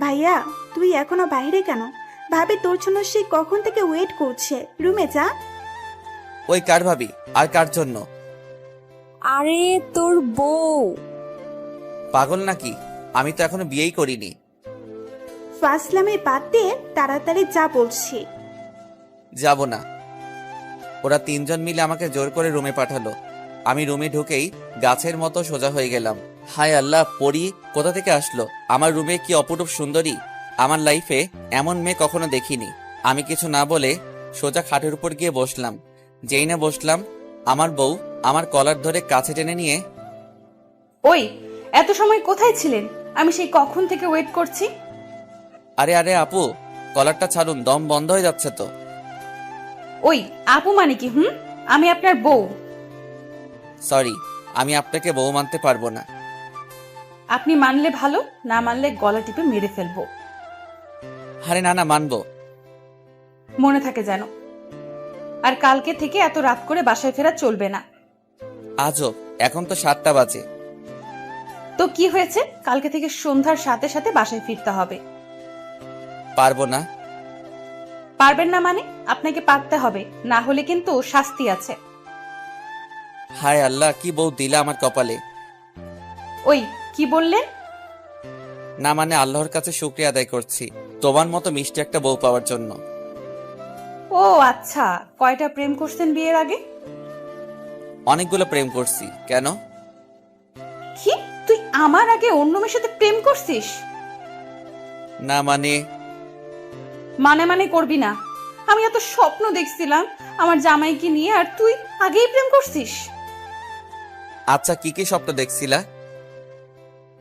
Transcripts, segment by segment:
ভাইয়া, তুই এখনো বাইরে কেন? ভাবি তোর জন্য সে কখন থেকে ওয়েট করছে, রুমে যা। ওই কার ভাবি আর কার জন্য? আরে তোর বউ। পাগল নাকি? আমি তো এখনো বিয়েই করিনি। ফাসলামে বাদ দিয়ে তাড়াতাড়ি যা বলছি। যাব না। ওরা তিনজন মিলে আমাকে জোর করে রুমে পাঠালো। আমি রুমে ঢুকেই গাছের মতো সোজা হয়ে গেলাম। হায় আল্লাহ, পরি কোথা থেকে আসলো আমার রুমে? কি অপরূপ সুন্দরী! আমার লাইফে এমন মেয়ে কখনো দেখিনি। আমি কিছু না বলে সোজা খাটের উপর গিয়ে বসলাম। যেই না বসলাম, আমার বউ আমার কলার ধরে কাছে টেনে নিয়ে, ওই, এত সময় কোথায় ছিলেন? আমি সেই কখন থেকে ওয়েট করছি। আরে আরে আপু, কলারটা ছাড়ুন, দম বন্ধ হয়ে যাচ্ছে তো। ওই আপু মানে কি? আমি আপনার বউ। সরি, আমি আপনাকে বউ মানতে পারবো না। আপনি মানলে ভালো, না মানলে গলা টিপে মেরে ফেলবো। আরে না না, মানবো। মনে থাকে যেন। আর কালকে থেকে এত রাত করে বাসায় ফেরা চলবে না। আজব, এখন তো 7টা বাজে। তো কি হয়েছে? কালকে থেকে সন্ধ্যার সাথে সাথে বাসায় ফিরতে হবে। পারবো না। পারবেন না মানে? আপনাকে পারতে হবে, না হলে কিন্তু শাস্তি আছে। হায় আল্লাহ, কি বউ দিলা আমার কপালে। ওই, কি বললেন? না মানে আল্লাহর কাছে শুকরিয়া আদায় করছি তোমার মতো মিষ্টি একটা বউ পাওয়ার জন্য। ও আচ্ছা, কয়টা প্রেম করছেন বিয়ের আগে? অনেকগুলো প্রেম করছি। কেন? কি, তুই আমার আগে অন্য মেয়ের সাথে প্রেম করছিস? না মানে মানে মানে করবি না। আমি এত স্বপ্ন দেখছিলাম আমার জামাইকে নিয়ে, আর তুই আগেই প্রেম করছিস। আচ্ছা, কি কি স্বপ্ন দেখছিলা?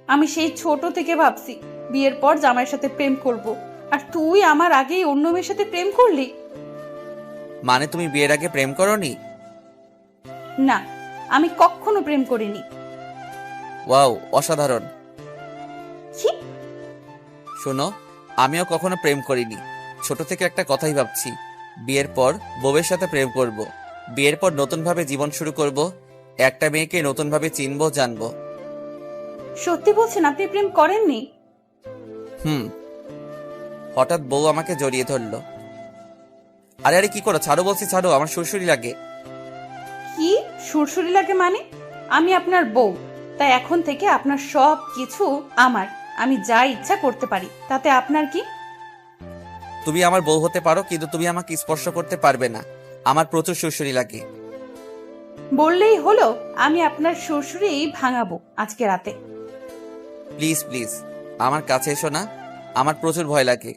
আমি সেই ছোট থেকে ভাবছি বিয়ের পর জামাইয়ের সাথে প্রেম করব, আর তুই আমার আগেই অন্য মেয়ের সাথে প্রেম করলি। মানে তুমি বিয়ের আগে প্রেম করোনি? না, আমি কখনো প্রেম করিনি। ওয়াও, অসাধারণ। কি? শোনো, আমিও কখনো প্রেম করিনি। ছোট থেকে একটা কথাই ভাবছি, বিয়ের পর বউয়ের সাথে প্রেম করব। বিয়ের পর নতুনভাবে জীবন শুরু করব। একটা মেয়েকে নতুনভাবে চিনবো, জানবো। সত্যি বলছেন আপনি প্রেম করেননি? হুম। হঠাৎ বউ আমাকে জড়িয়ে ধরলো। আরে আরে, কি করো? ছাড়ো বলছি, ছাড়ো, আমার সুরসুরি লাগে। কি সুরসুরি লাগে মানে? আমি আপনার বউ, তাই এখন থেকে আপনার সব কিছু আমার। আমি যা ইচ্ছা করতে পারি, তাতে আপনার কি? তুমি আমার বউ হতে পারো, কিন্তু তুমি আমাকে স্পর্শ করতে পারবে না। আমার প্রচুর সুরসুরি লাগে। বললেই হলো, আমি আপনার সুরসুরি ভাঙাবো আজকে রাতে। প্লিজ প্লিজ, আমার কাছে এসো না, আমার প্রচুর ভয় লাগে।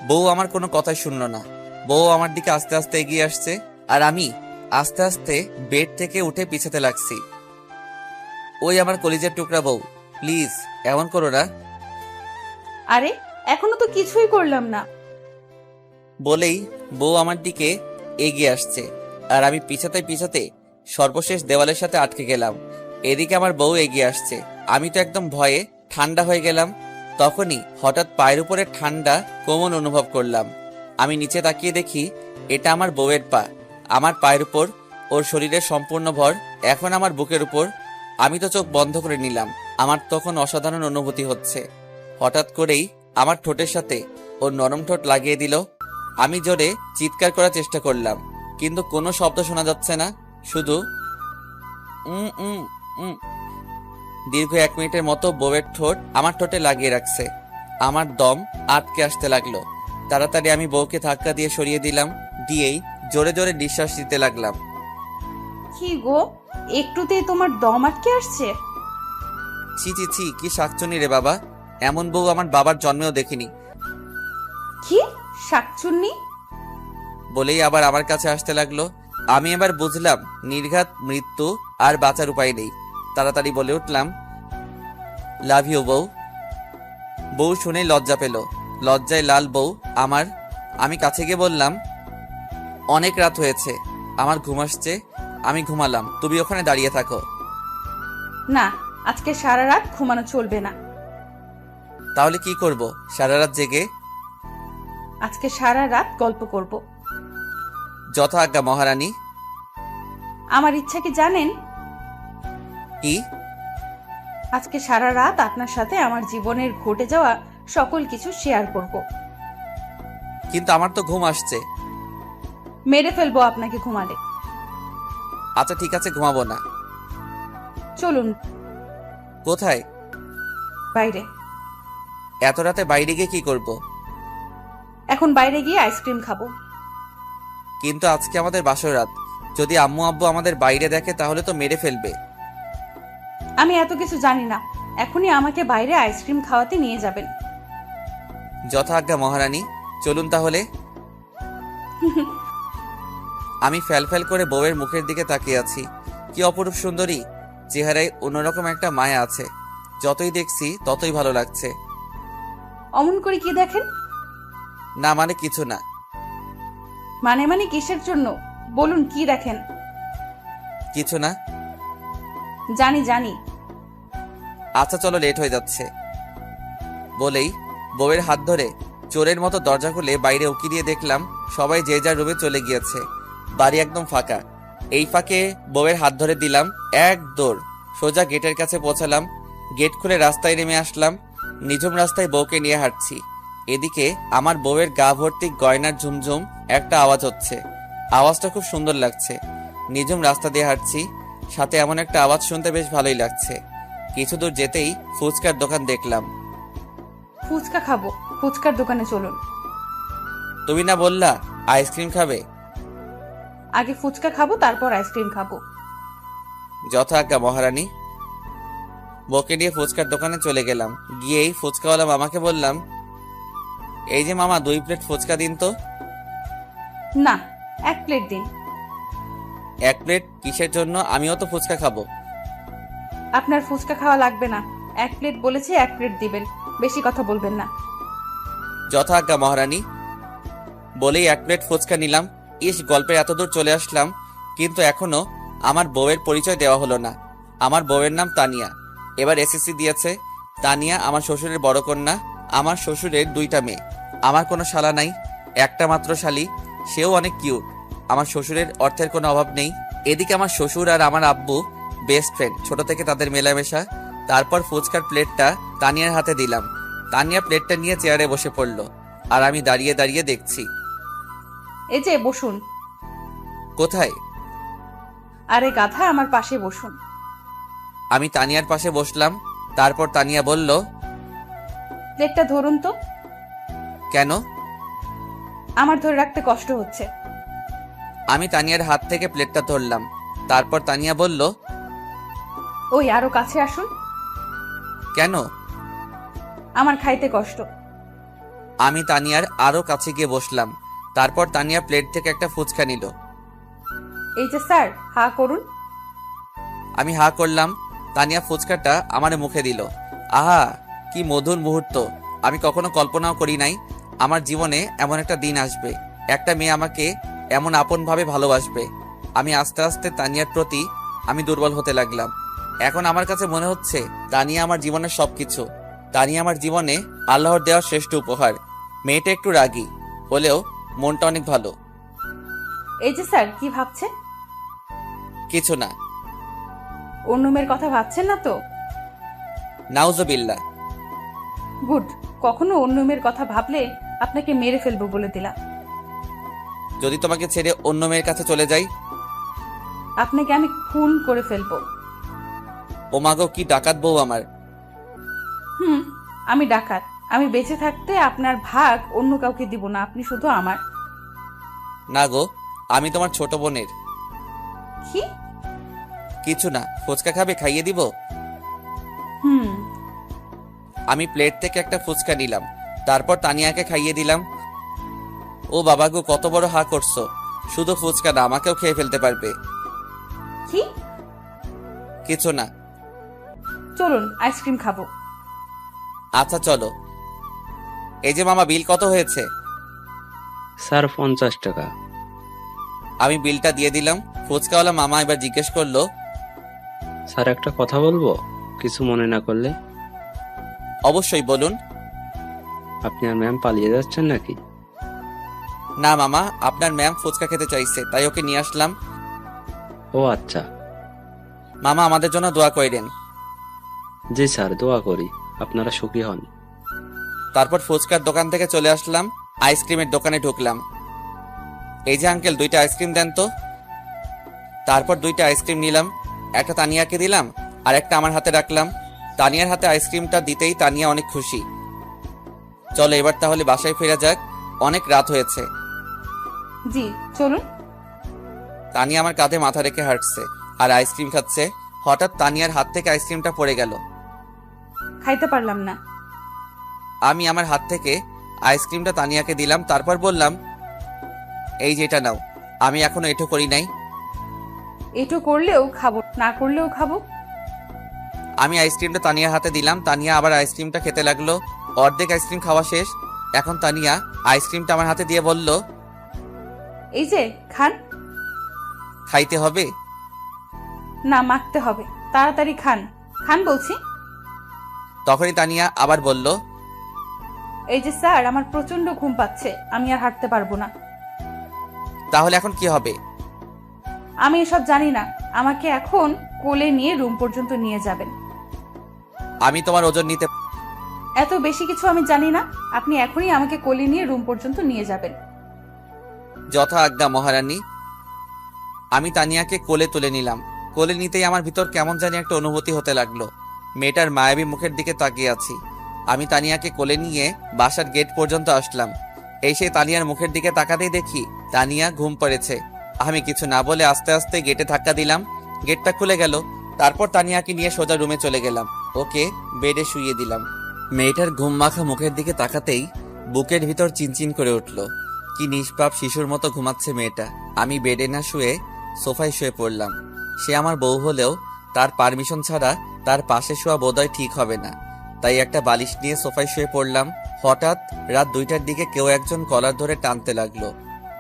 বউ আমার কোনো কথাই শুনলো না। বউ আমার দিকে আস্তে আস্তে এগিয়ে আসছে, আর আমি আস্তে আস্তে বেড থেকে উঠে পিছাতে লাগছি। ওই আমার কলিজার টুকরা বউ, প্লিজ এমন করো না। আরে, এখনো তো কিছুই করলাম না। বলেই বউ আমার দিকে এগিয়ে আসছে, আর আমি পিছাতে পিছাতে সর্বশেষ দেওয়ালের সাথে আটকে গেলাম। এদিকে আমার বউ এগিয়ে আসছে, আমি তো একদম ভয়ে ঠান্ডা হয়ে গেলাম। তখনই হঠাৎ পায়ের উপরে ঠান্ডা কোমল অনুভব করলাম। আমি নিচে তাকিয়ে দেখি এটা আমার বউয়ের পা। আমার পায়ের উপর ওর শরীরের সম্পূর্ণ ভর, এখন আমার বুকের উপর। আমি তো চোখ বন্ধ করে নিলাম। আমার তখন অসাধারণ অনুভূতি হচ্ছে। হঠাৎ করেই আমার ঠোঁটের সাথে ওর নরম ঠোঁট লাগিয়ে দিল। আমি জোরে চিৎকার করার চেষ্টা করলাম, কিন্তু কোনো শব্দ শোনা যাচ্ছে না, শুধু উম উম উম। দীর্ঘ 1 মিনিটের মতো বউয়ের ঠোঁট আমার ঠোঁটে লাগিয়ে রাখছে। আমার দম আটকে আসতে লাগলো। তাড়াতাড়ি আমি বউকে ধাক্কা দিয়ে সরিয়ে দিলাম, দিয়েই জোরে জোরে নিঃশ্বাস নিতে লাগলাম। কি গো, একটুতেই তোমার দম আটকে আসছে? ছি ছি ছি, কি শাকচুনি রে বাবা! এমন বউ আমার বাবার জন্মেও দেখিনি। কি শাকচুন্নি? বলেই আবার আমার কাছে আসতে লাগলো। আমি এবার বুঝলাম নির্ঘাত মৃত্যু, আর বাঁচার উপায় নেই। তাড়াতাড়ি বলে উঠলাম, লাভ ইউ বউ। বউ শুনেই লজ্জা পেল, লজ্জায় লাল বউ আমার। আমি কাছে গিয়ে বললাম, অনেক রাত হয়েছে, আমার ঘুম আসছে, আমি ঘুমালাম, তুমি ওখানে দাঁড়িয়ে থাকো। না, আজকে সারা রাত ঘুমানো চলবে না। তাহলে কি করব সারা রাত জেগে? আজকে সারা রাত গল্প করব। যথা আজ্ঞা মহারানী। আমার ইচ্ছা কি জানেন? কি? আজকে সারা রাত আপনার সাথে আমার জীবনের ঘটে যাওয়া সকল কিছু শেয়ার করব। কিন্তু আমার তো ঘুম আসছে। মেরে ফেলবো আপনাকে ঘুমালে। আচ্ছা ঠিক আছে, ঘুমাবো না। চলুন কোথায়? বাইরে। এত রাতে বাইরে গিয়ে কি করব? এখন বাইরে গিয়ে আইসক্রিম খাবো। কিন্তু আজকে আমাদের বাসর রাত, যদি আম্মু আব্বু আমাদের বাইরে দেখে তাহলে তো মেরে ফেলবে। আমি এত কিছু জানি না, এখনই আমাকে বাইরে আইসক্রিম খাওয়াতে নিয়ে যাবেন। যথা আজ্ঞা মহারানী, চলুন তাহলে। আমি ফ্যাল করে বউয়ের মুখের দিকে তাকিয়ে আছি। কি অপরূপ সুন্দরী, চেহারায় অন্যরকম একটা মায়া আছে। যতই দেখছি ততই ভালো লাগছে। অমন করে কি দেখেন? না মানে কিছু না। মানে কিসের জন্য বলুন, কি দেখেন? কিছু না। জানি। আচ্ছা চলো, লেট হয়ে যাচ্ছে। বলেই বউয়ের হাত ধরে চোরের মতো দরজা খুলে বাইরে উকি দিয়ে দেখলাম সবাই যে যার রুমে চলে গিয়েছে। বাড়ি একদম ফাঁকা। এই ফাঁকে বউয়ের হাত ধরে দিলাম, এক দৌড় সোজা গেটের কাছে পৌঁছালাম। গেট খুলে রাস্তায় নেমে আসলাম। নিঝুম রাস্তায় বউকে নিয়ে হাঁটছি। এদিকে আমার বউয়ের গা ভর্তি গয়নার ঝুমঝুম একটা আওয়াজ হচ্ছে। আওয়াজটা খুব সুন্দর লাগছে। নিঝুম রাস্তা দিয়ে হাঁটছি, সাথে এমন একটা আওয়াজ শুনতে বেশ ভালোই লাগছে। কিছু দূর যেতেই ফুচকার দোকান দেখলাম। ফুচকা খাবো, ফুচকার দোকানে চলুন। তুমি না বললা আইসক্রিম খাবে? আগে ফুচকা খাবো, তারপর আইসক্রিম খাবো। যথা আজ্ঞা মহারানী। বউকে নিয়ে ফুচকার দোকানে চলে গেলাম। গিয়েই ফুচকাওয়ালা মামাকে বললাম, এই যে মামা 2 প্লেট ফুচকা দিন তো। না, 1 প্লেট দিন। 1 প্লেট কিসের জন্য? আমিও তো ফুচকা খাবো। আপনার ফুচকা খাওয়া লাগবে না, 1 প্লেট বলেছি, 1 প্লেট দিবেন, বেশি কথা বলবেন না। যথা আজ্ঞা মহারানী। বলেই 1 প্লেট ফুচকা নিলাম। ইস, গল্পের এত দূর চলে আসলাম, কিন্তু এখনো আমার বউয়ের পরিচয় দেওয়া হলো না। আমার বউয়ের নাম তানিয়া, এবার এসএসসি দিয়েছে। তানিয়া আমার শ্বশুরের বড় কন্যা। আমার শ্বশুরের 2টা মেয়ে। আমার কোনো শালা নাই, একটা মাত্র শালি, সেও অনেক কিউট। আমার শ্বশুরের অর্থের কোনো অভাব নেই। এদিকে আমার শ্বশুর আর আমার আব্বু বেস্ট ফ্রেন্ড, ছোট থেকে তাদের মেলামেশা। তারপর ফুচকার প্লেটটা তানিয়ার হাতে দিলাম। তানিয়া প্লেটটা নিয়ে চেয়ারে বসে পড়ল, আর আমি দাঁড়িয়ে দাঁড়িয়ে দেখছি। এই যে বসুন। কোথায়? আরে গাধা, আমার পাশে বসুন। আমি তানিয়ার পাশে বসলাম। তারপর তানিয়া বলল, প্লেটটা ধরুন তো। কেন? আমার ধরে রাখতে কষ্ট হচ্ছে। আমি তানিয়ার হাত থেকে প্লেটটা ধরলাম। তারপর তানিয়া বলল, ওই আরো কাছে আসুন। কেন? আমার খাইতে কষ্ট। আমি তানিয়ার আরো কাছে গিয়ে বসলাম। তারপর তানিয়া প্লেট থেকে একটা ফুচকা নিল। এই যে স্যার, হা করুন। আমি হা করলাম। তানিয়া ফুচকাটা আমার মুখে দিল। আহা, কি মধুর মুহূর্ত! আমি কখনো কল্পনাও করি নাই আমার জীবনে এমন একটা দিন আসবে, একটা মেয়ে আমাকে এমন আপনভাবে ভালোবাসবে। আমি আস্তে আস্তে তানিয়ার প্রতি আমি দুর্বল হতে লাগলাম। এখন আমার কাছে মনে হচ্ছে তানিয়া আমার জীবনের সবকিছু। তানিয়া আমার জীবনে আল্লাহর দেওয়া শ্রেষ্ঠ উপহার। মেয়েটা একটু রাগী হলেও মনটা অনেক ভালো। এই যে স্যার, কি ভাবছেন? কিছু না। অন্য মেয়ের কথা ভাবছেন না তো? নাউজুবিল্লাহ। গুড। কখনো অন্য মেয়ের কথা ভাবলে আপনাকে মেরে ফেলবো বলে দিলাম। যদি তোমাকে ছেড়ে অন্য মেয়ের কাছে চলে যাই? আপনাকে আমি খুন করে ফেলবো। ও মাগো, কি ডাকাত বউ আমার! আমি ডাকাত। আমি বেঁচে থাকতে আপনার ভাগ অন্য কাউকে দিব না, আপনি শুধু আমার। না গো, আমি তোমার ছোট বোনের। কি? কিছু না। ফুচকা খাবে? খাইয়ে দিব। হুম। আমি প্লেট থেকে একটা ফুচকা নিলাম। তারপর তানিয়াকে খাইয়ে দিলাম। ও বাবা গো, কত বড় হা করছো! শুধু ফুচকা না, আমাকেও খেয়ে ফেলতে পারবে। কি? কিছু না। চলুন আইসক্রিম খাবো। আচ্ছা চলো। এই যে মামা, বিল কত হয়েছে? স্যার 50 টাকা। আমি বিলটা দিয়ে দিলাম। ফুচকাওয়ালা মামা এবার জিজ্ঞেস করলো, স্যার একটা কথা বলবো, কিছু মনে না করলে? অবশ্যই বলুন। আপনি আর ম্যাম পালিয়ে যাচ্ছেন নাকি? না মামা, আপনার ম্যাম ফুচকা খেতে চাইছে, তাই ওকে নিয়ে আসলাম। ও আচ্ছা। মামা, আমাদের জন্য দোয়া করেন। জি স্যার, দোয়া করি আপনারা সুখী হন। তারপর ফুচকার দোকান থেকে চলে আসলাম, আইসক্রিমের দোকানে ঢুকলাম। এই যে আঙ্কেল, 2টা আইসক্রিম দেন তো। তারপর 2টা আইসক্রিম নিলাম, একটা তানিয়াকে দিলাম আর একটা আমার হাতে রাখলাম। তানিয়ার হাতে আইসক্রিমটা দিতেই তানিয়া অনেক খুশি। চলো এবার তাহলে বাসায় ফেরা যাক, অনেক রাত হয়েছে। জি চলুন। তানিয়া আমার কাঁধে মাথা রেখে হাঁটছে আর আইসক্রিম খাচ্ছে। হঠাৎ তানিয়ার হাত থেকে আইসক্রিমটা পড়ে গেল। খাইতে পারলাম না। আমি আমার হাত থেকে আইসক্রিমটা তানিয়াকে দিলাম, তারপর বললাম, এই যে এটা নাও। আমি এখনো এটো করি নাই। এটো করলেও খাবো, না করলেও খাবো। আমি আইসক্রিমটা তানিয়ার হাতে দিলাম, তানিয়া আবার আইসক্রিমটা খেতে লাগলো। অর্ধেক আইসক্রিম খাওয়া শেষ। এখন তানিয়া আইসক্রিমটা আমার হাতে দিয়ে বলল, এই যে খান। খাইতে হবে? না, মাখতে হবে। তাড়াতাড়ি খান, খান বলছি। তখনই তানিয়া আবার বলল, এই যে স্যার, আমার প্রচন্ড ঘুম পাচ্ছে, আমি আর হাঁটতে পারবো না। তাহলে এখন কি হবে? আমি এসব জানি না, আমাকে এখন কোলে নিয়ে রুম পর্যন্ত নিয়ে যাবেন। আমি তোমার ওজন নিতে। এত বেশি কিছু আমি জানি না, আপনি এখনই আমাকে কোলে নিয়ে রুম পর্যন্ত নিয়ে যাবেন। যথা আজ্ঞা মহারানী। আমি তানিয়াকে কোলে তুলে নিলাম। কোলে নিতেই আমার ভিতর কেমন জানি একটা অনুভূতি হতে লাগলো। মেয়েটার মায়াবী মুখের দিকে তাকিয়ে আছি। আমি তানিয়াকে কোলে নিয়ে বাসার গেট পর্যন্ত আসলাম। এসে তানিয়ার মুখের দিকে তাকাতেই দেখি তানিয়া ঘুম পড়েছে। আমি কিছু না বলে আস্তে আস্তে গেটে ধাক্কা দিলাম, গেটটা খুলে গেল। তারপর তানিয়াকে নিয়ে সোজা রুমে চলে গেলাম, ওকে বেডে শুইয়ে দিলাম। মেয়েটার ঘুম মাখা মুখের দিকে তাকাতেই বুকের ভিতর চিনচিন করে উঠল। কি নিষ্পাপ শিশুর মতো ঘুমাচ্ছে মেয়েটা। আমি বেডে না শুয়ে সোফায় শুয়ে পড়লাম। সে আমার বউ হলেও তার পারমিশন ছাড়া তার পাশে শোয়া বোধহয় ঠিক হবে না, তাই একটা বালিশ নিয়ে সোফায় শুয়ে পড়লাম। হঠাৎ রাত 2টার দিকে কেউ একজন কলার ধরে টানতে লাগলো।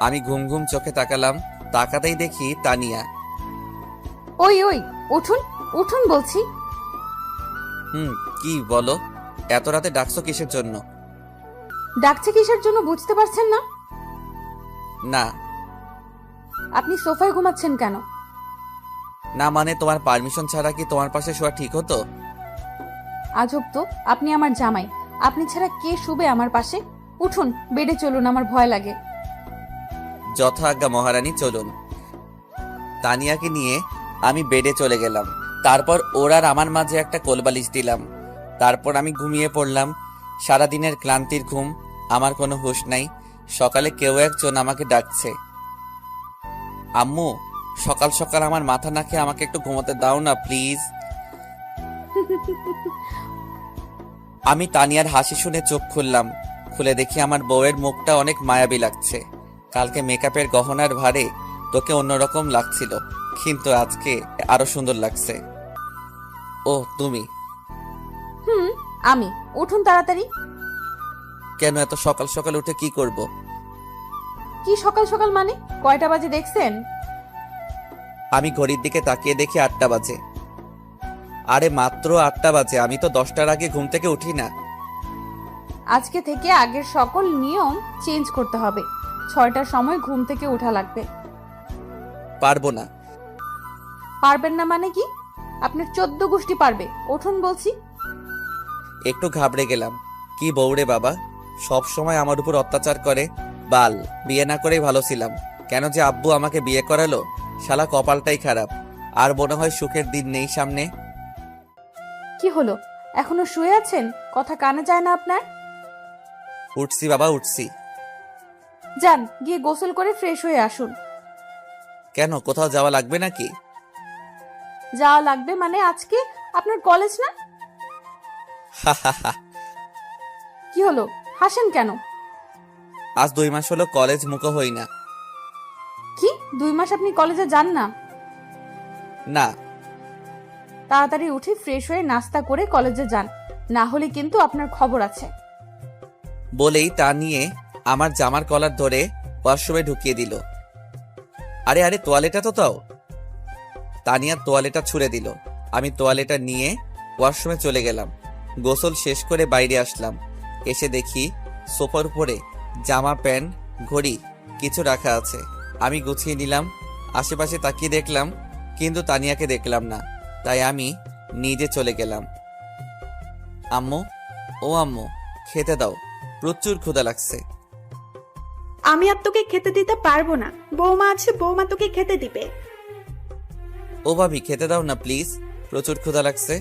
আমি ঘুম ঘুম চোখে তাকালাম, তাকাতেই দেখি তানিয়া। ওই ওই, উঠুন উঠুন বলছি। কি বলো? এত রাতে ডাকছো কিসের জন্য? ডাকছে কিসের জন্য বুঝতে পারছেন না? না। আপনি সোফায় ঘুমাচ্ছেন কেন? না মানে তোমার পারমিশন ছাড়া কি তোমার পাশে শোয়া ঠিক হতো? আজব তো, আপনি আমার জামাই, আপনি ছাড়া কে শুবে আমার পাশে? উঠুন, বেডে চলুন, আমার ভয় লাগে। যথা আজ্ঞা মহারানী, চলুন। তানিয়াকে নিয়ে আমি বেডে চলে গেলাম। তারপর ওর আর আমার মাঝে একটা কোলবালিশ দিলাম। তারপর আমি ঘুমিয়ে পড়লাম। সারাদিনের ক্লান্তির ঘুম, আমার কোনো হুঁশ নাই। সকালে কেউ একজন আমাকে ডাকছে, আম্মু সকাল সকাল আমার মাথা না খেয়ে আমাকে একটু ঘুমোতে দাও না প্লিজ। আমি তানিয়ার হাসি শুনে চোখ খুললাম। খুলে দেখি আমার বউয়ের মুখটা অনেক মায়াবী লাগছে। কালকে মেকআপের গহনার ভারে তোকে অন্যরকম লাগছিল, কিন্তু আজকে আরো সুন্দর লাগছে। ও তুমি? আমি। উঠুন তাড়াতাড়ি। কেন এত সকাল সকাল উঠে কি করব? কি সকাল সকাল মানে? কয়টা বাজে দেখছেন? আমি ঘড়ির দিকে তাকিয়ে দেখি 8টা বাজে। আরে মাত্র 8টা বাজে, আমি তো 10টার আগে ঘুম থেকে উঠি না। আজকে থেকে আগের সকল নিয়ম চেঞ্জ করতে হবে। 6টার সময় ঘুম থেকে ওঠা লাগবে। পারবো না। পারবেন না মানে কি? আপনার 14 গোষ্ঠী পারবে। উঠুন বলছি। একটু ঘাবড়ে গেলাম। কি বউরে বাবা, সব সময় আমার উপর অত্যাচার করে। বাল, বিয়ে না করেই ভালো ছিলাম। কেন যে আব্বু আমাকে বিয়ে করালো, শালা কপালটাই খারাপ। আর মনে হয় সুখের দিন নেই সামনে। কি হলো, এখনো শুয়ে আছেন? কথা কানে যায় না আপনার? উঠছি বাবা, উঠছি। যান, গিয়ে গোসল করে ফ্রেশ হয়ে আসুন। কেন, কোথাও যাওয়া লাগবে নাকি? যাওয়া লাগবে মানে আজকে আপনার কলেজ না? কি হলো, হাসেন কেন? আজ 2 মাস হলো কলেজ মুখো হই না। কি 2 মাস আপনি কলেজে যান না? না। তাড়াতাড়ি উঠে ফ্রেশ হয়ে নাস্তা করে কলেজে যান, না হলে কিন্তু আপনার খবর আছে। বলেই তা নিয়ে আমার জামার কলার ধরে ওয়াশরুমে ঢুকিয়ে দিল। আরে আরে, তোয়ালেটা তো দাও। তানিয়া তোয়ালেটা ছুঁড়ে দিল। আমি তোয়ালেটা নিয়ে ওয়াশরুমে চলে গেলাম। গোসল শেষ করে বাইরে আসলাম। এসে দেখি সোফার উপরে জামা, প্যান্ট, ঘড়ি কিছু রাখা আছে। আমি গুছিয়ে নিলাম। আশেপাশে তাকিয়ে দেখলাম, কিন্তু তানিয়াকে দেখলাম না। তাই আমি নিজে চলে গেলাম। আম্মু, ও আম্মু, খেতে দাও, প্রচুর ক্ষুধা লাগছে। আমি আর তোকে খেতে দিতে পারবো না, বৌমা আছে, বৌমা তোকে খেতে দিবে। ও ভাবি খেতে দাও না প্লিজ, প্রচুর ক্ষুধা লাগছে।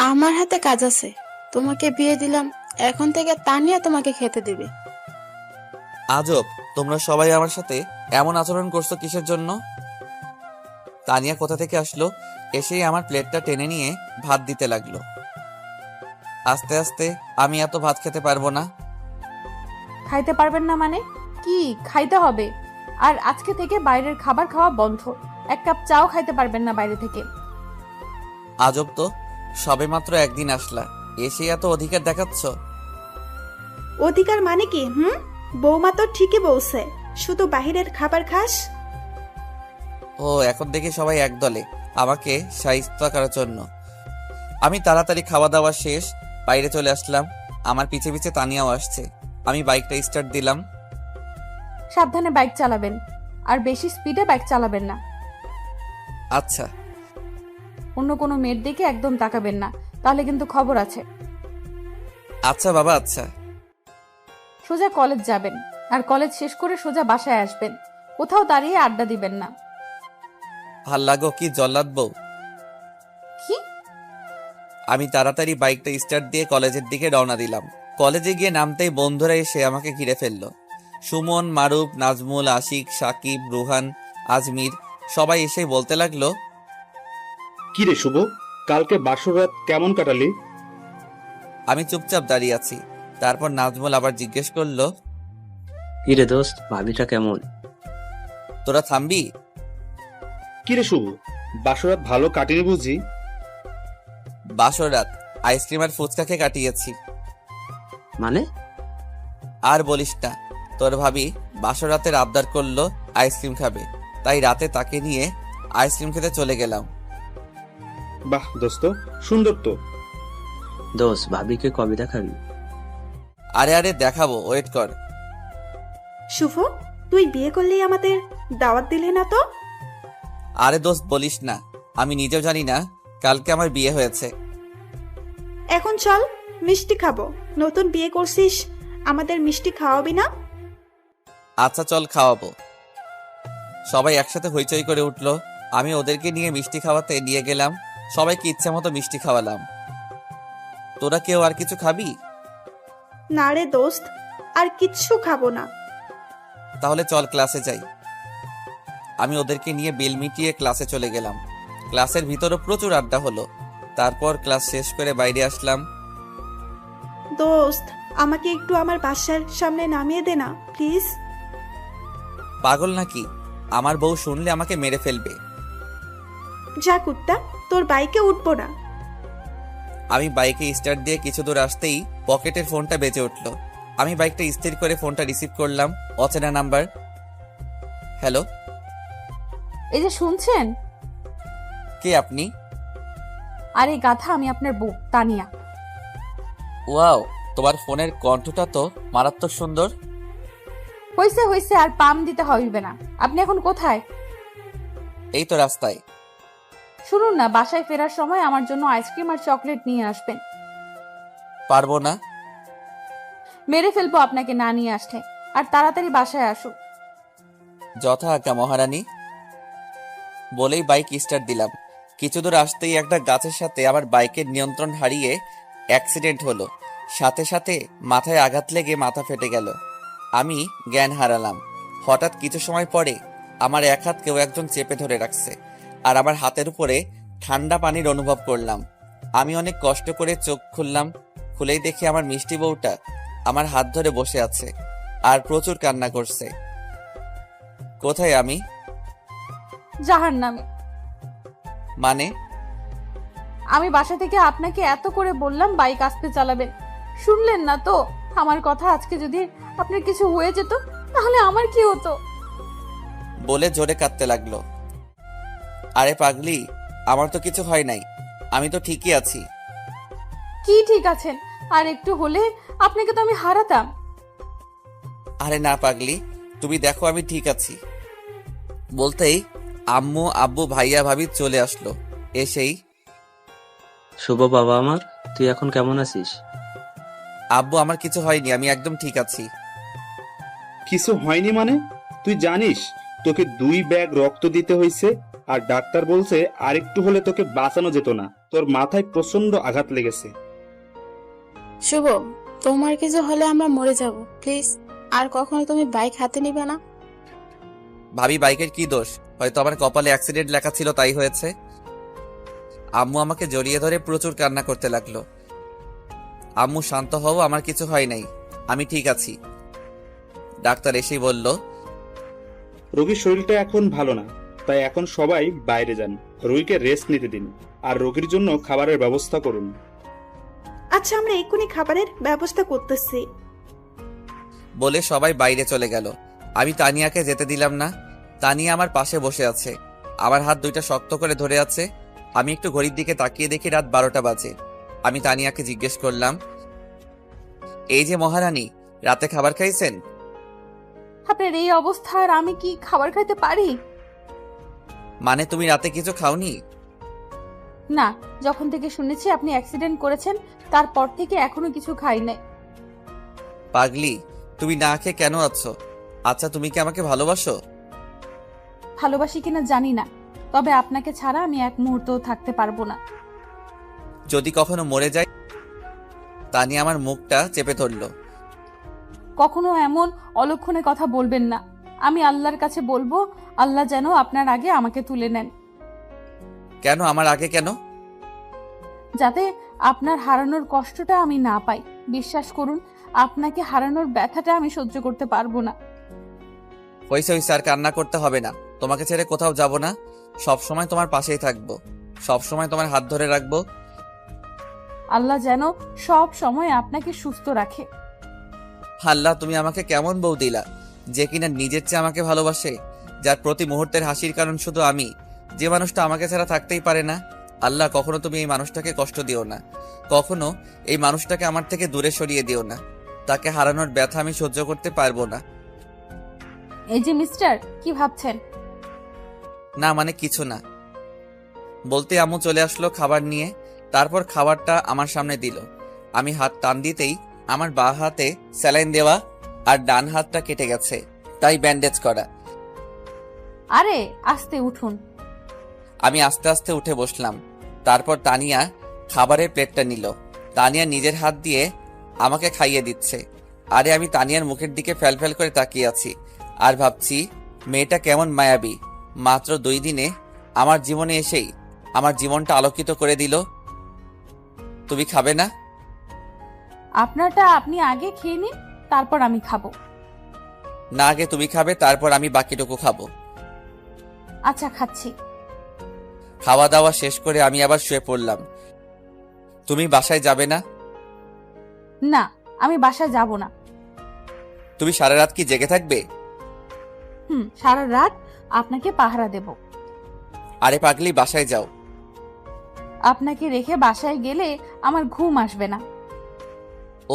আমার হাতে কাজ আছে, তোমাকে বিয়ে দিলাম, এখন থেকে তানিয়া তোমাকে খেতে দিবে। আজব, তোমরা সবাই আমার সাথে এমন আচরণ করছো কিসের জন্য? তানিয়া কোথা থেকে আসলো, এসেই আমার প্লেটটা টেনে নিয়ে ভাত দিতে লাগলো। আস্তে আস্তে আমি এত ভাত খেতে পারবো না। খাইতে পারবেন না মানে কি? খাইতে হবে। আর আজকে থেকে বাইরের খাবার খাওয়া বন্ধ। এক কাপ চাও খাইতে পারবেন না বাইরে থেকে। আজব তো, সবেমাত্র একদিন আসলা, এসেই এত অধিকার দেখাচ্ছ। অধিকার মানে কি? বৌমা তো ঠিকই বলছে, শুধু বাহিরের খাবার খাস। ও এখন দেখি সবাই এক দলে আমাকে শায়েস্তা করার জন্য। আমি তাড়াতাড়ি খাওয়া দাওয়া শেষ বাইরে চলে আসলাম। আমার পিছে পিছে তানিয়াও আসছে। আমি বাইকটা স্টার্ট দিলাম। সাবধানে বাইক চালাবেন, আর বেশি স্পিডে বাইক চালাবেন না। আচ্ছা। অন্য কোনো মেয়ের দিকে একদম তাকাবেন না, তাহলে কিন্তু খবর আছে। আচ্ছা বাবা, আচ্ছা। সোজা কলেজ যাবেন, আর কলেজ শেষ করে সোজা বাসায় আসবেন। কোথাও দাঁড়িয়ে আড্ডা দিবেন না। ভাল লাগো কি জল্লাদ বউ। কি? আমি তাড়াতাড়ি বাইকটা স্টার্ট দিয়ে কলেজের দিকে রওনা দিলাম। কলেজে গিয়ে নামতেই বন্ধুরা এসে আমাকে ঘিরে ফেললো। সুমন, মারুফ, নাজমুল, আশিক, সাকিব, রুহান, আজমির সবাই এসে বলতে লাগলো, কি রে শুভ, কালকে বাসর রাত কেমন কাটালি? আমি চুপচাপ দাঁড়িয়ে আছি। তারপর নাজমুল আবার জিজ্ঞেস করলো, কি রে দোস্ত, ভাবিটা কেমন? তোরা থামবি? কি রে শুভ, বাসর রাত ভালো কাটেনি বুঝি? বাসর রাত আইসক্রিম আর ফুচকা খেয়ে কাটিয়েছি। মানে? আর বলিস না, তোর ভাবি বাসর রাতের আবদার করলো আইসক্রিম খাবে, তাই রাতে তাকে নিয়ে আইসক্রিম খেতে চলে গেলাম। বাহ দোস্ত, সুন্দর তো। দোস্ত, ভাবিকে কবে দেখাবি? আরে আরে দেখাবো, ওয়েট কর। শুভ, তুই বিয়ে করলেই আমাদের দাওয়াত দিলে না তো? আরে দোস্ত বলিস না, আমি নিজেও জানি না কালকে আমার বিয়ে হয়েছে। এখন চল, মিষ্টি খাবো। নতুন বিয়ে করছিস, আমাদের মিষ্টি খাওয়াবি না? আচ্ছা চল, খাওয়াবো। সবাই একসাথে হইচই করে উঠলো। আমি ওদেরকে নিয়ে মিষ্টি খাওয়াতে নিয়ে গেলাম। সবাইকে ইচ্ছে মতো মিষ্টি খাওয়ালাম। তোরা কেউ আর কিছু খাবি? না রে দোস্ত, আর কিচ্ছু খাবো না। তাহলে চল ক্লাসে যাই। আমি ওদেরকে নিয়ে বিল মিটিয়ে ক্লাসে চলে গেলাম। ক্লাসের ভিতরও প্রচুর আড্ডা হলো। তারপর ক্লাস শেষ করে বাইরে আসলাম। দোস্ত, আমাকে একটু আমার বাসার সামনে নামিয়ে দে না প্লিজ। পাগল নাকি? আমার বউ শুনলে আমাকে মেরে ফেলবে। যা কুত্তা, তোর বাইকে উঠবো না। আমি বাইকে স্টার্ট দিয়ে কিছু দূর আসতেই পকেটের ফোনটা বেজে উঠলো। আমি বাইকটা স্থির করে ফোনটা রিসিভ করলাম। অচেনা নাম্বার। হ্যালো, এই যে শুনছেন? কে আপনি? আর এই গাধা, আমি আপনার বউ তানিয়া। ওয়াও, তোমার ফোনের কণ্ঠটা তো মারাত্মক সুন্দর। হইছে হইছে, আর পাম দিতে হইবে না। আপনি এখন কোথায়? এই তো রাস্তায়। শুনুন না, বাসায় ফেরার সময় আমার জন্য আইসক্রিম আর চকলেট নিয়ে আসবেন। পারবো না। মেরে ফেলবো আপনাকে না নিয়ে আসলে। আর তাড়াতাড়ি বাসায় আসুন। যথা আজ্ঞা মহারানী। বলেই বাইক স্টার্ট দিলাম। কিছু দূর আসতেই একটা গাছের সাথে আমার বাইকের নিয়ন্ত্রণ হারিয়ে অ্যাক্সিডেন্ট হলো। সাথে সাথে মাথায় আঘাত লেগে মাথা ফেটে গেল। আমি জ্ঞান হারালাম। হঠাৎ কিছু সময় পরে আমার এক হাত কেউ একজন চেপে ধরে রাখছে, আর আমার হাতের উপরে ঠান্ডা পানির অনুভব করলাম। আমি অনেক কষ্ট করে চোখ খুললাম। খুলেই দেখি আমার মিষ্টি বউটা আমার হাত ধরে বসে আছে আর প্রচুর কান্না করছে। কোথায় আমি? জাহান্নামে। মানে? আমি বাসা থেকে আপনাকে এত করে বললাম বাইক আস্তে চালাবেন, শুনলেন না তো আমার কথা। আজকে যদি আপনার কিছু হয়ে যেত তাহলে আমার কি হতো? বলে জোরে কাঁদতে লাগলো। আরে পাগলি, আমার তো কিছু হয় নাই, আমি তো ঠিকই আছি। কি ঠিক আছেন? আর একটু হলে আপনাকে তো আমি হারাতাম। আরে না পাগলি, তুমি দেখো আমি ঠিক আছি। বলতেই আম্মু, আব্বু, ভাইয়া, ভাবি চলে আসলো। এসেই, শুভ বাবা আমার, তুই এখন কেমন আছিস? আব্বু আমার কিছু হয়নি, আমি একদম ঠিক আছি। কিছু হয়নি মানে? তুই জানিস তোকে 2 ব্যাগ রক্ত দিতে হয়েছে, আর ডাক্তার বলছে আরেকটু হলে তোকে বাঁচানো যেত না। তোর মাথায় প্রচন্ড আঘাত লেগেছে। শুভ, তোমার কিছু হলে আমরা মরে যাব, প্লিজ। আর কখনো তুমি বাইক হাতে নিবে না। ভাবি বাইকের কি দোষ? হয়তো আমার কপালে অ্যাক্সিডেন্ট লেখা ছিল, তাই হয়েছে। আম্মু আমাকে জড়িয়ে ধরে প্রচুর কান্না করতে লাগলো। আম্মু শান্ত হও, আমার কিছু হয় নাই, আমি ঠিক আছি। ডাক্তার এসেই বলল, রোগীর শরীরটা এখন ভালো না, তাই এখন সবাই বাইরে যান, রোগীকে রেস্ট নিতে দিন, আর রোগীর জন্য খাবারের ব্যবস্থা করুন। আচ্ছা, আমরা এক্ষুনি খাবারের ব্যবস্থা করতেছি। বলে সবাই বাইরে চলে গেল। আমি তানিয়াকে যেতে দিলাম না। তানিয়া আমার পাশে বসে আছে, আমার হাত দুইটা শক্ত করে ধরে আছে। আমি একটু ঘড়ির দিকে তাকিয়ে দেখি রাত 12টা বাজে। আমি তানিয়াকে জিজ্ঞেস করলাম, এই যে মহারানী, রাতে খাবার খাইছেন? আপনার এই অবস্থা আর আমি কি খাবার খাইতে পারি? মানে তুমি রাতে কিছু খাওনি? না, যখন থেকে শুনেছি আপনি অ্যাক্সিডেন্ট করেছেন তারপর থেকে এখনো কিছু খাই নাই। পাগলি, তুমি না খেয়ে কেন আছো? আচ্ছা, তুমি কি আমাকে ভালোবাসো? ভালোবাসি কিনা জানি না, তবে আপনাকে ছাড়া আমি এক মুহূর্তও থাকতে পারবো না। যদি কখনো মরে যাই? তানিয়া আমার মুখটা চেপে ধরলো। কখনো এমন অলক্ষণে কথা বলবেন না। আমি আল্লাহর কাছে বলবো, আল্লাহ যেন আপনার আগে আমাকে তুলে নেন, কেন আমার আগে কেন? যাতে আপনার হারানোর কষ্টটা আমি না পাই। বিশ্বাস করুন, আপনাকে হারানোর ব্যথাটা আমি সহ্য করতে পারবো না। হইছে হইছে, আর কান্না করতে হবে না। তোমাকে ছেড়ে কোথাও যাব না, সব সময় তোমার পাশেই থাকবো, সব সময় তোমার হাত ধরে রাখবো। আল্লাহ যেন সব সময় আপনাকে সুস্থ রাখে। আল্লাহ, তুমি আমাকে কেমন বউ দিলা, যে কিনা নিজের চেয়ে আমাকে ভালোবাসে, যার প্রতি মুহূর্তের হাসির কারণ শুধু আমি, যে মানুষটা আমাকে ছাড়া থাকতেই পারে না। আল্লাহ, কখনো তুমি এই মানুষটাকে কষ্ট দিও না, কখনো এই মানুষটাকে আমার থেকে দূরে সরিয়ে দিও না। তাকে হারানোর ব্যথা আমি সহ্য করতে পারবো না। এই যে মিস্টার, কি ভাবছেন? না মানে কিছু না। বলতে আম্মু চলে আসলো খাবার নিয়ে। তারপর খাবারটা আমার সামনে দিল। আমি হাত টান দিতেই আমার বাঁ হাতে স্যালাইন দেওয়া আর ডান হাতটা কেটে গেছে, তাই ব্যান্ডেজ করা। আরে আস্তে উঠুন। আমি আস্তে আস্তে উঠে বসলাম। তারপর তানিয়া খাবারের প্লেটটা নিল। তানিয়া নিজের হাত দিয়ে আমাকে খাইয়ে দিচ্ছে। আরে আমি তানিয়ার মুখের দিকে ফ্যাল করে তাকিয়ে আছি আর ভাবছি, মেয়েটা কেমন মায়াবী, মাত্র 2 দিনে আমার জীবনে এসেই আমার জীবনটা আলোকিত করে দিল। তুমি খাবে না? আপনারটা আপনি আগে খেয়ে নিন, তারপর আমি খাবো। না, আগে তুমি খাবে, তারপর আমি বাকিটুকু খাবো। আচ্ছা, খাচ্ছি। খাওয়া দাওয়া শেষ করে আমি আবার শুয়ে পড়লাম। তুমি বাসায় যাবে না? না, আমি বাসায় যাব না। তুমি সারা রাত কি জেগে থাকবে? সারা রাত আপনাকে পাহারা দেব। আরে পাগলি, বাসায় যাও। আপনাকে রেখে বাসায় গেলে আমার ঘুম আসবে না।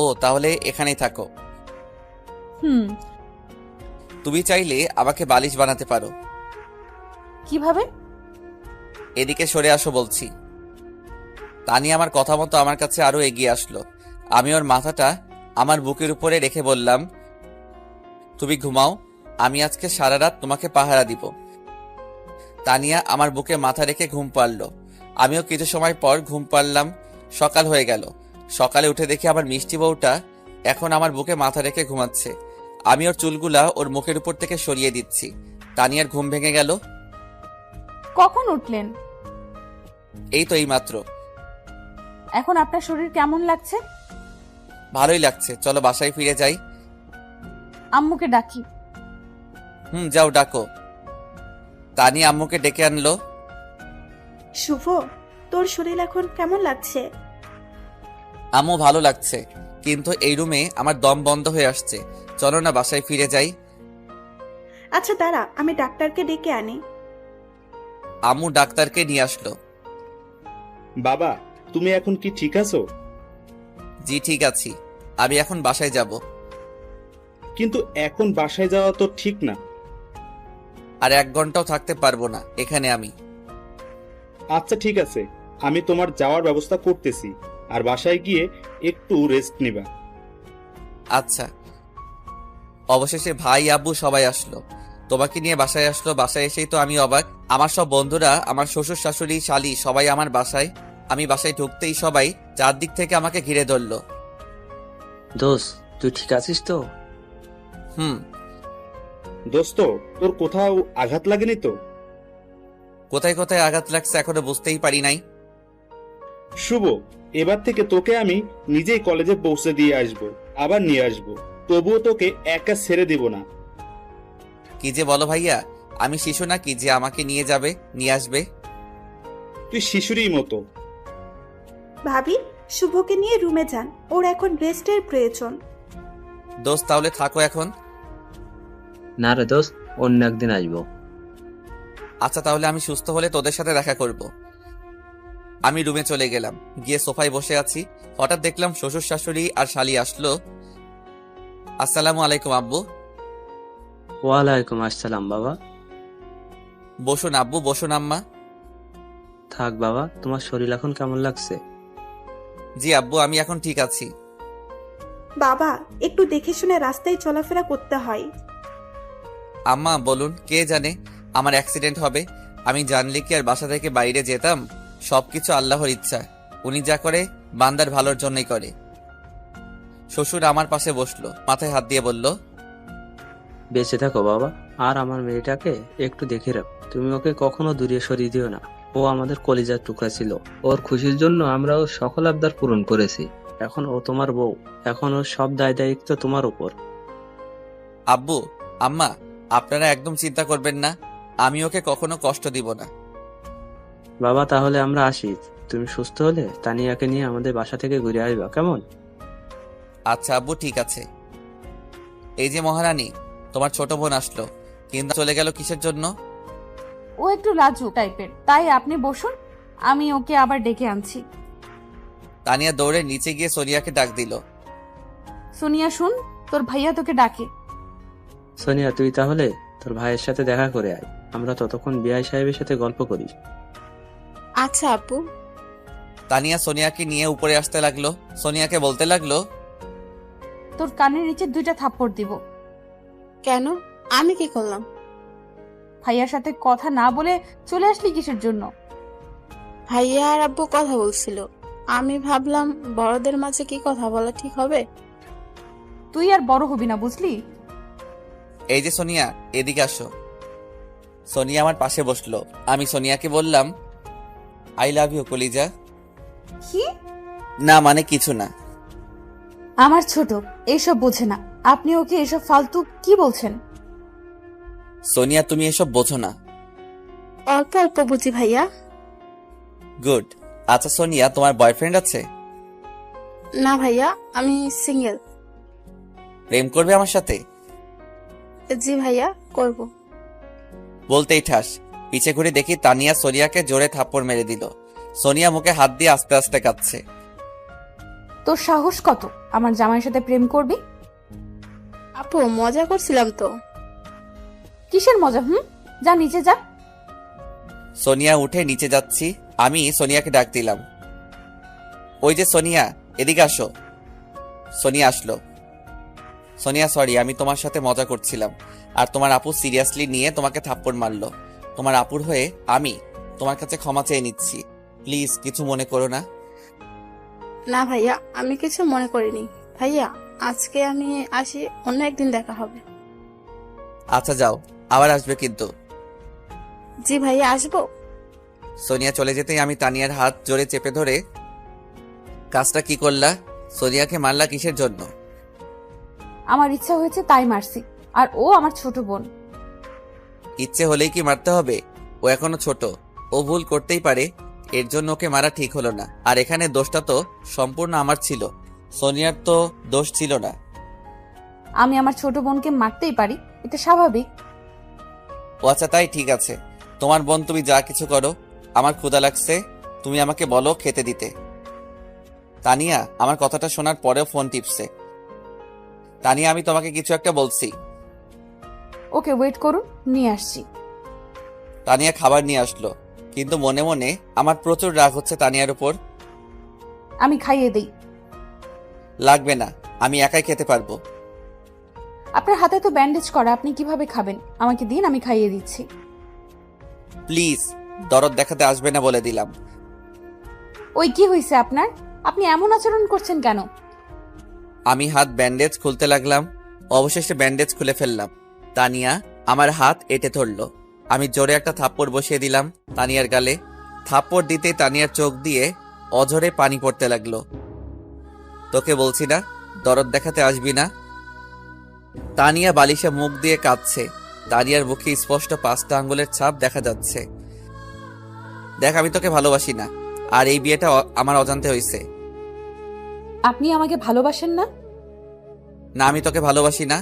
ও, তাহলে এখানেই থাকো। তুমি চাইলে আমাকে বালিশ বানাতে পারো। কিভাবে? এদিকে সরে আসো বলছি। তানিয়া আমার কথা মতো আমার কাছে আরো এগিয়ে আসলো। আমি ওর মাথাটা আমার বুকের উপরে রেখে বললাম, তুমি ঘুমাও, আমি আজকে সারা রাত তোমাকে পাহারা দিব। তানিয়া আমার বুকে মাথা রেখে ঘুম পাড়ল। আমিও কিছু সময় পর ঘুম পাড়লাম। সকাল হয়ে গেল। সকালে উঠে দেখি আমার মিষ্টি বউটা এখন আমার বুকে মাথা রেখে ঘুমাচ্ছে। আমি ওর চুলগুলা ওর মুখের উপর থেকে সরিয়ে দিচ্ছি। তানিয়ার ঘুম ভেঙে গেল। কখন উঠলেন? এই তো এইমাত্র। এখন আপনার শরীর কেমন লাগছে? ভালোই লাগছে, চলো বাসায় ফিরে যাই। আম্মুকে ডাকি। যাও ডাকো। তানিয়া আম্মুকে ডেকে আনলো। শুভ, তোর শরীর এখন কেমন লাগছে? আম্মু ভালো লাগছে, কিন্তু এই রুমে আমার দম বন্ধ হয়ে আসছে। চলো না বাসায় ফিরে যাই। আচ্ছা দাঁড়া, আমি ডাক্তারকে ডেকে আনি। আম্মু ডাক্তারকে নিয়ে আসলো। বাবা, তুমি এখন কি ঠিক আছো? জি ঠিক আছি, আমি এখন বাসায় যাব। কিন্তু এখন বাসায় যাওয়া তো ঠিক না। আর 1 ঘন্টাও থাকতে পারবো না এখানে আমি। আচ্ছা ঠিক আছে, আমি তোমার যাওয়ার ব্যবস্থা করতেছি, আর বাসায় গিয়ে একটু রেস্ট নিবা। আচ্ছা। অবশেষে ভাই আব্বু সবাই আসলো, তোমাকে নিয়ে বাসায় আসলো। বাসায় এসেই তো আমি অবাক। আমার সব বন্ধুরা, আমার শ্বশুর শাশুড়ি শালি সবাই আমার বাসায়। আমি বাসায় ঢুকতেই সবাই চারদিক থেকে আমাকে ঘিরে ধরলো। দোস্ত, তুই ঠিক আছিস তো? হুম। দোস্ত, তোর কোথাও আঘাত লাগেনি তো? কোথায় কোথায় আঘাত লাগছে এখনো বুঝতেই পারি নাই। শুভ, এবার থেকে তোকে আমি নিজেই কলেজে পৌঁছে দিয়ে আসব, আবার নিয়ে আসব। তবুও তোকে একা ছেড়ে দিব না। কি যে বলো ভাইয়া, আমি শিশু নাকি যে আমাকে নিয়ে যাবে, নিয়ে আসবে? তুই শিশুরই মতো। ভাবি, শুভকে নিয়ে রুমে যান, ওর এখন রেস্টের প্রয়োজন। দোস্ত তাহলে থাকো এখন। না রে দোস্ত, অন্য একদিন আসবো। আচ্ছা তাহলে আমি সুস্থ হলে তোদের সাথে দেখা করব। আমি রুমে চলে গেলাম, গিয়ে সোফায় বসে আছি। হঠাৎ দেখলাম শ্বশুর শাশুড়ি আর শালি আসলো। আসসালামু আলাইকুম আব্বু। ওয়ালাইকুম আসসালাম বাবা। বসুন আব্বু, বসুন আম্মা। থাক বাবা, তোমার শরীর এখন কেমন লাগছে? জি আব্বু, আমি এখন ঠিক আছি। বাবা, একটু দেখে শুনে রাস্তায় চলাফেরা করতে হয়। আম্মা বলুন, কে জানে আমার অ্যাক্সিডেন্ট হবে। আমি জানলে কি আর বাসা থেকে বাইরে যেতাম? সবকিছু আল্লাহর ইচ্ছা, উনি যা করে বান্দার ভালোর জন্যই করে। শ্বশুর আমার পাশে বসলো, মাথায় হাত দিয়ে বলল, বেঁচে থাকো বাবা, আর আমার মেয়েটাকে একটু দেখে রাখো। তুমি ওকে কখনো দূরে সরিয়ে দিও না। ও আমাদের কলিজার টুকরা ছিল। ওর খুশির জন্য আমরা ওর সকল আবদার পূরণ করেছি। এখন ও তোমার বউ, এখন ওর সব দায় দায়িত্ব তোমার উপর। আব্বু আম্মা, আপনারা একদম চিন্তা করবেন না, আমি ওকে কখনো কষ্ট দিব না। বাবা তাহলে আমরা আসি। তুমি সুস্থ হলে তানিয়াকে নিয়ে আমাদের বাসা থেকে ঘুরে আসবা, কেমন? আচ্ছা আব্বু, ঠিক আছে। এই যে মহারানী, তোমার ছোট বোন আসলো, কিন্তু চলে গেল কিসের জন্য? ও একটু লাজুক টাইপের, তাই আপনি বসুন, আমি ওকে আবার ডেকে আনছি। তানিয়া দৌড়ে নিচে গিয়ে সোনিয়াকে ডাক দিল। সোনিয়া শুন, তোর ভাইয়া তোকে ডাকে। সোনিয়া, তুই তাহলে তোর ভাইয়ের সাথে দেখা করে আয়। আমরা ততক্ষণ বিআই সাহেবের সাথে গল্প করি। আচ্ছা আপু। তানিয়া সোনিয়াকে নিয়ে উপরে আসতে লাগলো। সোনিয়াকে বলতে লাগলো, তোর কানের নিচে 2টা থাপ্পড় দিব। কেন? আমি কি করলাম? ভাইয়ার সাথে কথা না বলে চলে আসলি কিসের জন্য? ভাইয়া আর আব্বু কথা বলছিল, আমি ভাবলাম বড়দের মাঝে কি কথা বলা ঠিক হবে। তুই আর বড় হবি না, বুঝলি? এই যে সোনিয়া, এদিকে আসো। সোনিয়া আমার পাশে বসলো। আমি সোনিয়াকে বললাম, আই লাভ ইউ কলিজা। কি? না মানে কিছু না। আমার ছোট এইসব বোঝে না, আপনি ওকে এসব ফালতু কি বলছেন? সোনিয়া তুমি এসব বোঝো না। অল্প অল্প বুঝি ভাইয়া। গুড। আচ্ছা সোনিয়া, তোমার বয়ফ্রেন্ড আছে? না ভাইয়া, আমি সিঙ্গেল। প্রেম করবে আমার সাথে? জি ভাইয়া, করব। বলতেই ঠাস পিছে ঘুরে দেখি তানিয়া সোনিয়াকে জোরে থাপ্পড় মেরে দিল। সোনিয়া মুখে হাত দিয়ে আস্তে আস্তে কাঁদছে। তোর সাহস কত আমার জামাইয়ের সাথে প্রেম করবি? আপু মজা করছিলাম তো। কিসের মজা? যা নিচে যা। সোনিয়া উঠে নিচে যাচ্ছি। আমি সোনিয়াকে ডাক দিলাম, ওই যে সোনিয়া, এদিকে আসো। সোনিয়া আসলো। সোনিয়া সরি, আমি তোমার সাথে মজা করছিলাম, আর তোমার আপু সিরিয়াসলি নিয়ে তোমাকে থাপ্পড় মারলো। তোমার আপুর হয়ে আমি তোমার কাছে ক্ষমা চেয়ে নিচ্ছি, প্লিজ কিছু মনে করো না। না ভাইয়া, আমি কিছু মনে করিনি। ভাইয়া আজকে আমি আসি, অন্য একদিন দেখা হবে। আচ্ছা যাও, আবার আসবে কিন্তু। জি ভাইয়া, আসবো। সোনিয়া চলে যেতেই আমি তানিয়ার হাত জোরে চেপে ধরে, কাজটা কি করলা? সোনিয়াকে মারলা কিসের জন্য? আমার ইচ্ছা হয়েছে তাই মারছি, আর ও আমার ছোট বোন। ইচ্ছে হলেই কি মারতে হবে? ও এখনো ছোট, ও ভুল করতেই পারে, এর জন্য ওকে মারা ঠিক হলো না। আর এখানে দোষটা তো সম্পূর্ণ আমার ছিল, সোনিয়ার তো দোষ ছিল না। আমি আমার ছোট বোনকে মারতেই পারি, এটা স্বাভাবিক। ও আচ্ছা, তাই ঠিক আছে। তোমার বোন, তুমি যা কিছু করো। আমার ক্ষুধা লাগছে, তুমি আমাকে বলো খেতে দিতে। তানিয়া আমার কথাটা শোনার পরেও ফোন টিপছে। তানিয়া, আমি তোমাকে কিছু একটা বলছি। ওকে ওয়েট করুন, নিয়ে আসছি। তানিয়া খাবার নিয়ে আসলো, কিন্তু মনে মনে আমার প্রচুর রাগ হচ্ছে তানিয়ার উপর। আমি খাইয়ে দেই। লাগবে না, আমি একাই খেতে পারবো। আপনার হাতে তো ব্যান্ডেজ করা, আপনি কিভাবে খাবেন? আমাকে দিন, আমি খাইয়ে দিচ্ছি। প্লিজ, দরদ দেখাতে আসবে না বলে দিলাম। ওই কি হয়েছে আপনার? আপনি এমন আচরণ করছেন কেন? আমি হাত ব্যান্ডেজ খুলতে লাগলাম, অবশেষে ব্যান্ডেজ খুলে ফেললাম। তানিয়া আমার হাত এঁটে ধরল। আমি জোরে একটা থাপ্পড় বসিয়ে দিলাম তানিয়ার গালে। থাপ্পড় দিতেই তানিয়ার চোখ দিয়ে অঝরে পানি পড়তে লাগলো। তোকে বলছি না দরদ দেখাতে আসবি না? তানিয়া বালিশে মুখ দিয়ে কাঁদছে। তানিয়ার মুখে স্পষ্ট 5টা আঙ্গুলের ছাপ দেখা যাচ্ছে। দেখ, আমি তোকে ভালোবাসি না, আর এই বিয়েটা আমার অজান্তে হয়েছে। আপনি আমাকে ভালোবাসেন না? না, আমি তোকে ভালোবাসি না।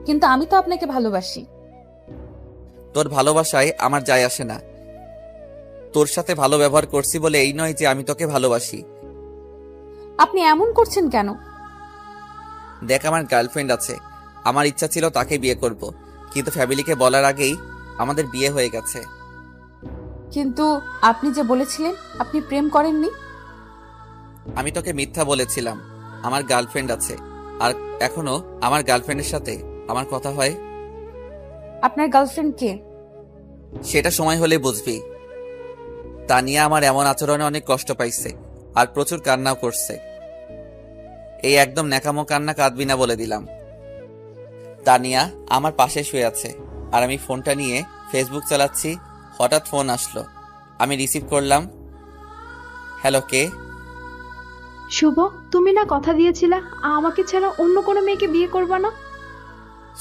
কিন্তু আমি তো আপনাকে ভালোবাসি। তোর ভালোবাসায় আমার যায় আসে না। তোর সাথে ভালো ব্যবহার করছি বলে এই নয় যে আমি তোকে ভালোবাসি। আপনি এমন করছেন কেন? দেখ, আমার গার্লফ্রেন্ড আছে। আমার ইচ্ছা ছিল তাকে বিয়ে করব, কিন্তু ফ্যামিলিকে বলার আগেই আমাদের বিয়ে হয়ে গেছে। কিন্তু আপনি যে বলেছিলেন আপনি প্রেম করেননি। আমি তোকে মিথ্যা বলেছিলাম। আমার গার্লফ্রেন্ড আছে, আর এখনো আমার গার্লফ্রেন্ডের সাথে আমার কথা হয়। আপনার গার্লফ্রেন্ড কে? সেটা সময় হলে বুঝবি। তানিয়া আমার এমন আচরণে অনেক কষ্ট পাইছে, আর প্রচুর কান্নাও করছে। এই একদম ন্যাকামো কান্না কাঁদবি না বলে দিলাম। তানিয়া আমার পাশে শুয়ে আছে, আর আমি ফোনটা নিয়ে ফেসবুক চালাচ্ছি। হঠাৎ ফোন আসলো, আমি রিসিভ করলাম। হ্যালো, কে? শুভ, তুমি না কথা দিয়েছিলা আমাকে ছাড়া অন্য কোনো মেয়েকে বিয়ে করবা না?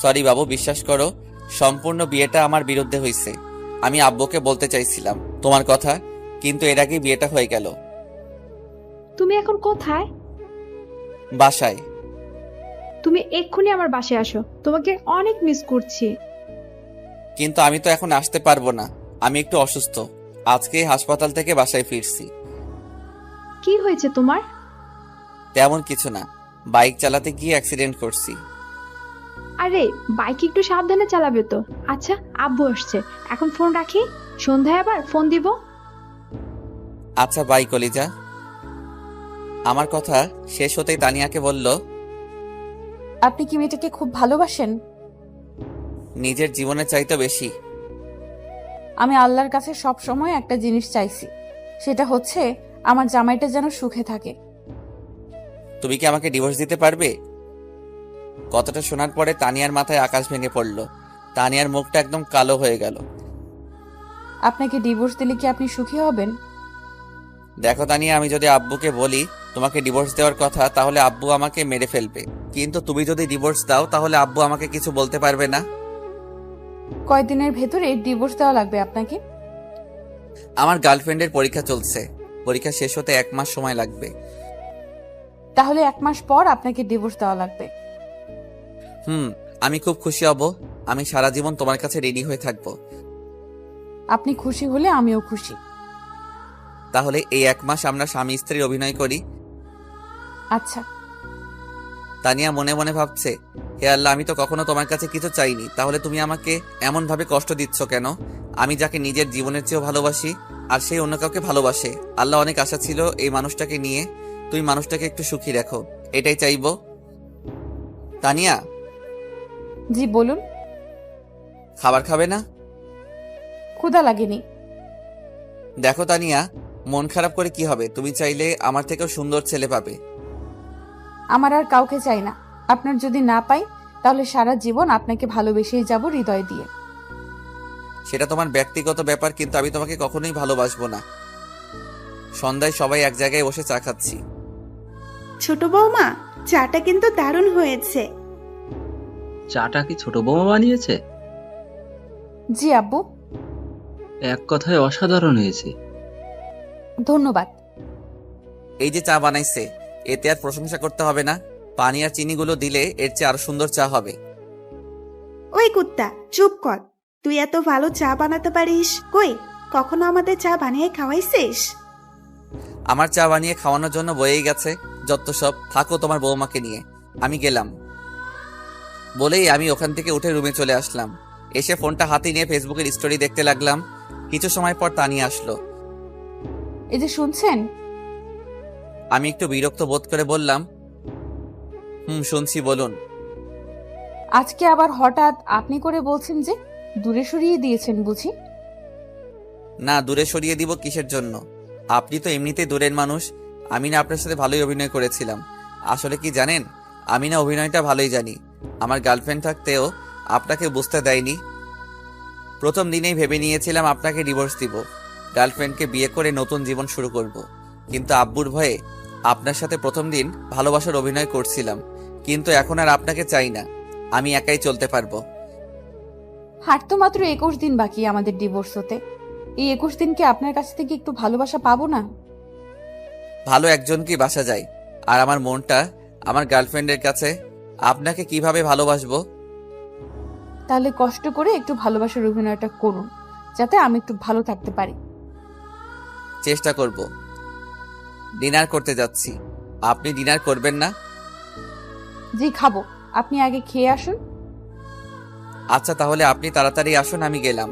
সরি বাবু, বিশ্বাস করো, সম্পূর্ণ বিয়েটা আমার বিরুদ্ধে হয়েছে। আমি আব্বুকে বলতে চাইছিলাম তোমার কথা, কিন্তু এর আগেই বিয়েটা হয়ে গেল। তুমি এখন কোথায়? বাসায়। তুমি এক্ষুনি আমার বাসায় আসো, তোমাকে অনেক মিস করছি। কিন্তু আমি তো এখন আসতে পারবো না, আমি একটু অসুস্থ। আজকে হাসপাতাল থেকে বাসায় ফিরছি। কি হয়েছে তোমার? তেমন কিছু না, বাইক চালাতে গিয়ে অ্যাক্সিডেন্ট করছি। আরে বাইক একটু সাবধানে চালাবে তো। আচ্ছা, আব্বু আসছে, এখন ফোন রাখি, সন্ধ্যায় আবার ফোন দিব। আচ্ছা বাই কলিজা। আমার কথা শেষ হতেই তানিয়াকে বলল, আপনি কি মেয়েটাকে খুব ভালোবাসেন? নিজের জীবনের চাইতে বেশি। আমি আল্লাহর কাছে সব সময় একটা জিনিস চাইছি, সেটা হচ্ছে আমার জামাইটা যেন সুখে থাকে। তুমি কি আমাকে ডিভোর্স দিতে পারবে? কথাটা শোনার পরে তানিয়ার মাথায় আকাশ ভেঙে পড়ল। তানিয়ার মুখটা একদম কালো হয়ে গেল। আপনাকে ডিভোর্স দিলে কি আপনি সুখী হবেন? দেখো তানিয়া, আমি যদি আব্বুকে বলি তোমাকে ডিভোর্স দেওয়ার কথা, তাহলে আব্বু আমাকে মেরে ফেলবে। কিন্তু তুমি যদি ডিভোর্স দাও, তাহলে আব্বু আমাকে কিছু বলতে পারবে না। কয়দিনের ভেতরে ডিভোর্স দেওয়া লাগবে আপনাকে? আমার গার্লফ্রেন্ডের পরীক্ষা চলছে, পরীক্ষা শেষ হতে 1 মাস সময় লাগবে। তাহলে 1 মাস পর আপনাকে ডিভোর্স দেওয়া লাগবে। আমি খুব খুশি হব। আমি সারা জীবন তোমার কাছে রেডি হয়ে থাকবো। আপনি খুশি হলে আমিও খুশি। তাহলে এই 1 মাস আমরা স্বামী স্ত্রীর অভিনয় করি। আচ্ছা। তানিয়া মনে মনে ভাবছে, হে আল্লাহ, আমি তো কখনো তোমার কাছে কিছু চাইনি, তাহলে তুমি আমাকে এমন ভাবে কষ্ট দিচ্ছ কেন? আমি যাকে নিজের জীবনের চেয়েও ভালোবাসি, আর সেই অন্য কাউকে ভালোবাসে। আল্লাহ, অনেক আশা ছিল এই মানুষটাকে নিয়ে, তুমি মানুষটাকে একটু সুখী রাখো, এটাই চাইবো। তানিয়া, জি বলুন। খাবার খাবে না? ক্ষুধা লাগেনি। দেখো তানিয়া, মন খারাপ করে কি হবে? তুমি চাইলে আমার থেকেও সুন্দর ছেলে পাবে। আমার আর কাউকে চাই না। আপনার যদি না পাই, তাহলে সারা জীবন আপনাকে ভালোবেসেই যাব হৃদয় দিয়ে। সেটা তোমার ব্যক্তিগত ব্যাপার, কিন্তু আমি তোমাকে কখনোই ভালোবাসবো না। সন্ধ্যায় সবাই এক জায়গায় বসে চা খাচ্ছি। ছোট বৌমা, চাটা কিন্তু দারুণ হয়েছে। চাটা কি ছোট বৌমা বানিয়েছে? জি আব্বু। এক কথায় অসাধারণ হয়েছে। ধন্যবাদ। এই যে চা বানাইছে, এতে আর প্রশংসা করতে হবে না। পানি আর চিনিগুলো দিলে এর চেয়ে আরো সুন্দর চা হবে। ওই কুত্তা, চুপ কর। তুই এত ভালো চা বানাতে পারিস, কই কখনো আমাদের চা বানিয়ে খাওয়াইছিস? আমার চা বানিয়ে খাওয়ানোর জন্য বয়েই গেছে যত সব। থাকো তোমার বৌমাকে নিয়ে, আমি গেলাম। বলেই আমি ওখান থেকে উঠে রুমে চলে আসলাম। এসে ফোনটা হাতে নিয়ে ফেসবুকের স্টোরি দেখতে লাগলাম। কিছু সময় পর তানিয়া আসলো। এই যে শুনছেন? আমি একটু বিরক্ত বোধ করে বললাম, শুনছি, বলুন। আজকে আবার হঠাৎ আপনি করে বলছেন যে দূরে সরিয়ে দিয়েছেন বুঝি? না, দূরে সরিয়ে দিব কিসের জন্য? আপনি তো এমনিতেই দূরের মানুষ। আমি না আপনার সাথে ভালোই অভিনয় করেছিলাম। আসলে কি জানেন, আমি না অভিনয়টা ভালোই জানি। আমার গার্লফ্রেন্ড থাকতেও আপনাকে বুঝতে দেয়নি। প্রথম দিনেই ভেবে নিয়েছিলাম আপনাকে ডিভোর্স দিব, গার্লফ্রেন্ডকে বিয়ে করে নতুন জীবন শুরু করব। কিন্তু আব্বুর ভয়ে আপনার সাথে প্রথম দিন ভালোবাসার অভিনয় করছিলাম, কিন্তু এখন আর আপনাকে চাই না। আমি একাই চলতে পারবো। হার তো মাত্র 21 দিন বাকি আমাদের ডিভোর্স হতে। এই 21 দিনকে আপনার কাছ থেকে একটু ভালোবাসা পাবো না? ভালো একজনকেই বাসা যায়, আর আমার মনটা আমার গার্লফ্রেন্ডের কাছে। আপনাকে কিভাবে ভালোবাসবো? তাহলে কষ্ট করে একটু ভালোবাসার অভিনয়টা করুন, যাতে আমি একটু ভালো থাকতে পারি। চেষ্টা করব। ডিনার করতে যাচ্ছি, আপনি ডিনার করবেন না? জি খাবো, আপনি আগে খেয়ে আসুন। আচ্ছা, তাহলে আপনি তাড়াতাড়ি আসুন, আমি গেলাম।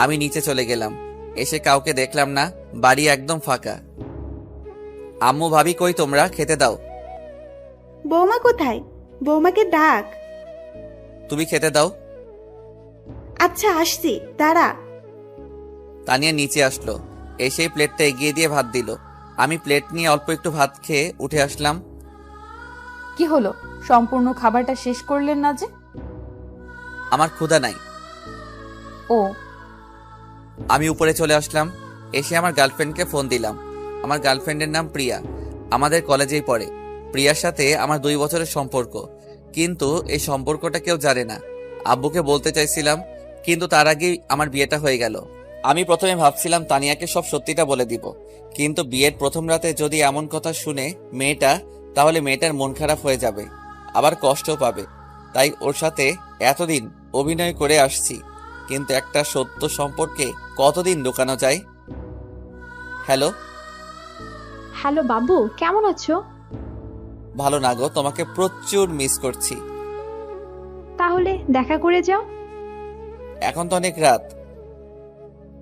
আমি নিচে চলে গেলাম, এসে কাউকে দেখলাম না, বাড়ি একদম ফাঁকা। আম্মু ভাবি কই তোমরা? খেতে দাও। বৌমা কোথায়? বৌমাকে ডাক। তুমি খেতে দাও। আচ্ছা আসছি, দাঁড়া। তানিয়া নিচে আসলো, এসেই প্লেটটা এগিয়ে দিয়ে ভাত দিল। আমি প্লেট নিয়ে অল্প একটু ভাত খেয়ে উঠে আসলাম। কি হলো, সম্পূর্ণ খাবারটা শেষ করলেন না যে? আমার ক্ষুধা নাই। ও, আমি উপরে চলে আসলাম, এসে আমার গার্লফ্রেন্ডকে ফোন দিলাম। আমার গার্লফ্রেন্ডের নাম প্রিয়া, আমাদের কলেজেই পড়ে। প্রিয়ার সাথে আমার 2 বছরের সম্পর্ক, কিন্তু এই সম্পর্কটা কেউ জানে না। আব্বুকে বলতে চাইছিলাম, কিন্তু তার আগেই আমার বিয়েটা হয়ে গেল। আমি প্রথমে ভাবছিলাম তানিয়াকে সব সত্যিটা বলে দিব, কিন্তু বিয়ের প্রথম রাতে যদি এমন কথা শুনে মেয়েটা, তাহলে মেয়েটার মন খারাপ হয়ে যাবে, আবার কষ্টও পাবে। তাই ওর সাথে এতদিন অভিনয় করে আসছি, কিন্তু একটা সত্য সম্পর্কে কতদিন লুকানো যায়? হ্যালো। হ্যালো বাবু, কেমন আছো? ভালো না গো, তোমাকে প্রচুর মিস করছি। তাহলে দেখা করে যাও। এখন তো অনেক রাত।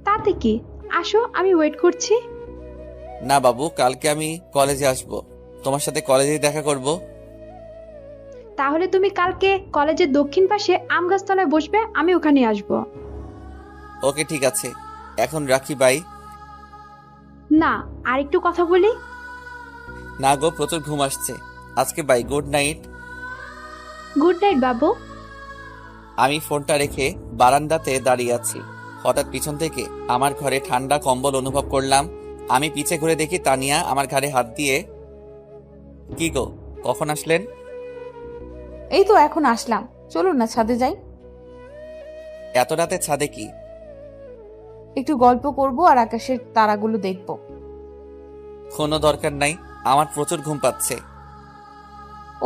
তাতে কি, আসো, আমি ওয়েট করছি। না বাবু, কালকে আমি কলেজে আসব, তোমার সাথে কলেজেই দেখা করব। তাহলে তুমি কালকে কলেজের দক্ষিণ পাশে আম গাছতলায় বসবে, আমি ওখানে আসবো। ওকে ঠিক আছে, এখন রাখি, বাই। না, আর একটু কথা বলি। না গো, প্রচুর ঘুম আসছে আজকে, bye, good night. Good night বাবু। আমি ফোনটা রেখে বারান্দাতে দাঁড়িয়ে আছি, হঠাৎ পিছন থেকে আমার ঘরে ঠান্ডা কম্বল অনুভব করলাম। আমি পিছে ঘুরে দেখি তানিয়া আমার ঘাড়ে হাত দিয়ে। কি গো, কখন আসলেন? এই তো এখন আসলাম, চলুন না ছাদে যাই। এত রাতে ছাদে কি? একটু গল্প করব আর আকাশের তারাগুলো দেখব। কোনো দরকার নাই, আমার প্রচুর ঘুম পাচ্ছে।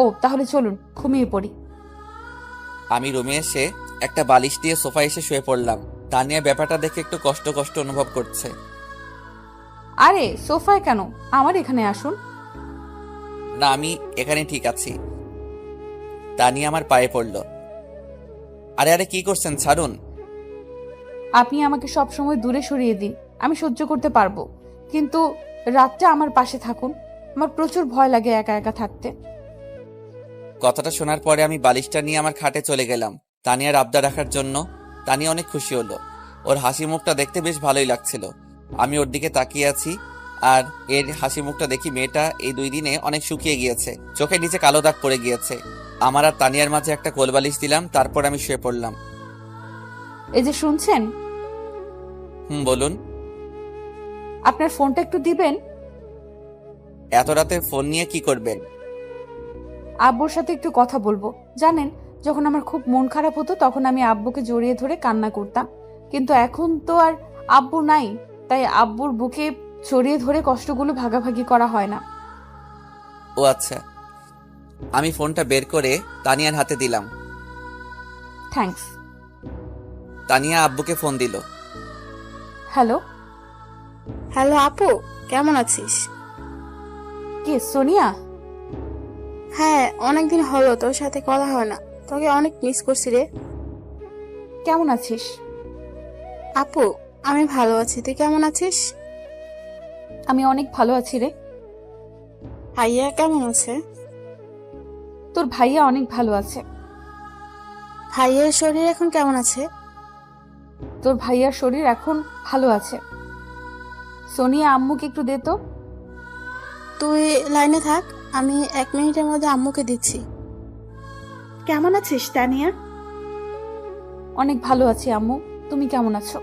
ও, তাহলে চলুন ঘুমিয়ে পড়ি। আমি রুমে এসে একটা বালিশ দিয়ে সোফায় এসে শুয়ে পড়লাম। তানিয়া ব্যাপারটা দেখে একটু কষ্ট কষ্ট অনুভব করছে। আরে সোফায় কেন, আমার এখানে আসুন। না, আমি এখানে ঠিক আছি। তানিয়া আমার পায়ে পড়ল। আরে আরে, কি করছেন? ছাড়ুন। আপনি আমাকে সব সময় দূরে সরিয়ে দিন, আমি সহ্য করতে পারবো, কিন্তু রাতটা আমার পাশে থাকুন। আমার প্রচুর ভয় লাগে একা একা থাকতে। কথাটা শোনার পরে আমি বালিশটা নিয়ে আমার খাটে চলে গেলাম তানিয়ার আবদার রাখার জন্য। তানিয়া অনেক খুশি হলো, ওর হাসি মুখটা দেখতে বেশ ভালোই লাগছিল। আমি ওর দিকে তাকিয়ে আছি, আর এর হাসি মুখটা দেখি মেয়েটা এই 2 দিনে অনেক শুকিয়ে গিয়েছে, চোখের নিচে কালো দাগ পড়ে গিয়েছে। আমার আর তানিয়ার মাঝে একটা কোলবালিশ দিলাম, তারপর আমি শুয়ে পড়লাম। এই যে শুনছেন, বলুন। আপনার ফোনটা একটু দিবেন। এত রাতে ফোন নিয়ে কি করবেন? আব্বুর সাথে একটু কথা বলবো। জানেন, যখন আমার খুব মন খারাপ হতো তখন আমি আব্বুকে জড়িয়ে ধরে কান্না করতাম, কিন্তু এখন তো আর আব্বু নাই, তাই আব্বুর বুকে জড়িয়ে ধরে কষ্টগুলো ভাগাভাগি করা হয় না। ও আচ্ছা। আমি ফোনটা বের করে তানিয়ার হাতে দিলাম। থ্যাঙ্কস। তানিয়া আব্বুকে ফোন দিল। হ্যালো। হ্যালো আপু, কেমন আছিস? কে, সোনিয়া? হ্যাঁ, অনেকদিন হলো তোর সাথে কথা হয় না, তোকে অনেক মিস করছি রে। কেমন আছিস? আপু, আমি ভালো আছি, তুই কেমন আছিস? আমি অনেক ভালো আছি রে। ভাইয়া কেমন আছে? তোর ভাইয়া অনেক ভালো আছে। ভাইয়ের শরীর এখন কেমন আছে? তোর ভাইয়ার শরীর এখন ভালো আছে। সোনিয়া, আম্মুকে একটু দে তো। তুই লাইনে থাক, আমি 1 মিনিটের মধ্যে আম্মুকে দিচ্ছি। কেমন আছিস তানিয়া? অনেক ভালো আছি আম্মু, তুমি কেমন আছো?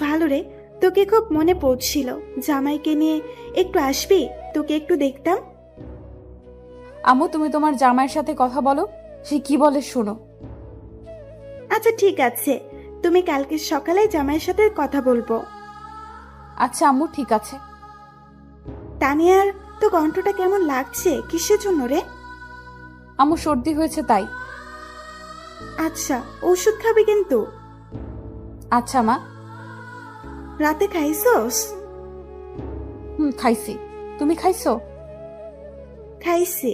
ভালো রে, তোকে খুব মনে পড়ছিল। জামাইকে নিয়ে একটু আসবি? তোকে একটু দেখতাম। আম্মু, তুমি তোমার জামাইয়ের সাথে কথা বলো, সে কি বলে শোনো। আচ্ছা ঠিক আছে, তুমি কালকে সকালে জামাইয়ের সাথে কথা বলবো। আচ্ছা আম্মু, ঠিক আছে। তানিয়ার তো কণ্ঠটা কেমন লাগছে, কিসের জন্য রে? আম্মু, সর্দি হয়েছে তাই। আচ্ছা, ওষুধ খাবি কিন্তু। আচ্ছা মা। রাতে খাইছস? খাইছি। তুমি খাইছো? খাইছি।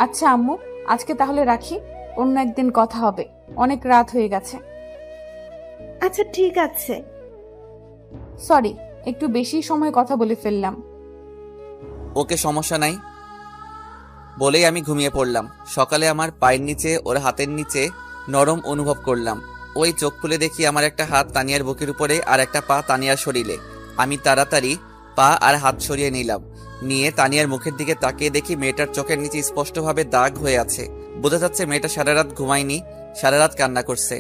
আচ্ছা আম্মু, আজকে তাহলে রাখি, অন্য একদিন কথা হবে, অনেক রাত হয়ে গেছে। আচ্ছা ঠিক আছে। সরি, একটু বেশি সময় কথা বলে ফেললাম। ওকে, সমস্যা নাই বলেই আমি ঘুমিয়ে পড়লাম। সকালে আমার পায়ের নিচে ওর হাতের নিচে নরম অনুভব করলাম। ওই চোখ খুলে দেখি আমার একটা হাত তানিয়ার বুকের উপরে আর একটা পা তানিয়ার শরীরে। আমি তাড়াতাড়ি পা আর হাত সরিয়ে নিলাম। নিয়ে তানিয়ার মুখের দিকে তাকিয়ে দেখি মেয়েটার চোখের নিচে স্পষ্টভাবে দাগ হয়ে আছে। বোঝা যাচ্ছে মেয়েটা সারা রাত ঘুমায়নি, সারা রাত কান্না করছে।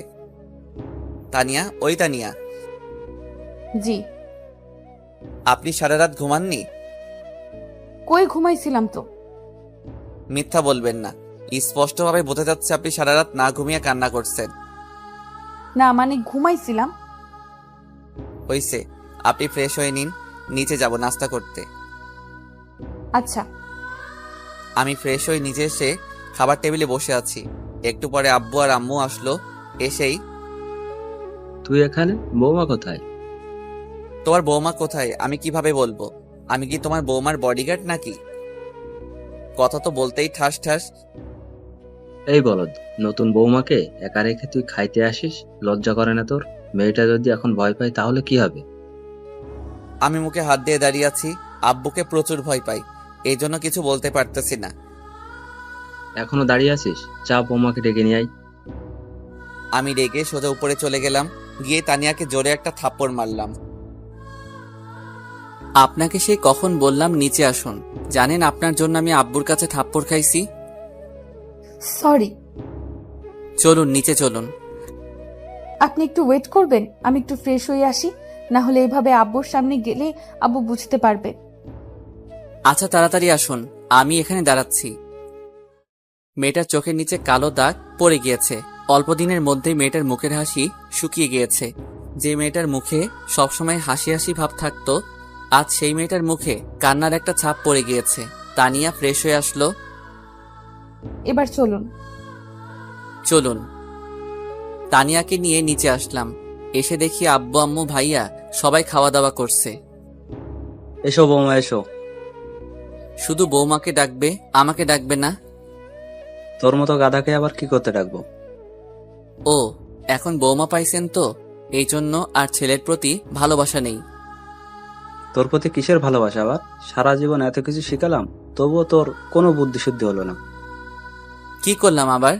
তানিয়া, ওই তানিয়া, জি। আপনি সারা রাত ঘুমাননি? কই, ঘুমাইছিলাম তো। মিথ্যা বলবেন না, স্পষ্টভাবে বোঝা যাচ্ছে আপনি সারা রাত না ঘুমিয়ে কান্না করছেন। না মানে ঘুমাইছিলাম। হইছে, আপনি ফ্রেশ হয়ে নিন, নিচে যাব নাস্তা করতে। আচ্ছা। আমি ফ্রেশ হয়ে নিচে এসে খাবার টেবিলে বসে আছি। একটু পরে আব্বু আর আম্মু আসলো। এসেই, তুই এখানে? বৌমা কোথায়? তোমার বৌমা কোথায় আমি কিভাবে বলবো? আমি কি তোমার বৌমার বডিগার্ড নাকি? কথা তো বলতেই ঠাস ঠাস। এই বলদ, নতুন বৌমাকে একা রেখে তুই খাইতে আসিস? লজ্জা করে না তোর? মেয়েটা যদি এখন ভয় পায় তাহলে কি হবে? আমি মুখে হাত দিয়ে দাঁড়িয়ে আছি। আব্বুকে প্রচুর ভয় পাই, এই জন্য কিছু বলতে পারতেছি না। এখনো দাঁড়িয়ে আছিস? চা, বৌমাকে ডেকে নিয়ে আয়। আমি রেগে সোজা উপরে চলে গেলাম, গিয়ে তানিয়াকে জোরে একটা থাপ্পড় মারলাম। আপনাকে সেই কখন বললাম নিচে আসুন, জানেন আপনার জন্য আমি আব্বুর কাছে থাপ্পড় খাইছি। সরি। চলুন নিচে চলুন। আপনি একটু ওয়েট করবেন, আমি একটু ফ্রেশ হয়ে আসি, না হলে এইভাবে আব্বুর সামনে গেলে আব্বু বুঝতে পারবে। আচ্ছা তাড়াতাড়ি আসুন, আমি এখানে দাঁড়াচ্ছি। মেয়েটার চোখের নিচে কালো দাগ পড়ে গিয়েছে। অল্প দিনের মধ্যেই মেয়েটার মুখের হাসি শুকিয়ে গিয়েছে। যে মেয়েটার মুখে সবসময় হাসি হাসি ভাব থাকতো, আজ সেই মেয়েটার মুখে কান্নার একটা ছাপ পড়ে গিয়েছে। তানিয়া ফ্রেশ হয়ে আসলো। এবার চলুন। চলুন। তানিয়াকে নিয়ে নিচে আসলাম। এসে দেখি আব্বু আম্মু ভাইয়া সবাই খাওয়া দাওয়া করছে। এসো বৌমা, এসো। শুধু বৌমাকে ডাকবে, আমাকে ডাকবে না? তোর মতো গাধাকে আবার কি করতে ডাকবো? ও, এখন বৌমা পাইছেন তো, এই জন্য আর ছেলের প্রতি ভালোবাসা নেই। তোর প্রতি কিসের ভালোবাসা আবার? সারা জীবন এত কিছু শিখালাম, তবুও তোর কোনো বুদ্ধি শুদ্ধি হলো না। কি করলাম আবার?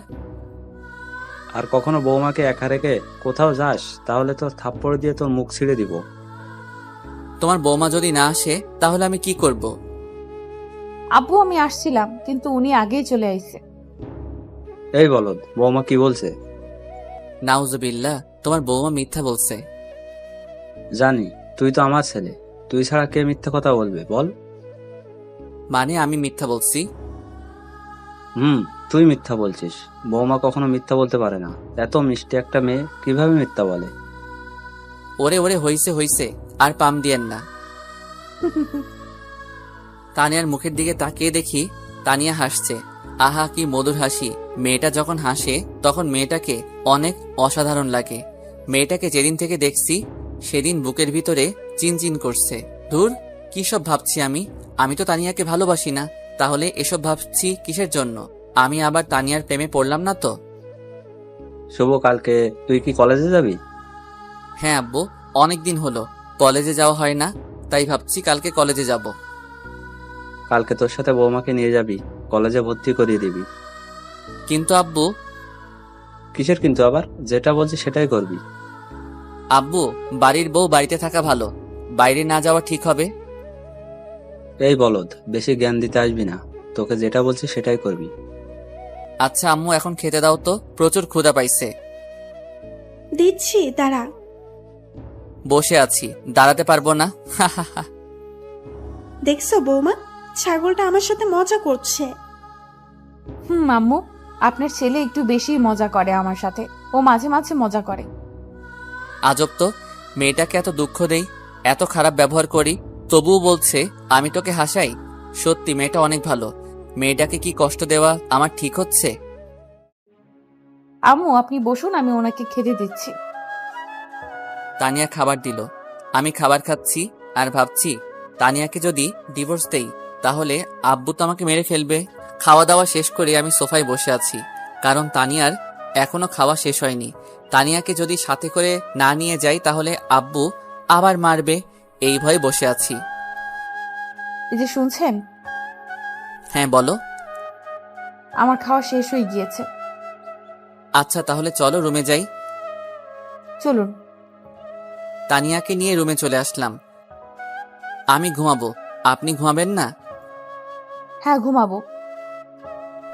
আর কখনো বৌমাকে একা রেখে কোথাও যাস তাহলে তোর থাপ্পড় দিয়ে তোর মুখ ছিঁড়ে দিব। তোমার বৌমা যদি না আসে তাহলে আমি কি করব? আব্বু, আমি আসছিলাম কিন্তু উনি আগেই চলে আইছে। এই বলদ, বৌমা কি বলছে? নাউজুবিল্লাহ, তোমার বৌমা মিথ্যা বলছে। জানি, তুই তো আমার ছেলে, তুই ছাড়া কে মিথ্যে কথা বলবে বল? মানে আমি মিথ্যা বলছি? তুই মিথ্যা বলছিস। বৌমা কখনো মিথ্যা বলতে পারে না। এত মিষ্টি একটা মেয়ে কিভাবে মিথ্যা বলে? ওরে ওরে, হইছে হইছে, আর পাম দিয়েন না। তানিয়ার মুখের দিকে তাকিয়ে দেখি তানিয়া হাসছে। আহা, কি মধুর হাসি। মেয়েটা যখন হাসে তখন মেয়েটাকে অনেক অসাধারণ লাগে। মেয়েটাকে যেদিন থেকে দেখছি সেদিন বুকের ভিতরে চিনচিন করছে। ধুর, কি সব ভাবছি আমি। আমি তো তানিয়াকে ভালোবাসি না, তাহলে এসব ভাবছি কিসের জন্য? আমি আবার তানিয়ার প্রেমে পড়লাম না তো? শুভ, কালকে তুই কি কলেজে যাবি? হ্যাঁ আব্বু, অনেকদিন হলো কলেজে যাওয়া হয় না, তাই ভাবছি কালকে কলেজে যাব। কালকে তোর সাথে বৌমাকে নিয়ে যাবি। কলেজে ভর্তি করিয়ে দিবি। কিন্তু আব্বু। কিসের কিন্তু আবার? যেটা বলছি সেটাই করবি। আব্বু, বাড়ির বউ বাড়িতে থাকা ভালো, বাইরে না যাওয়া ঠিক হবে? এই বলদ, বেশি জ্ঞান দিতে আসবি না। তোকে যেটা বলছি সেটাই করবি। আচ্ছা আম্মু, এখন খেতে দাও তো, প্রচুর ক্ষুধা পাইছে। দিচ্ছি, দাঁড়া। বসে আছি, দাঁড়াতে পারবো না। দেখছো বৌমা, ছাগলটা আমার সাথে মজা করছে। আম্মু, আপনার ছেলে একটু বেশি মজা করে আমার সাথে। ও মাঝে মাঝে মজা করে। আজব তো, মেয়েটাকে এত দুঃখ দেই, এত খারাপ ব্যবহার করি, তবুও বলছে আমি তোকে হাসাই। সত্যি মেয়েটা অনেক ভালো। মেয়েটাকে কি কষ্ট দেওয়া আমার ঠিক হচ্ছে? আম্মু, আপনি বসুন, আমি ওনাকে খেতে দিচ্ছি। তানিয়া খাবার দিল, আমি খাবার খাচ্ছি আর ভাবছি তানিয়াকে যদি ডিভোর্স দেই তাহলে আব্বু তো আমাকে মেরে ফেলবে। খাওয়া দাওয়া শেষ করে আমি সোফায় বসে আছি, কারণ তানিয়ার এখনো খাওয়া শেষ হয়নি। তানিয়াকে যদি সাথে করে না নিয়ে যাই তাহলে আব্বু আবার মারবে, এই ভয়ে বসে আছি। এই যে শুনছেন, হ্যাঁ বলো। আমার খাওয়া শেষ হয়ে গিয়েছে। আচ্ছা তাহলে চলো রুমে যাই। চলুন। তানিয়াকে নিয়ে রুমে চলে আসলাম। আমি ঘুমাবো, আপনি ঘুমাবেন না? হ্যাঁ, ঘুমাবো।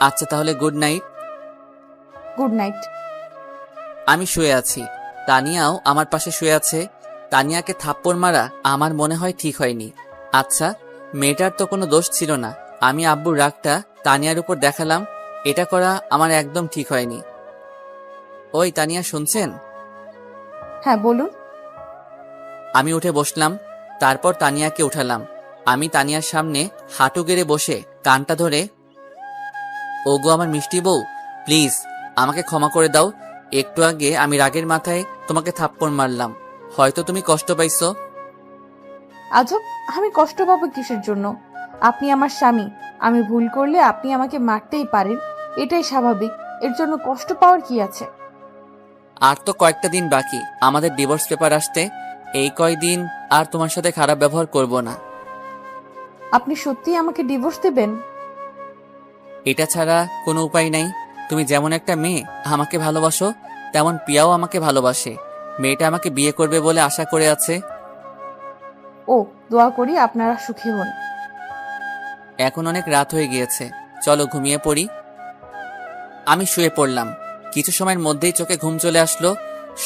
আচ্ছা তাহলে গুড নাইট। Good night. আমি শুয়ে আছি, তানিয়াও আমার পাশে শুয়ে আছে। তানিয়াকে থাপ্পড় মারা আমার মনে হয় ঠিক হয়নি। আচ্ছা, মেয়েটার তো কোনো দোষ ছিল না, আমি আব্বুর রাগটা তানিয়ার উপর দেখালাম, এটা করা আমার একদম ঠিক হয়নি। ওই তানিয়া, শুনছেন? হ্যাঁ, বলুন। আমি উঠে বসলাম, তারপর তানিয়াকে উঠালাম। আমি তানিয়ার সামনে হাঁটু গেড়ে বসে কানটা ধরে, ওগো আমার মিষ্টি বউ, প্লিজ আমাকে ক্ষমা করে দাও। একটু আগে আমি রাগের মাথায় তোমাকে থাপ্পড় মারলাম, হয়তো তুমি কষ্ট পাইছো। আজব, আমি কষ্ট পাবো কিসের জন্য? আপনি আমার স্বামী, আমি ভুল করলে আপনি আমাকে মারতেই পারেন, এটাই স্বাভাবিক। এর জন্য কষ্ট পাওয়ার কি আছে? আর তো কয়েকটা দিন বাকি আমাদের ডিভোর্স পেপার আসতে, এই কয়দিন আর তোমার সাথে খারাপ ব্যবহার করব না। আপনি সত্যিই আমাকে ডিভোর্স দেবেন? এটা ছাড়া কোনো উপায় নাই। তুমি যেমন একটা মেয়ে আমাকে ভালোবাসো, তেমন পিয়াও আমাকে ভালোবাসে। মেয়েটা আমাকে বিয়ে করবে বলে আশা করে আছে। ও, দোয়া করি আপনারা সুখী হন। এখন অনেক রাত হয়ে গিয়েছে, চলো ঘুমিয়ে পড়ি। আমি শুয়ে পড়লাম, কিছু সময়ের মধ্যেই চোখে ঘুম চলে আসলো।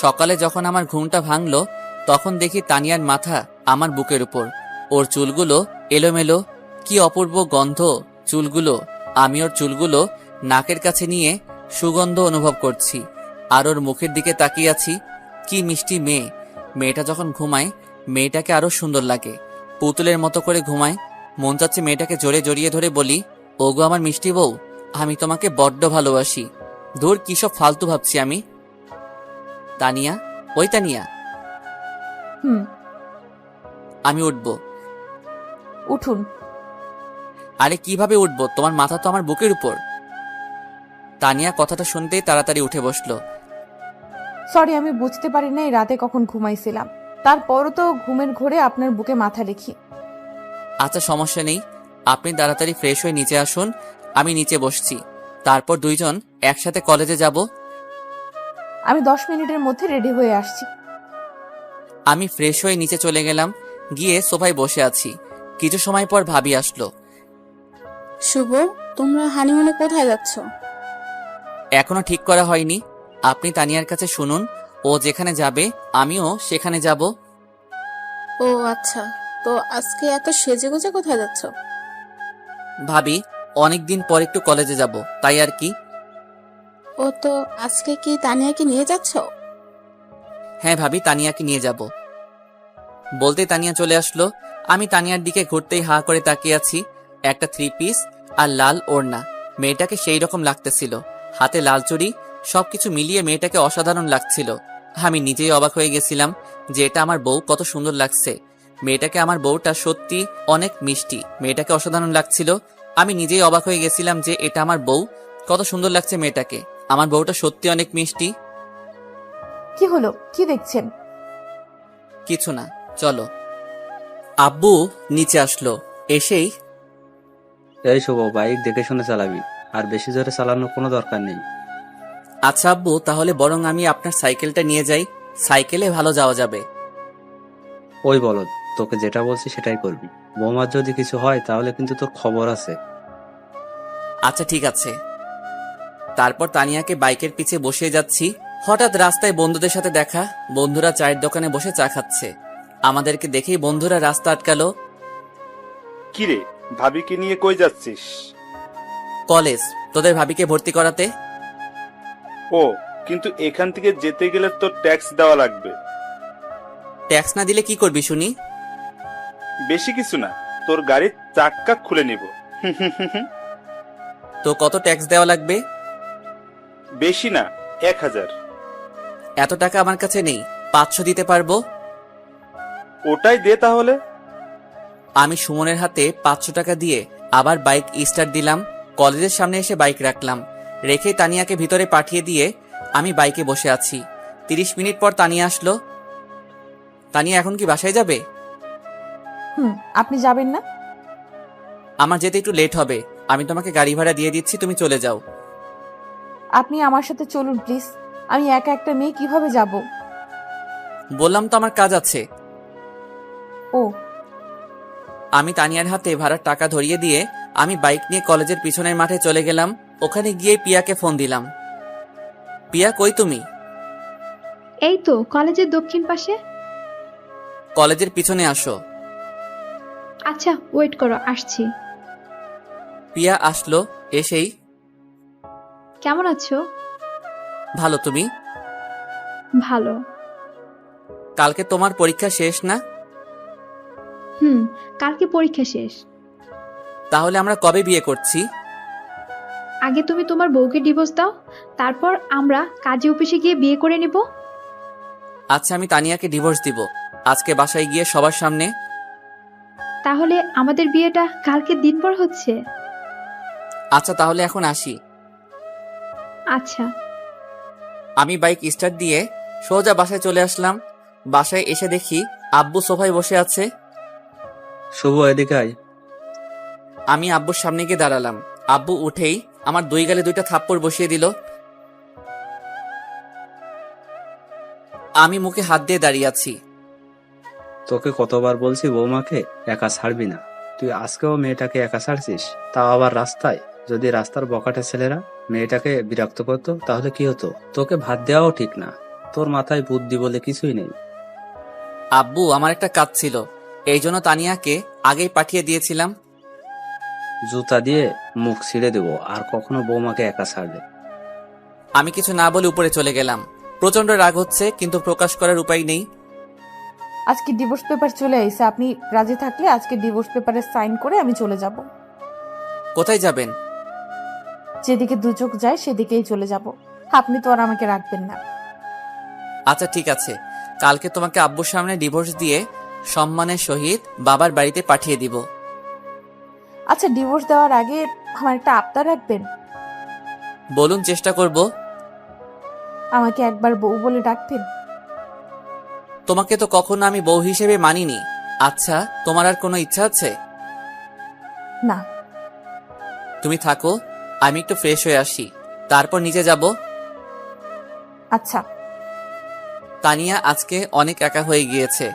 সকালে যখন আমার ঘুমটা ভাঙলো তখন দেখি তানিয়ার মাথা আমার বুকের উপর, ওর চুলগুলো এলোমেলো, কি অপূর্ব গন্ধ চুলগুলো। আমি ওর চুলগুলো নাকের কাছে নিয়ে সুগন্ধ অনুভব করছি, আর ওর মুখের দিকে তাকিয়ে আছি। কি মিষ্টি মেয়ে! মেয়েটা যখন ঘুমায় মেয়েটাকে আরো সুন্দর লাগে, পুতুলের মতো করে ঘুমায়। মন চাচ্ছে মেয়েটাকে জোরে জড়িয়ে ধরে বলি, ওগো আমার মিষ্টি বউ, আমি তোমাকে বড্ড ভালোবাসি। ধুর, কি সব ফালতু ভাবছি আমি। তানিয়া, ওই তানিয়া। হুম। আমি উঠবো। উঠুন। আরে কিভাবে উঠবো, তোমার মাথা তো আমার বুকের উপর। তানিয়া কথাটা শুনতেই তাড়াতাড়ি উঠে বসলো। সরি, আমি বুঝতে পারি নাই রাতে কখন ঘুমাইছিলাম। তারপরও তো ঘুমের ঘোরে আপনার বুকে মাথা রেখি। আচ্ছা সমস্যা নেই, আপনি তাড়াতাড়ি ফ্রেশ হয়ে নিচে আসুন, আমি নিচে বসছি। তারপর দুইজন একসাথে কলেজে যাব। আমি 10 মিনিটের মধ্যে রেডি হয়ে আসছি। আমি ফ্রেশ হয়ে নিচে চলে গেলাম, গিয়ে সোফায় বসে আছি। কিছু সময় পর ভাবি আসলো। শুভ, তোমরা হানিমুনে কোথায় যাচ্ছ? এখনো ঠিক করা হয়নি, আপনি তানিয়ার কাছে শুনুন, ও যেখানে যাবে আমিও সেখানে যাব। ও আচ্ছা, তো আজকে এত সেজেগুজে কোথায় যাচ্ছ? ভাবি, অনেকদিন পর একটু কলেজে যাব, তাই আর কি। ও তো, আজকে কি তানিয়াকে নিয়ে যাচ্ছ? হ্যাঁ ভাবি, তানিয়াকে নিয়ে যাব। বলতে তানিয়া চলে আসলো। আমি তানিয়ার দিকে ঘুরতেই হা করে তাকিয়ে আছি। একটা 3 পিস আর লাল ওড়না, মেয়েটাকে সেই রকম লাগতেছিল। হাতে লাল চুড়ি, সবকিছু মিলিয়ে মেয়েটাকে অসাধারণ লাগছিল। আমি নিজেই অবাক হয়ে গেছিলাম যে এটা আমার বউ, কত সুন্দর লাগছে মেয়েটাকে। আমার বউটা সত্যি অনেক মিষ্টি, মেয়েটাকে অসাধারণ লাগছিল। আমি নিজেই অবাক হয়ে গেছিলাম যে এটা আমার বউ, কত সুন্দর লাগছে মেয়েটাকে। আমার বউটা সত্যি অনেক মিষ্টি। কি হলো, কি দেখছেন? কিছু না, চলো। আব্বু নিচে আসলো, এসেই এই শুভ, বাইক দেখে শুনে চালাবি, আর বেশি জোরে চালানোর কোনো দরকার নেই। আচ্ছা আব্বু, তাহলে বরং আমি আপনার সাইকেলটা নিয়ে যাই, সাইকেলে ভালো যাওয়া যাবে। ওই বলদ, তোকে যেটা বলছি সেটাই করবি। বৌমার যদি কিছু হয় তাহলে কিন্তু তোর খবর আছে। আচ্ছা ঠিক আছে। তারপর তানিয়াকে বাইকের পিছে বসিয়ে যাচ্ছি, হঠাৎ রাস্তায় বন্ধুদের সাথে দেখা। বন্ধুরা চায়ের দোকানে বসে চা খাচ্ছে। আমাদেরকে দেখেই বন্ধুরা রাস্তা আটকালো। কিরে, ভাবিকে নিয়ে কই যাচ্ছিস? কলেজ, তোদের ভাবিকে ভর্তি করাতে। ও, কিন্তু এখান থেকে যেতে গেলে তো ট্যাক্স দেওয়া লাগবে। ট্যাক্স না দিলে কি করবি শুনি? বেশি কিছু না, তোর গাড়ির চাক্কা খুলে নিব। তো কত ট্যাক্স দেওয়া লাগবে? বেশি না, 1000। এত টাকা আমার কাছে নেই, 500 দিতে পারবো। ওটাই দে তাহলে। আমি সুমনের হাতে 500 টাকা দিয়ে আবার বাইক স্টার্ট দিলাম। কলেজের সামনে এসে বাইক রাখলাম, রেখে তানিয়াকে ভিতরে পাঠিয়ে দিয়ে আমি বাইকে বসে আছি। 30 মিনিট পর তানিয়া আসলো। তানিয়া, এখন কি বাসায় যাবে? আপনি যাবেন না? আমার যেতে একটু লেট হবে, আমি তোমাকে গাড়ি ভাড়া দিয়ে দিচ্ছি, তুমি চলে যাও। আপনি আমার সাথে চলুন প্লিজ। আমি একা একটা মেয়ে কিভাবে যাব? বললাম তো আমার কাজ আছে। ও, আমি তানিয়ার হাতে ভাড়ার টাকা ধরিয়ে দিয়ে আমি বাইক নিয়ে কলেজের পিছনের মাঠে চলে গেলাম। ওখানে গিয়ে পিয়াকে ফোন দিলাম। পিয়া, কই তুমি? এই তো কলেজের দক্ষিণ পাশে। কলেজের পিছনে আসো। আচ্ছা ওয়েট করো, আসছি। পিয়া আসলো। এসেই, কেমন আছো? ভালো, তুমি? ভালো। কালকে তোমার পরীক্ষা শেষ না? কালকে পরীক্ষা শেষ। তাহলে আমরা কবে বিয়ে করছি? আগে তুমি তোমার বউকে ডিভোর্স দাও, তারপর আমরা কাজী অফিসে গিয়ে বিয়ে করে নিব। আচ্ছা, আমি তানিয়াকে ডিভোর্স দিব আজকে বাসায় গিয়ে সবার সামনে। তাহলে আমাদের বিয়েটা কালকের দিন পর হচ্ছে। আচ্ছা তাহলে এখন আসি। আচ্ছা। আমি বাইক স্টার্ট দিয়ে সোজা বাসায় চলে আসলাম। বাসায় এসে দেখি আব্বু সোফায় বসে আছে। শুভ, এদিকে আয়। আমি আব্বুর সামনে গিয়ে দাঁড়ালাম। আব্বু উঠেই আমার 2 গালে 2টা থাপ্পড় বসিয়ে দিল। আমি মুখে হাত দিয়ে দাঁড়িয়ে আছি। তোকে কতবার বলছি বৌমাকে একা ছাড়বি না, তুই আজকেও মেয়েটাকে একা ছাড়ছিস, তাও আবার রাস্তায়। যদি রাস্তার বকাটে ছেলেরা মেয়েটাকে বিরক্ত করতো তাহলে কি হতো? তোকে ভাত দেওয়াও ঠিক না, তোর মাথায় বুদ্ধি বলে কিছুই নেই। আব্বু, আমার একটা কাজ ছিল, এই জন্য তানিয়াকে আগেই পাঠিয়ে দিয়েছিলাম। জুতা দিয়ে মুখ ছিঁড়ে দেবো আর কখনো বৌমাকে একা ছাড়বে। আমি কিছু না বলে উপরে চলে গেলাম। প্রচন্ড রাগ হচ্ছে, কিন্তু প্রকাশ করার উপায় নেই। আজকে ডিভোর্স পেপার চলে আইছে, আপনি রাজি থাকলে আজকে ডিভোর্স পেপারে সাইন করে আমি চলে যাব। কোথায় যাবেন? যেদিকে দু চোখ যায় সেদিকেই চলে যাব। আপনি তো আর আমাকে রাখবেন না। আচ্ছা ঠিক আছে, কালকে তোমাকে আব্বুর সামনে ডিভোর্স দিয়ে সম্মানের সহিত বাবার বাড়িতে পাঠিয়ে দিব। আচ্ছা, ডিভোর্স দেওয়ার আগে আমার একটা আবদার রাখবেন? বলুন, চেষ্টা করব। আমাকে একবার বউ বলে ডাকবেন? তোমাকে তো কখনো আমি বউ হিসেবে মানিনি। আচ্ছা, তোমার আর কোনো ইচ্ছা আছে? না। তুমি থাকো, আমি একটু ফ্রেশ হয়ে আসি, তারপর নিচে যাব। আচ্ছা। তানিয়া আজকে অনেক একা হয়ে গিয়েছে।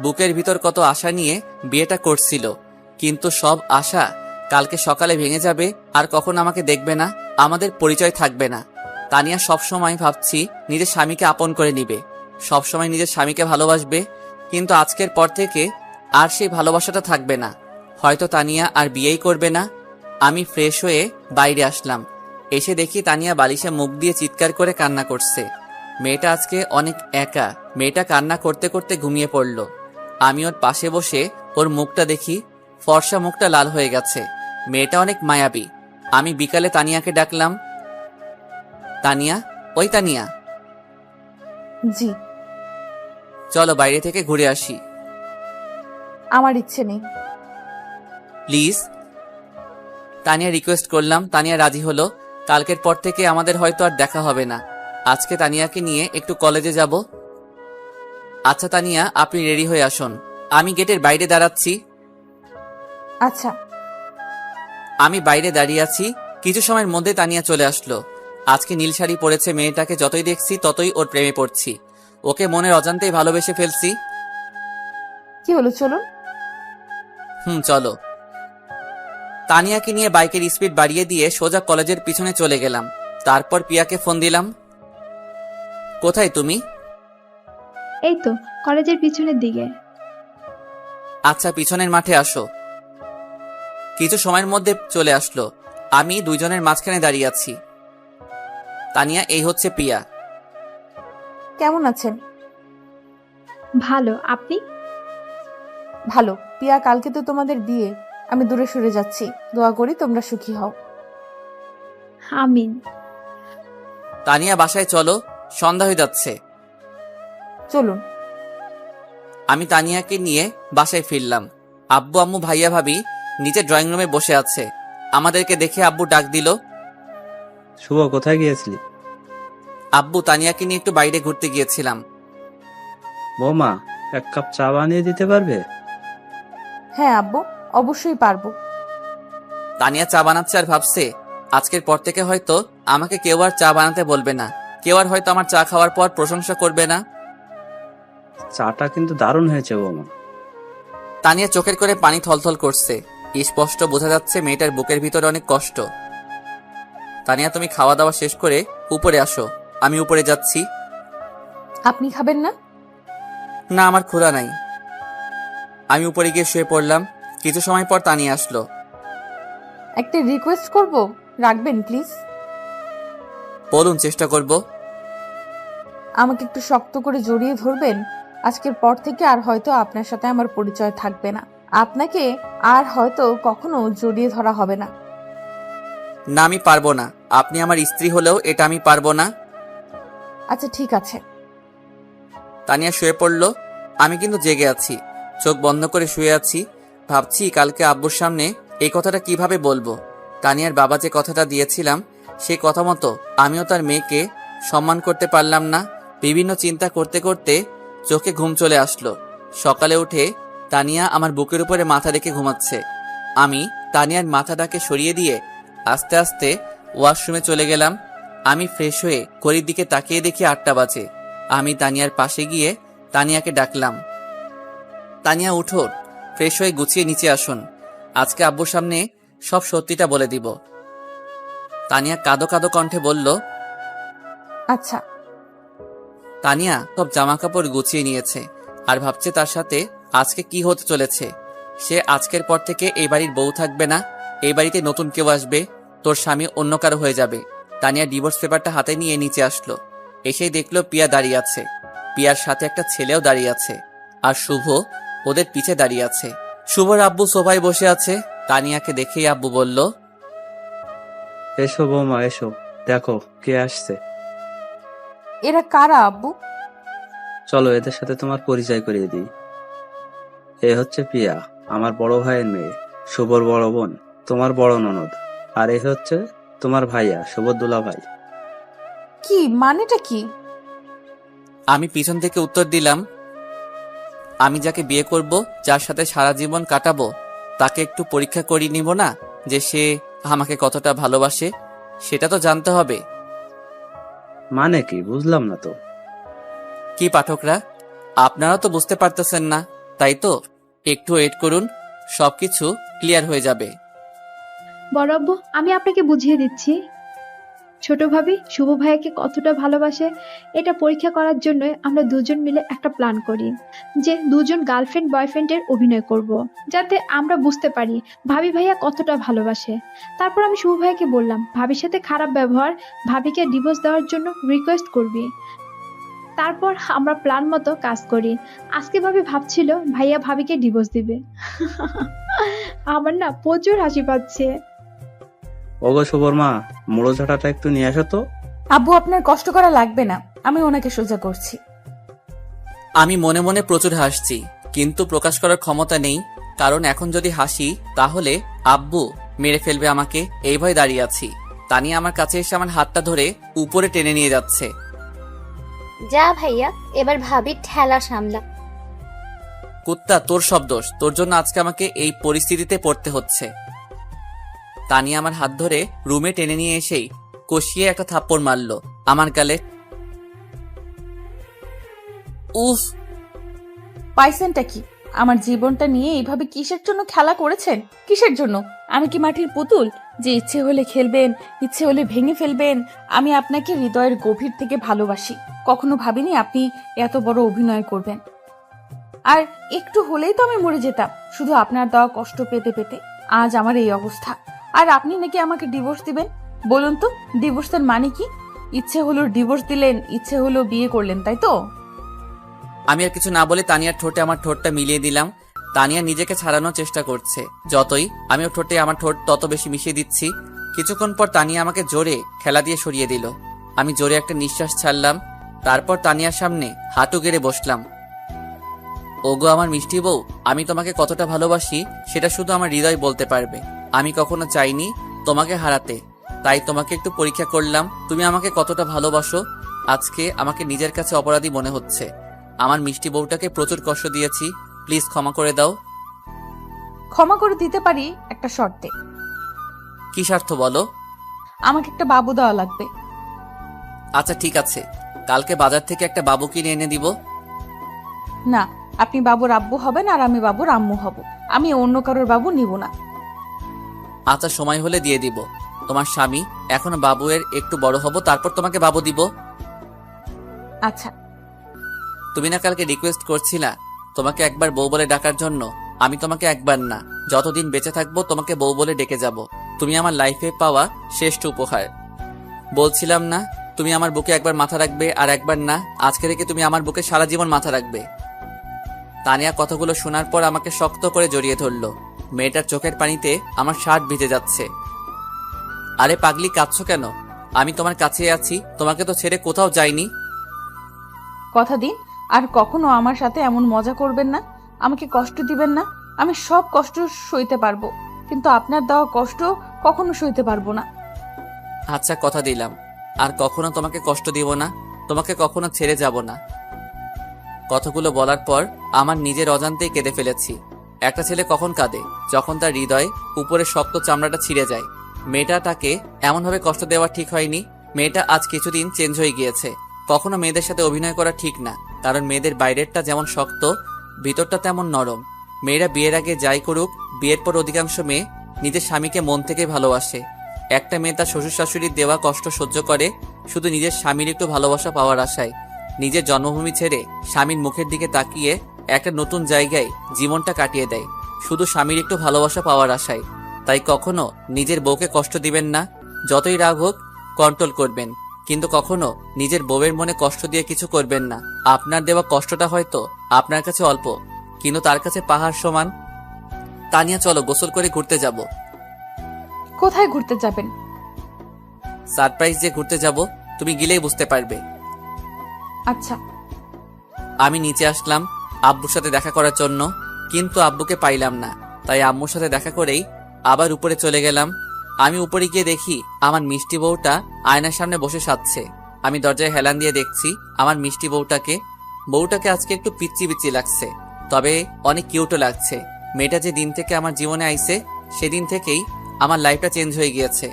বুকের ভিতর কত আশা নিয়ে বিয়েটা করছিল, কিন্তু সব আশা কালকে সকালে ভেঙে যাবে। আর কখন আমাকে দেখবে না, আমাদের পরিচয় থাকবে না। তানিয়া সবসময় ভাবছি নিজের স্বামীকে আপন করে নিবে, সবসময় নিজের স্বামীকে ভালোবাসবে, কিন্তু আজকের পর থেকে আর সেই ভালোবাসাটা থাকবে না। হয়তো তানিয়া আর বিয়েই করবে না। আমি ফ্রেশ হয়ে বাইরে আসলাম। এসে দেখি তানিয়া বালিশে মুখ দিয়ে চিৎকার করে কান্না করছে। মেয়েটা আজকে অনেক একা। মেয়েটা কান্না করতে করতে ঘুমিয়ে পড়ল। আমি ওর পাশে বসে ওর মুখটা দেখি, ফর্সা মুখটা লাল হয়ে গেছে। মেয়েটা অনেক মায়াবী। আমি বিকালে তানিয়াকে ডাকলাম। তানিয়া, ওই তানিয়া, জি। চলো বাইরে থেকে ঘুরে আসি। আমার ইচ্ছে নেই। প্লিজ। তানিয়া রিকোয়েস্ট করলাম। তানিয়া রাজি হলো। কালকের পর থেকে আমাদের হয়তো আর দেখা হবে না। আজকে তানিয়াকে নিয়ে একটু কলেজে যাব। আচ্ছা তানিয়া, আপনি রেডি হয়ে আসুন, আমি গেটের বাইরে দাঁড়াচ্ছি। আচ্ছা। আমি বাইরে দাঁড়িয়ে আছি, কিছু সময়ের মধ্যে তানিয়া চলে আসলো। আজকে নীল শাড়ি পরেছে মেয়েটাকে, যতই দেখছি ততই ওর প্রেমে পড়ছি। ওকে মনের অজান্তেই ভালোবেসে ফেলছি। কি হলো, চলুন। চলো। তানিয়াকে নিয়ে বাইকের স্পিড বাড়িয়ে দিয়ে সোজা কলেজের পিছনে চলে গেলাম। তারপর পিয়াকে ফোন দিলাম। কোথায় তুমি? এই তো কলেজের পিছনের দিকে। আচ্ছা, পিছনের মাঠে আসো। কিছু সময়ের মধ্যে চলে আসলো। আমি দুইজনের মাঝখানে দাঁড়িয়ে আছি। তানিয়া, এই হচ্ছে পিয়া। কেমন আছেন? ভালো, আপনি? ভালো। পিয়া, কালকে তো তোমাদের বিয়ে। আমি দূরে সরে যাচ্ছি, দোয়া করি তোমরা সুখী হও। আমিন। তানিয়া, বাসায় চলো, সন্ধ্যা হয়ে যাচ্ছে। চলুন। আমি তানিয়াকে নিয়ে বাসায় ফিরলাম। আব্বু, আম্মু, ভাইয়া, ভাবি নিচে ড্রয়িং রুমে বসে আছে। আমাদেরকে দেখে আব্বু ডাক দিল। শুভ, কোথায় গিয়েছিলি? আব্বু, তানিয়াকে নিয়ে একটু বাইরে ঘুরতে গিয়েছিলাম। বৌমা, এক কাপ চা বানিয়ে দিতে পারবে? হ্যাঁ আব্বু, অবশ্যই পারবো। তানিয়া চা বানাচ্ছে আর ভাবছে আজকের পর থেকে হয়তো আমাকে কেউ আর চা বানাতে বলবে না, কেউ আর হয়তো আমার চা খাওয়ার পর প্রশংসা করবে না। চাটা কিন্তু দারুণ হয়েছে বৌমা। তানিয়া চোখের করে পানি থলথল করছে। স্পষ্ট বোঝা যাচ্ছে মেয়েটার বুকের ভিতরে অনেক কষ্ট। তানিয়া, তুমি খাওয়া দাওয়া শেষ করে উপরে আসো, আমি উপরে যাচ্ছি। আপনি খাবেন না? না, আমার ক্ষুধা নাই। আমি উপরে গিয়ে শুয়ে পড়লাম। কিছু সময় পর তানিয়া আসলো। একটা রিকোয়েস্ট করব, রাখবেন প্লিজ? বলুন, চেষ্টা করব। আমাকে একটু শক্ত করে জড়িয়ে ধরবেন। আজকের পর থেকে আর হয়তো আপনার সাথে আমার পরিচয় থাকবে না। আপনাকে আর হয়তো কখনো জড়িয়ে ধরা হবে না। না, আমি পারবো না। আপনি আমার স্ত্রী হলেও এটা আমি পারবো না। আচ্ছা ঠিক আছে। তানিয়া শুয়ে পড়ল। আমি কিন্তু জেগে আছি, চোখ বন্ধ করে শুয়ে আছি। ভাবছি কালকে আব্বুর সামনে এই কথাটা কিভাবে বলবো। তানিয়ার বাবা যে কথাটা দিয়েছিলাম সেই কথা মতো আমিও তার মেয়েকে সম্মান করতে পারলাম না। বিভিন্ন চিন্তা করতে করতে চোখে ঘুম চলে আসলো। সকালে উঠে তানিয়া আমার বুকের উপরে মাথা রেখে ঘুমাচ্ছে। আমি তানিয়ার মাথাটাকে সরিয়ে দিয়ে আস্তে আস্তে ওয়াশরুমে চলে গেলাম। আমি ফ্রেশ হয়ে ঘড়ির দিকে তাকিয়ে দেখি 8টা বাজে। আমি তানিয়ার পাশে গিয়ে তানিয়াকে ডাকলাম। তানিয়া, উঠো, ফ্রেশ হয়ে গুছিয়ে নিচে আসুন। আজকে আব্বুর সামনে সব সত্যিটা বলে দিব। তানিয়া কাঁদো কাঁদো কণ্ঠে বলল। আচ্ছা। তানিয়া সব জামা কাপড় গুছিয়ে নিয়েছে আর ভাবছে তার সাথে আজকে কি হতে চলেছে। সে আজকের পর থেকে এই বাড়ির বউ থাকবে না, এই বাড়িতে নতুন কেউ আসবে, তোর স্বামী অন্য কারো হয়ে যাবে। তানিয়া ডিভোর্স পেপারটা হাতে নিয়ে নিচে আসলো। এসেই দেখলো পিয়া দাঁড়িয়ে আছে। পিয়ার সাথে একটা ছেলেও দাঁড়িয়ে আছে, আর শুভ ওদের পিছে দাঁড়িয়ে আছে। শুভর আব্বু সোফায় বসে আছে। তানিয়াকে দেখেই আব্বু বলল, এসো বৌমা, এসো, দেখো কে আসছে। এরা কারা আব্বু? চলো এদের সাথে তোমার পরিচয় করিয়ে দিই। এ হচ্ছে পিয়া, আমার বড় ভাইয়ের মেয়ে, শুভর বড় বোন, তোমার বড় ননদ। আর এ হচ্ছে তোমার ভাইয়া, শুভর দুলা ভাই। কি মানেটা কি? আমি পিছন থেকে উত্তর দিলাম, আমি যাকে বিয়ে করব, যার সাথে সারা জীবন কাটাবো, তাকে একটু পরীক্ষা করিয়ে নিব না যে সে আমাকে কতটা ভালোবাসে? সেটা তো জানতে হবে। মানে কি, বুঝলাম না তো। কি পাঠকরা, আপনারা তো বুঝতে পারতেছেন না, তাই তো? একটু ওয়েট করুন, সবকিছু ক্লিয়ার হয়ে যাবে। বড় আব্বু, আমি আপনাকে বুঝিয়ে দিচ্ছি। ছোট ভাবি শুভ ভাইয়াকে কতটা ভালোবাসে এটা পরীক্ষা করার জন্য আমরা দুজন মিলে একটা প্ল্যান করি যে দুজন গার্লফ্রেন্ড বয়ফ্রেন্ডের অভিনয় করব, যাতে আমরা বুঝতে পারি ভাবি ভাইয়া কতটা ভালোবাসে। তারপর আমি শুভ ভাইয়াকে বললাম, ভাবির সাথে খারাপ ব্যবহার, ভাবিকে ডিভোর্স দেওয়ার জন্য রিকোয়েস্ট করবি। তারপর আমরা প্ল্যান মতো কাজ করি। আজকে ভাবি ভাবছিল ভাইয়া ভাবিকে ডিভোর্স দিবে। আমার না প্রচুর হাসি পাচ্ছে। ওগো শুভর মা, মুড়ো ঝাঁটাটা একটু নিয়ে আসো তো। আব্বু, আপনার কষ্ট করা লাগবে না, আমি ওনাকে সোজা করছি। আমি মনে মনে প্রচুর হাসছি, কিন্তু প্রকাশ করার ক্ষমতা নেই, কারণ এখন যদি হাসি তাহলে আব্বু মেরে ফেলবে আমাকে। এই ভয়ে দাঁড়িয়ে আছি। তানিয়া আমার কাছে এসে আমার হাতটা ধরে উপরে টেনে নিয়ে যাচ্ছে। যা ভাইয়া, এবার ভাবির ঠেলা সামলা। কুত্তা, তোর সব দোষ, তোর জন্য আজকে আমাকে এই পরিস্থিতিতে পড়তে হচ্ছে। তানিয়া আমার হাত ধরে রুমে টেনে নিয়ে এসেই কষিয়ে একটা থাপ্পড় মারলো আমার গালে। উফ! পাইছেনটা কি? আমার জীবনটা নিয়ে এইভাবে কিসের জন্য খেলা করেছেন? কিসের জন্য? আমি কি মাটির পুতুল যে ইচ্ছে হলে খেলবেন, ইচ্ছে হলে ভেঙে ফেলবেন? আমি আপনাকে হৃদয়ের গভীর থেকে ভালোবাসি। কখনো ভাবিনি আপনি এত বড় অভিনয় করবেন। আর একটু হলেই তো আমি মরে যেতাম, শুধু আপনার দেওয়া কষ্ট পেতে পেতে আজ আমার এই অবস্থা। আর আপনি নাকি আমাকে ডিভোর্স দিবেন? বলুন তো, ডিভোর্সের মানে কি? ইচ্ছে হলো ডিভোর্স দিলেন, ইচ্ছে হলো বিয়ে করলেন, তাই তো? আমি আর কিছু না বলে তানিয়ার ঠোঁটে আমার ঠোঁটটা মিলিয়ে দিলাম। তানিয়া নিজেকে ছাড়ানোর চেষ্টা করছে, যতই আমি ওর ঠোঁটে আমার ঠোঁট তত বেশি মিশিয়ে দিচ্ছি। কিছুক্ষণ পর তানিয়া আমাকে জোরে খেলা দিয়ে সরিয়ে দিল। আমি জোরে একটা নিঃশ্বাস ছাড়লাম, তারপর তানিয়ার সামনে হাঁটু গেড়ে বসলাম। ওগো আমার মিষ্টি বউ, আমি তোমাকে কতটা ভালোবাসি সেটা শুধু আমার হৃদয় বলতে পারবে। আমি কখনো চাইনি তোমাকে হারাতে, তাই তোমাকে একটু পরীক্ষা করলাম তুমি আমাকে কতটা ভালোবাসো। আজকে আমাকে নিজের কাছে অপরাধী মনে হচ্ছে। আমার মিষ্টি বউটাকে প্রচুর কষ্ট দিয়েছি, প্লিজ ক্ষমা করে দাও। ক্ষমা করে দিতে পারি একটা শর্তে। কি স্বার্থ বলো? আমাকে একটা বাবু দেওয়া লাগবে। আচ্ছা ঠিক আছে, কালকে বাজার থেকে একটা বাবু কিনে এনে দিব। না, আপনি বাবুর আব্বু হবেন আর আমি বাবুর আম্মু হব। আমি অন্য কারোর বাবু নিব না। আচ্ছা সময় হলে দিয়ে দিব। তোমার স্বামী এখনো বাবুয়ের একটু বড় হব, তারপর তোমাকে বাবু দিব। আচ্ছা। তুমি না কালকে রিকোয়েস্ট করছিলা তোমাকে একবার বউ বলে ডাকার জন্য? আমি তোমাকে একবার না, যতদিন বেঁচে থাকবো তোমাকে বউ বলে ডেকে যাব। তুমি আমার লাইফে পাওয়া শ্রেষ্ঠ উপহার। বলছিলাম না তুমি আমার বুকে একবার মাথা রাখবে, আর একবার না, আজকে থেকে তুমি আমার বুকে সারা জীবন মাথা রাখবে। তানিয়া কথাগুলো শোনার পর আমাকে শক্ত করে জড়িয়ে ধরলো। মেয়েটার চোখের পানিতে আমার শার্ট ভিজে যাচ্ছে। আরে পাগলি, কাঁদছো কেন? আমি তোমার কাছে আছি, তোমাকে তো ছেড়ে কোথাও যাইনি। কথা দিন আর কখনো আমার সাথে এমন মজা করবেন না, আমাকে কষ্ট দিবেন না। আমি সব কষ্ট সইতে পারবো, কিন্তু আপনার দেওয়া কষ্ট কখনো সইতে পারবো না। আচ্ছা কথা দিলাম, আর কখনো তোমাকে কষ্ট দিব না, তোমাকে কখনো ছেড়ে যাব না। কথাগুলো বলার পর আমার নিজের অজান্তেই কেঁদে ফেলেছি। একটা ছেলে কখন কাঁদে? যখন তার হৃদয় উপরে শক্ত চামড়াটা ছিঁড়ে যায়। মেয়েটাকে এমনভাবে কষ্ট দেওয়া ঠিক হয়নি। মেয়েটা আজ কিছুদিন চেঞ্জ হয়ে গিয়েছে। কখনো মেয়েদের সাথে অভিনয় করা ঠিক না, কারণ মেয়েদের বাইরেরটা যেমন শক্ত, ভিতরটা তেমন নরম। মেয়েরা বিয়ের আগে যাই করুক, বিয়ের পর অধিকাংশ মেয়ে নিজের স্বামীকে মন থেকে ভালোবাসে। একটা মেয়ে তার শ্বশুর শাশুড়ির দেওয়া কষ্ট সহ্য করে শুধু নিজের স্বামীর একটু ভালোবাসা পাওয়ার আশায়। নিজের জন্মভূমি ছেড়ে স্বামীর মুখের দিকে তাকিয়ে একটা নতুন জায়গায় জীবনটা কাটিয়ে দেয় শুধু স্বামীর একটু ভালোবাসা পাওয়ার আশায়। তাই কখনো নিজের বউকে কষ্ট দিবেন না। যতই রাগ হোক কন্ট্রোল করবেন, কিন্তু কখনো নিজের বউয়ের মনে কষ্ট দিয়ে কিছু করবেন না। আপনার দেওয়া কষ্টটা হয়তো আপনার কাছে অল্প, কিন্তু তার কাছে পাহাড় সমান। তানিয়া চলো গোসল করে ঘুরতে যাব। কোথায় ঘুরতে যাবেন? সারপ্রাইজ দিয়ে ঘুরতে যাব, তুমি গেলেই বুঝতে পারবে। আচ্ছা। আমি নিচে আসলাম আব্বুর সাথে দেখা করার জন্য, কিন্তু আব্বুকে পাইলাম না। তাই আম্মুর সাথে দেখা করেই আবার উপরে চলে গেলাম। আমি উপরে গিয়ে দেখি আমার মিষ্টি বউটা আয়নার সামনে বসে সাজছে। আমি দরজায় হেলান দিয়ে দেখছি আমার মিষ্টি বউটাকে আজকে একটু পিচ্চি পিচ্চি লাগছে, তবে অনেক কিউটও লাগছে। মেয়েটা যে দিন থেকে আমার জীবনে আইছে সেদিন থেকেই আমার লাইফটা চেঞ্জ হয়ে গিয়েছে।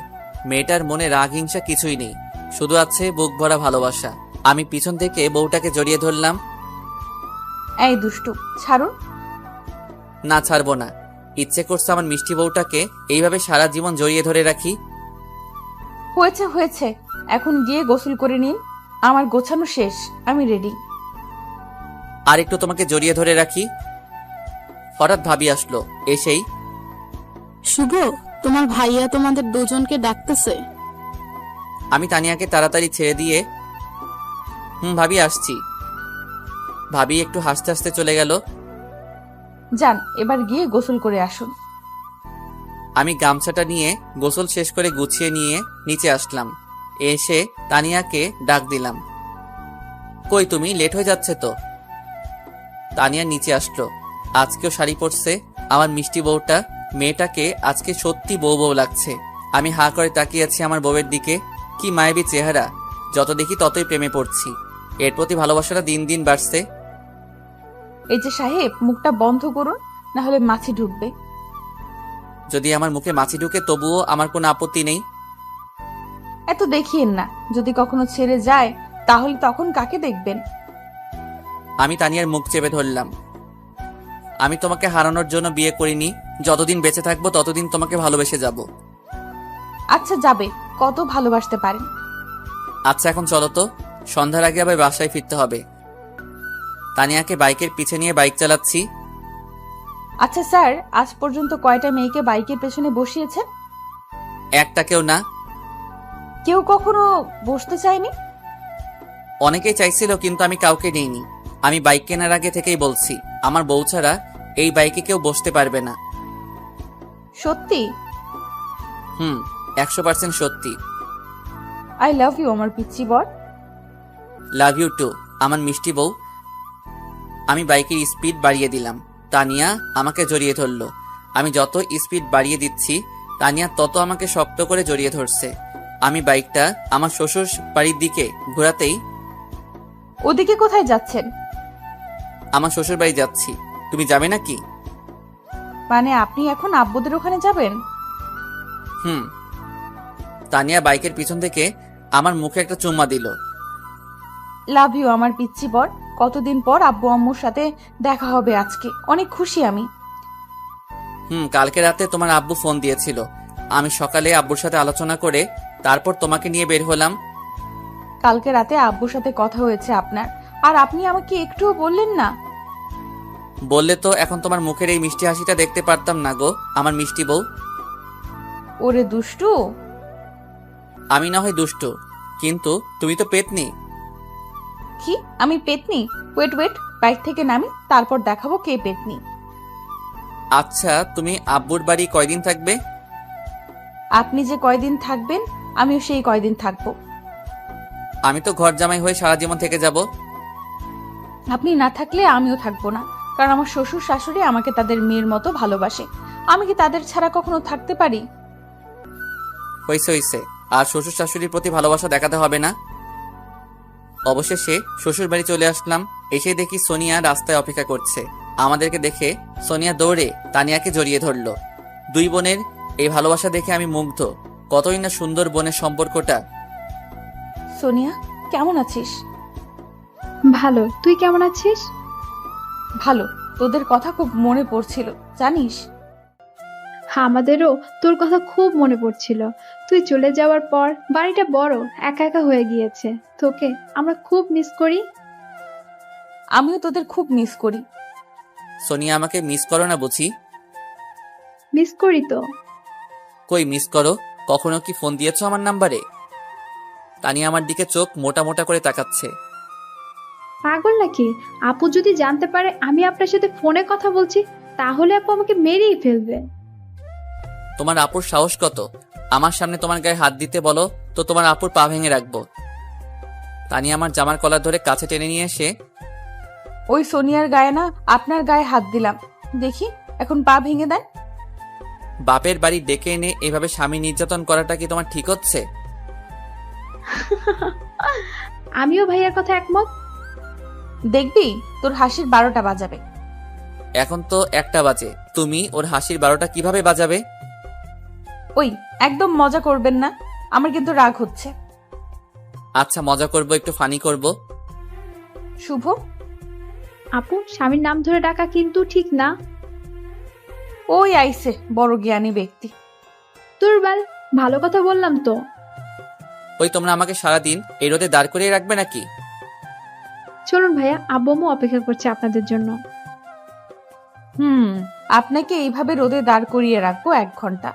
মেয়েটার মনে রাগ হিংসা কিছুই নেই, শুধু আছে বুক ভরা ভালোবাসা। আমি পিছন থেকে বউটাকে জড়িয়ে ধরলাম। এই দুষ্টু, ছাড়ুন। না ছাড়বো না, ইচ্ছে করছে আমার মিষ্টি বউটাকে এইভাবে সারা জীবন জড়িয়ে ধরে রাখি। হয়েছে হয়েছে, এখন গিয়ে গোসল করে নিন। আমার গোছানো শেষ, আমি রেডি। আর একটু তোমাকে জড়িয়ে ধরে রাখি। হঠাৎ ভাবি আসলো, এসেই শুভ, তোমার ভাইয়া তোমাদের দুজনকে ডাকতেছে। আমি তানিয়াকে তাড়াতাড়ি ছেড়ে দিয়ে ভাবি আসছি। ভাবি একটু হাসতে হাসতে চলে গেল। যান, এবার গিয়ে গোসল করে আসুন। আমি গামছাটা নিয়ে গোসল শেষ করে গুছিয়ে নিয়ে নিচে আসলাম। এসে তানিয়াকে ডাক দিলাম, কই তুমি? লেট হয়ে যাচ্ছে তো। তানিয়া নিচে আসলো। আজকেও শাড়ি পরছে আমার মিষ্টি বউটা। মেয়েটাকে আজকে সত্যি বউ বউ লাগছে। আমি হাঁ করে তাকিয়ে আছি আমার বউয়ের দিকে। কি মায়াবী চেহারা! যত দেখি ততই প্রেমে পড়ছি। এর প্রতি ভালোবাসাটা দিন দিন বাড়ছে। এই যে সাহেব, মুখটা বন্ধ করুন, না হলে মাছি ঢুকবে। যদি আমার মুখে মাছি ঢুকে তবুও আমার কোনো আপত্তি নেই। এত দেখিয়েন না, যদি কখনো ছেড়ে যায় তাহলে তখন কাকে দেখবেন? আমি তানিয়ার মুখ চেপে ধরলাম। আমি তোমাকে হারানোর জন্য বিয়ে করিনি। যতদিন বেঁচে থাকবো ততদিন তোমাকে ভালোবেসে যাব। আচ্ছা যাবে, কত ভালোবাসতে পারেন। আচ্ছা এখন চলো তো, সন্ধ্যার আগে আবার বাসায় ফিরতে হবে। তানিয়াকে বাইকের পিছে নিয়ে বাইক চালাচ্ছি। আচ্ছা স্যার, আজ পর্যন্ত কয়টা মেয়েকে বাইকের পেছনে বসিয়েছেন? একটাকেও না। কেউ কখনো বসতে চায়নি? অনেকেই চাইছিল কিন্তু আমি কাউকে নেইনি। আমি বাইক কেনার আগে থেকেই বলছি আমার বউ ছাড়া এই বাইকে কেউ বসতে পারবে না। সত্যি? 100% সত্যি। আই লাভ ইউ আমার পিচ্চি বর। লাভ ইউ টু আমার মিষ্টি বউ। আমি বাইকের স্পিড বাড়িয়ে দিলাম। তানিয়া আমাকে জড়িয়ে ধরলো। আমি যত স্পিড বাড়িয়ে দিচ্ছি তানিয়া তত আমাকে শক্ত করে জড়িয়ে ধরছে। আমি বাইকটা আমার শ্বশুর বাড়ির দিকে ঘোরাতেই, ওদিকে কোথায় যাচ্ছেন? আমার শ্বশুর বাড়ি যাচ্ছি। তুমি যাবে নাকি? মানে আপনি এখন আব্বুদের ওখানে যাবেন? তানিয়া বাইকের পিছন থেকে আমার মুখে একটা চুম্মা দিল। লাভ ইউ আমার পিচ্চি বর। কতদিন পর আব্বু আম্মুর সাথে দেখা হবে আজকে, অনেক খুশি আমি। কালকে রাতে তোমার আব্বু ফোন দিয়েছিল। আমি সকালে আব্বুর সাথে আলোচনা করে তারপর তোমাকে নিয়ে বের হলাম। কালকে রাতে আব্বুর সাথে কথা হয়েছে আপনার, আর আপনি আমাকে একটুও বললেন না। বললে তো এখন তোমার মুখের এই মিষ্টি হাসিটা দেখতে পারতাম না গো আমার মিষ্টি বউ। ওরে দুষ্টু। আমি না হয় দুষ্ট, কিন্তু তুমি তো পেতনি। কি আমি পেতনি? ওয়েট ওয়েট, বাইক থেকে নামি, তারপর দেখাবো কে পেতনি। আচ্ছা তুমি আব্বুর বাড়ি কয়দিন থাকবে? আপনি যে কয়দিন থাকবেন আমিও সেই কয়দিন থাকবো। আমি তো ঘর জামাই হয়ে সারা জীবন থেকে যাব। আপনি না থাকলে আমিও থাকবো না, কারণ আমার শ্বশুর শাশুড়ি আমাকে তাদের মেয়ের মতো ভালোবাসে। আমি কি তাদের ছাড়া কখনো থাকতে পারি? হইছে। আর শ্বশুর শাশুড়ির প্রতি ভালোবাসা দেখাতে হবে না। অবশেষে শ্বশুর বাড়ি চলে আসলাম। এসে দেখি সোনিয়া রাস্তায় অপেক্ষা করছে। আমাদেরকে দেখে সোনিয়া দৌড়ে তানিয়াকে জড়িয়ে ধরলো। দুই বোনের এই ভালোবাসা দেখে আমি মুগ্ধ। কতই না সুন্দর বোনের সম্পর্কটা। সোনিয়া, কেমন আছিস? ভালো, তুই কেমন আছিস? ভালো। তোদের কথা খুব মনে পড়ছিল জানিস। আমাদেরও তোর কথা খুব মনে পড়ছিল। তুই চলে যাওয়ার পর বাড়িটা বড় একা একা হয়ে গিয়েছে। তোকে আমরা খুব মিস করি। আমিও তোদের খুব মিস করি। সোনিয়া আমাকে মিস করো না বুঝি? মিস করি তো। কই মিস করো? কখনো কি ফোন দিয়েছো আমার নাম্বারে? তানিয়া আমার দিকে চোখ মোটা মোটা করে তাকাচ্ছে। পাগল নাকি? আপু যদি জানতে পারে আমি আপনার সাথে ফোনে কথা বলছি তাহলে আপু আমাকে মেরেই ফেলবে। তোমার আপুর সাহস কত আমার সামনে তোমার গায়ে হাত দিতে? বলো তো তোমার আপুর পা ভেঙে রাখবো। তানিয়া আমার জামার কলার ধরে কাছে টেনে নিয়ে এসে, ওই সোনিয়ার গায়ে না আপনার গায়ে হাত দিলাম, দেখি এখন পা ভেঙে দেন। বাপের বাড়ি ডেকে এনে এভাবে স্বামী নির্যাতন করাটা কি তোমার ঠিক হচ্ছে? আমিও ভাইয়ার কথা একমত। দেখবি তোর হাসির 12টা বাজাবে। এখন তো 1টা বাজে, তুমি ওর হাসির 12টা কিভাবে বাজাবে? ওই একদম মজা করবেন না, আমার কিন্তু রাগ হচ্ছে। আচ্ছা মজা করব, একটু ফানি করব। শুভ, আপু স্বামীর নাম ধরে ডাকা কিন্তু ঠিক না। ওই আইছে বড় জ্ঞানী ব্যক্তি। দুর্বল, ভালো কথা বললাম তো। ওই তোমরা আমাকে সারাদিন এই রোদে দাঁড় করিয়ে রাখবে নাকি? চলুন ভাইয়া, আব্বু আম্মু অপেক্ষা করছে আপনাদের জন্য। আপনাকে এইভাবে রোদে দাঁড় করিয়ে রাখবো 1 ঘন্টা।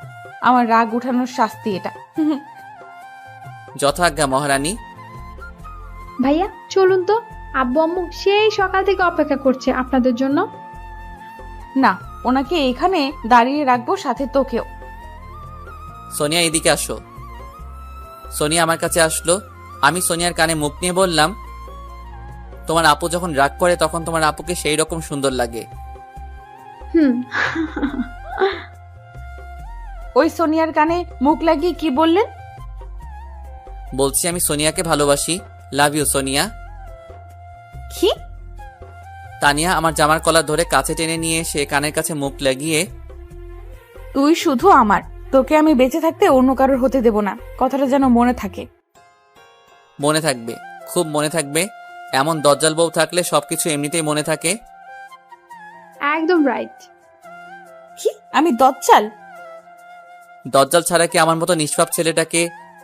আমার রাগ উঠানোর শাস্তি এটা। যথাজ্ঞা মহারানী। ভাইয়া চলুন তো, আব্বু আম্মু সেই সকাল থেকে অপেক্ষা করছে আপনাদের জন্য। না, ওনাকে এখানে দাঁড়িয়ে রাখবো, সাথে তোকেও। সোনিয়া এদিকে আসো। সোনিয়া আমার কাছে আসলো। আমি সোনিয়ার কানে মুখ নিয়ে বললাম, তোমার আপু যখন রাগ করে তখন তোমার আপুকে সেই রকম সুন্দর লাগে। ওই সোনিয়ার কানে মুখ লাগিয়ে কি বললেন? বলছি আমি সোনিয়াকে ভালোবাসি। Love you Sonia. কি? তানিয়া আমার জামার কলার ধরে কাছে টেনে নিয়ে সে কানের কাছে মুখ লাগিয়ে, তুই শুধু আমার, তোকে আমি বেঁচে থাকতে অন্য কারোর হতে দেব না, কথাটা যেন মনে থাকে। মনে থাকবে, খুব মনে থাকবে। এমন দজ্জাল বউ থাকলে সবকিছু এমনিতেই মনে থাকে। একদম রাইট। কি আমি দজ্জাল? দজ্জাল ছাড়া কি আমার মতো নিষ্পাপ ছেলেটাকে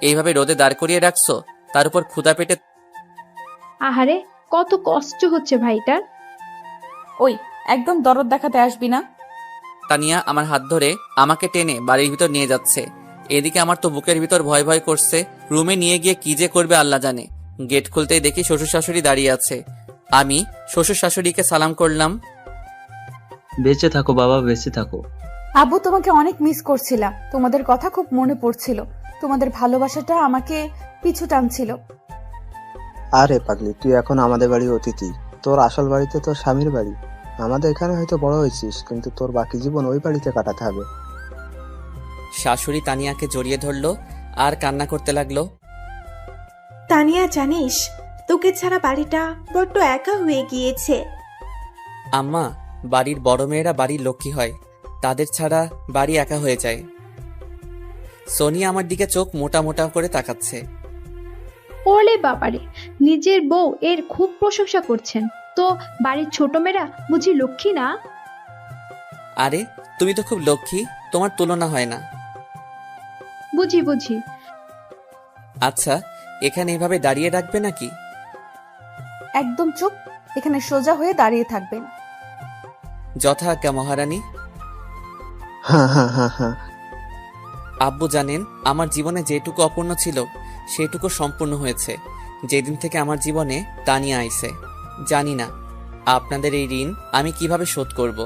এইভাবে রোদে দাঁড় করিয়ে রাখছো, তার উপর ক্ষুধা পেটে? আহারে, কত কষ্ট হচ্ছে ভাইটার। ওই, একদম দরদ দেখাতে আসবি না। তানিয়া আমার হাত ধরে আমাকে টেনে বাড়ির ভিতর নিয়ে যাচ্ছে। এদিকে আমার তো বুকের ভিতর ভয় ভয় করছে। রুমে নিয়ে গিয়ে কি যে করবে আল্লাহ জানে। গেট খুলতেই দেখি শ্বশুর শাশুড়ি দাঁড়িয়ে আছে। আমি শ্বশুর শাশুড়িকে সালাম করলাম। বেঁচে থাকো বাবা, বেঁচে থাকো। আব্বু, তোমাকে অনেক মিস করছিলাম, তোমাদের কথা খুব মনে পড়ছিল, তোমাদের ভালোবাসাটা আমাকে পিছু টানছিল। আরে পাগলি, তুই এখন আমাদের বাড়ি অতিথি। তোর আসল বাড়িতে তোর স্বামীর বাড়ি। আমাদের এখানে হয়তো বড় হয়েছিস, কিন্তু তোর বাকি জীবন ওই বাড়িতে কাটাতে হবে। শাশুড়ি তানিয়াকে জড়িয়ে ধরলো আর কান্না করতে লাগলো। তানিয়া, জানিস তোকে ছাড়া বাড়িটা বড্ড একা হয়ে গিয়েছে। আম্মা, বাড়ির বড় মেয়েরা বাড়ির লক্ষ্মী হয়, তাদের ছাড়া বাড়ি একা হয়ে যায়। সোনিয়া আমার দিকে চোখ মোটা মোটা করে তাকাচ্ছে। ওলে বাবারে, নিজের বউ এর খুব প্রশংসা করছেন তো। বাড়ির ছোট মেয়েরা বুঝি লক্ষ্মী না? আরে তুমি তো খুব লক্ষ্মী, তোমার তুলনা হয় না। বুঝি বুঝি। আচ্ছা, এখানে এভাবে দাঁড়িয়ে রাখবে নাকি? একদম চুপ, এখানে সোজা হয়ে দাঁড়িয়ে থাকবেন। যথাজ্ঞা মহারানী। হ্যাঁ হ্যাঁ হ্যাঁ হ্যাঁ। আব্বু জানেন, আমার জীবনে যেটুকু অপূর্ণ ছিল সেটুকু সম্পূর্ণ হয়েছে যেদিন থেকে আমার জীবনে তানিয়া আইছে। জানি না আপনাদের এই ঋণ আমি কিভাবে শোধ করব।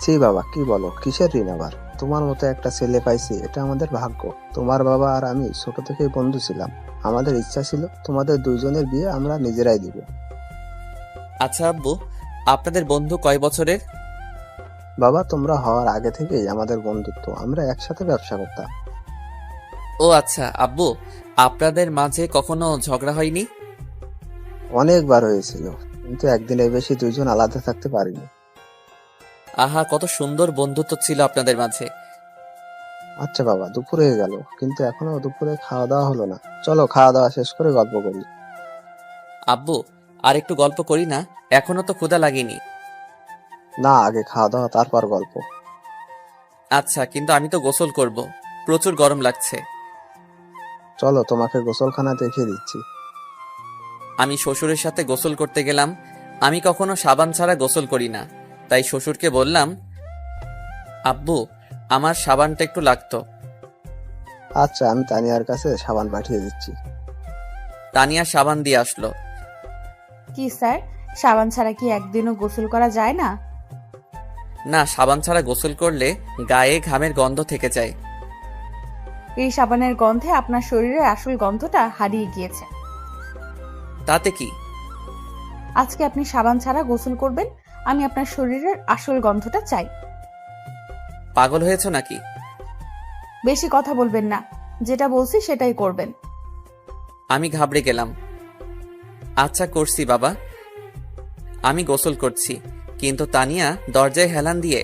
ছি বাবা, কি বলো, কিসের ঋণ আবার? তোমার মতো একটা ছেলে পাইছি, এটা আমাদের ভাগ্য। তোমার বাবা আর আমি ছোট থেকেই বন্ধু ছিলাম। আমাদের ইচ্ছা ছিল তোমাদের দুইজনের বিয়ে আমরা নিজেরাই দিব। আচ্ছা আব্বু, আপনাদের বন্ধু কয় বছরের? বাবা, তোমরা হওয়ার আগে থেকেই আমাদের বন্ধুত্ব, আমরা একসাথে ব্যবসা করতাম। ও আচ্ছা আব্বু, আপনাদের মাঝে কখনো ঝগড়া হয়নি? অনেকবার হয়েছিল, কিন্তু একদিনের বেশি দুইজন আলাদা থাকতে পারিনি। আহা, কত সুন্দর বন্ধুত্ব ছিল আপনাদের মাঝে। আচ্ছা বাবা, দুপুর হয়ে গেল, কিন্তু এখনো দুপুরে খাওয়া দাওয়া হলো না। চলো খাওয়া দাওয়া শেষ করে গল্প করি। আব্বু, আর একটু গল্প করি না? এখনো তো ক্ষুধা লাগেনি। না, আগে খাওয়া দাওয়া তারপর গল্প। আচ্ছা, কিন্তু আমি তো গোসল করব, প্রচুর গরম লাগছে। চলো তোমাকে গোসলখানা দেখিয়ে দিচ্ছি। আমি শ্বশুরের সাথে গোসল করতে গেলাম। আমি কখনো সাবান ছাড়া গোসল করি না, তাই শ্বশুরকে বললাম, আব্বু আমার সাবানটা একটু লাগতো। আচ্ছা, আমি তানিয়ার কাছে সাবান পাঠিয়ে দিচ্ছি। তানিয়া সাবান দিয়ে আসলো। কি স্যার, সাবান ছাড়া কি একদিনও গোসল করা যায় না? না, সাবান ছাড়া গোসল করলে গায়ে ঘামের গন্ধ থেকে যায়। এই সাবানের গন্ধে আপনার শরীরের আসল গন্ধটা হারিয়ে গিয়েছে। তাতে কি? আজকে আপনি সাবান ছাড়া গোসল করবেন, আমি আপনার শরীরের আসল গন্ধটা চাই। পাগল হয়েছ নাকি? বেশি কথা বলবেন না, যেটা বলছি সেটাই করবেন। আমি ঘাবড়ে গেলাম। আচ্ছা করছি বাবা। আমি গোসল করছি, কিন্তু তানিয়া দরজায় হেলান দিয়ে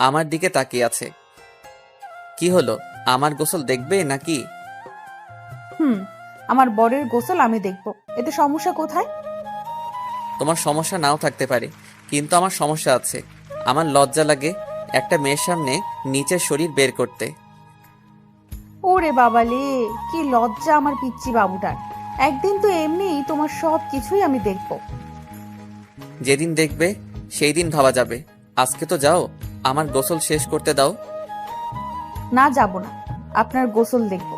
আমার দিকে তাকিয়ে আছে। কি হলো, আমার গোসল দেখবে নাকি? আমার বরের গোসল আমি দেখব, এতে সমস্যা কোথায়? তোমার সমস্যা নাও থাকতে পারে, কিন্তু আমার সমস্যা আছে। আমার লজ্জা লাগে একটা মেয়ের সামনে নিচের শরীর বের করতে। ওরে বাবালে, কি লজ্জা আমার পিচ্চি বাবুটার। একদিন তো এমনি তোমার সব কিছুই আমি দেখব। যেদিন দেখবে সেই দিন ভাবা যাবে। আজকে তো যাও, আমার গোসল শেষ করতে দাও। না, যাব না, আপনার গোসল দেখব।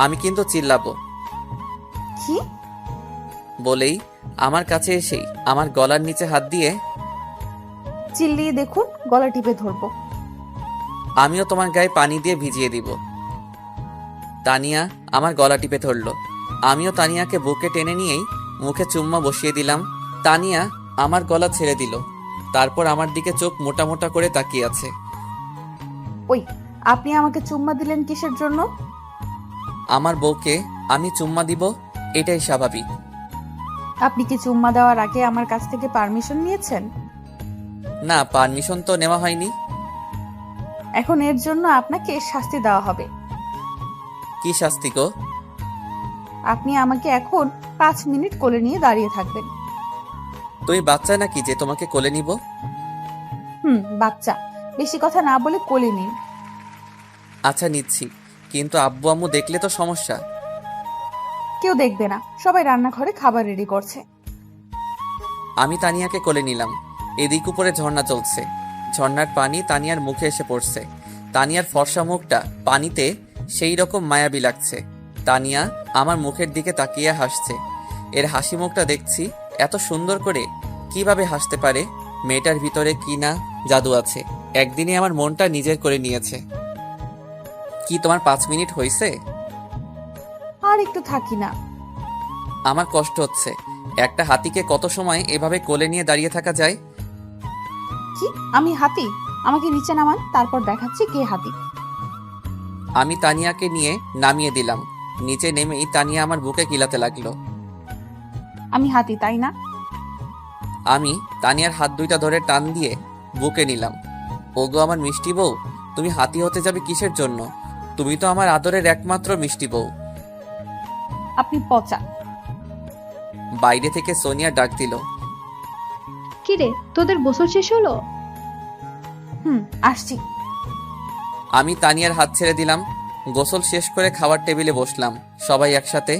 আমি কিন্তু চিল্লাবো। কি? বলেই আমার কাছে এসেই আমার গলার নিচে হাত দিয়ে, চিল্লিয়ে দেখুন, গলা টিপে ধরবো। আমিও তোমার গায়ে পানি দিয়ে ভিজিয়ে দিব। তানিয়া আমার গলা টিপে ধরলো। আমিও তানিয়াকে বুকে টেনে নিয়েই মুখে চুম্মা বসিয়ে দিলাম। তানিয়া আমার গলা ছেড়ে দিল, তারপর আমার দিকে চোখ মোটা মোটা করে তাকিয়ে আছে। ওই, আপনি আমাকে চুম্মা দিলেন কিসের জন্য? আমার বউকে আমি চুম্মা দিব, এটাই স্বাভাবিক। আপনি কি চুম্মা দেওয়ার আগে আমার কাছ থেকে পারমিশন নিয়েছেন? না, পারমিশন তো নেওয়া হয়নি। এখন এর জন্য আপনাকে শাস্তি দেওয়া হবে। কি শাস্তি গো? আপনি আমাকে এখন 5 মিনিট কোলে নিয়ে দাঁড়িয়ে থাকবেন। তুমি বাচ্চা নাকি যে তোমাকে কোলে নিব? বাচ্চা, বেশি কথা না বলে কোলে নিন। আচ্ছা নিচ্ছি, কিন্তু আব্বু আম্মু দেখলে তো সমস্যা। কেউ দেখবে না, সবাই রান্নাঘরে খাবার রেডি করছে। আমি তানিয়াকে কোলে নিলাম। এদিক উপরে ঝর্ণা চলছে। ঝর্ণার পানি তানিয়ার মুখে এসে পড়ছে। তানিয়ার ফর্সা মুখটা পানিতে সেই রকম মায়াবী লাগছে। তানিয়া আমার মুখের দিকে তাকিয়ে হাসছে। এর হাসি মুখটা দেখছি এত সুন্দর করে কিভাবে হাসতে পারে? মেয়েটার ভিতরে কি না জাদু আছে। একদিনে আমার মনটা নিজের করে নিয়েছে। কি তোমার 5 মিনিট হয়েছে? আর একটু থাকি না। আমার কষ্ট হচ্ছে। একটা হাতিকে কত সময় এভাবে কোলে নিয়ে দাঁড়িয়ে থাকা যায়? কি আমি হাতি? আমাকে নিচে নামান, তারপর দেখাচ্ছি কে হাতি। আমি তানিয়াকে নিয়ে নামিয়ে দিলাম। নিচে নেমেই তানিয়া আমার বুকে কিলাতে লাগলো। আমি হাতি, তাই না? আমি তানিয়ার হাত দুইটা ধরে টান দিয়ে বুকে নিলাম। ওগো আমার মিষ্টি বউ, তুমি হাতি হতে যাবে কিসের জন্য? তুমি তো আমার আদরের একমাত্র মিষ্টি বউ। আপনি পচা। বাইরে থেকে সোনিয়া ডাক দিল। কিরে, তোদের গোসল শেষ হলো? আসছি। আমি তানিয়ার হাত ছেড়ে দিলাম। গোসল শেষ করে খাবার টেবিলে বসলাম সবাই একসাথে।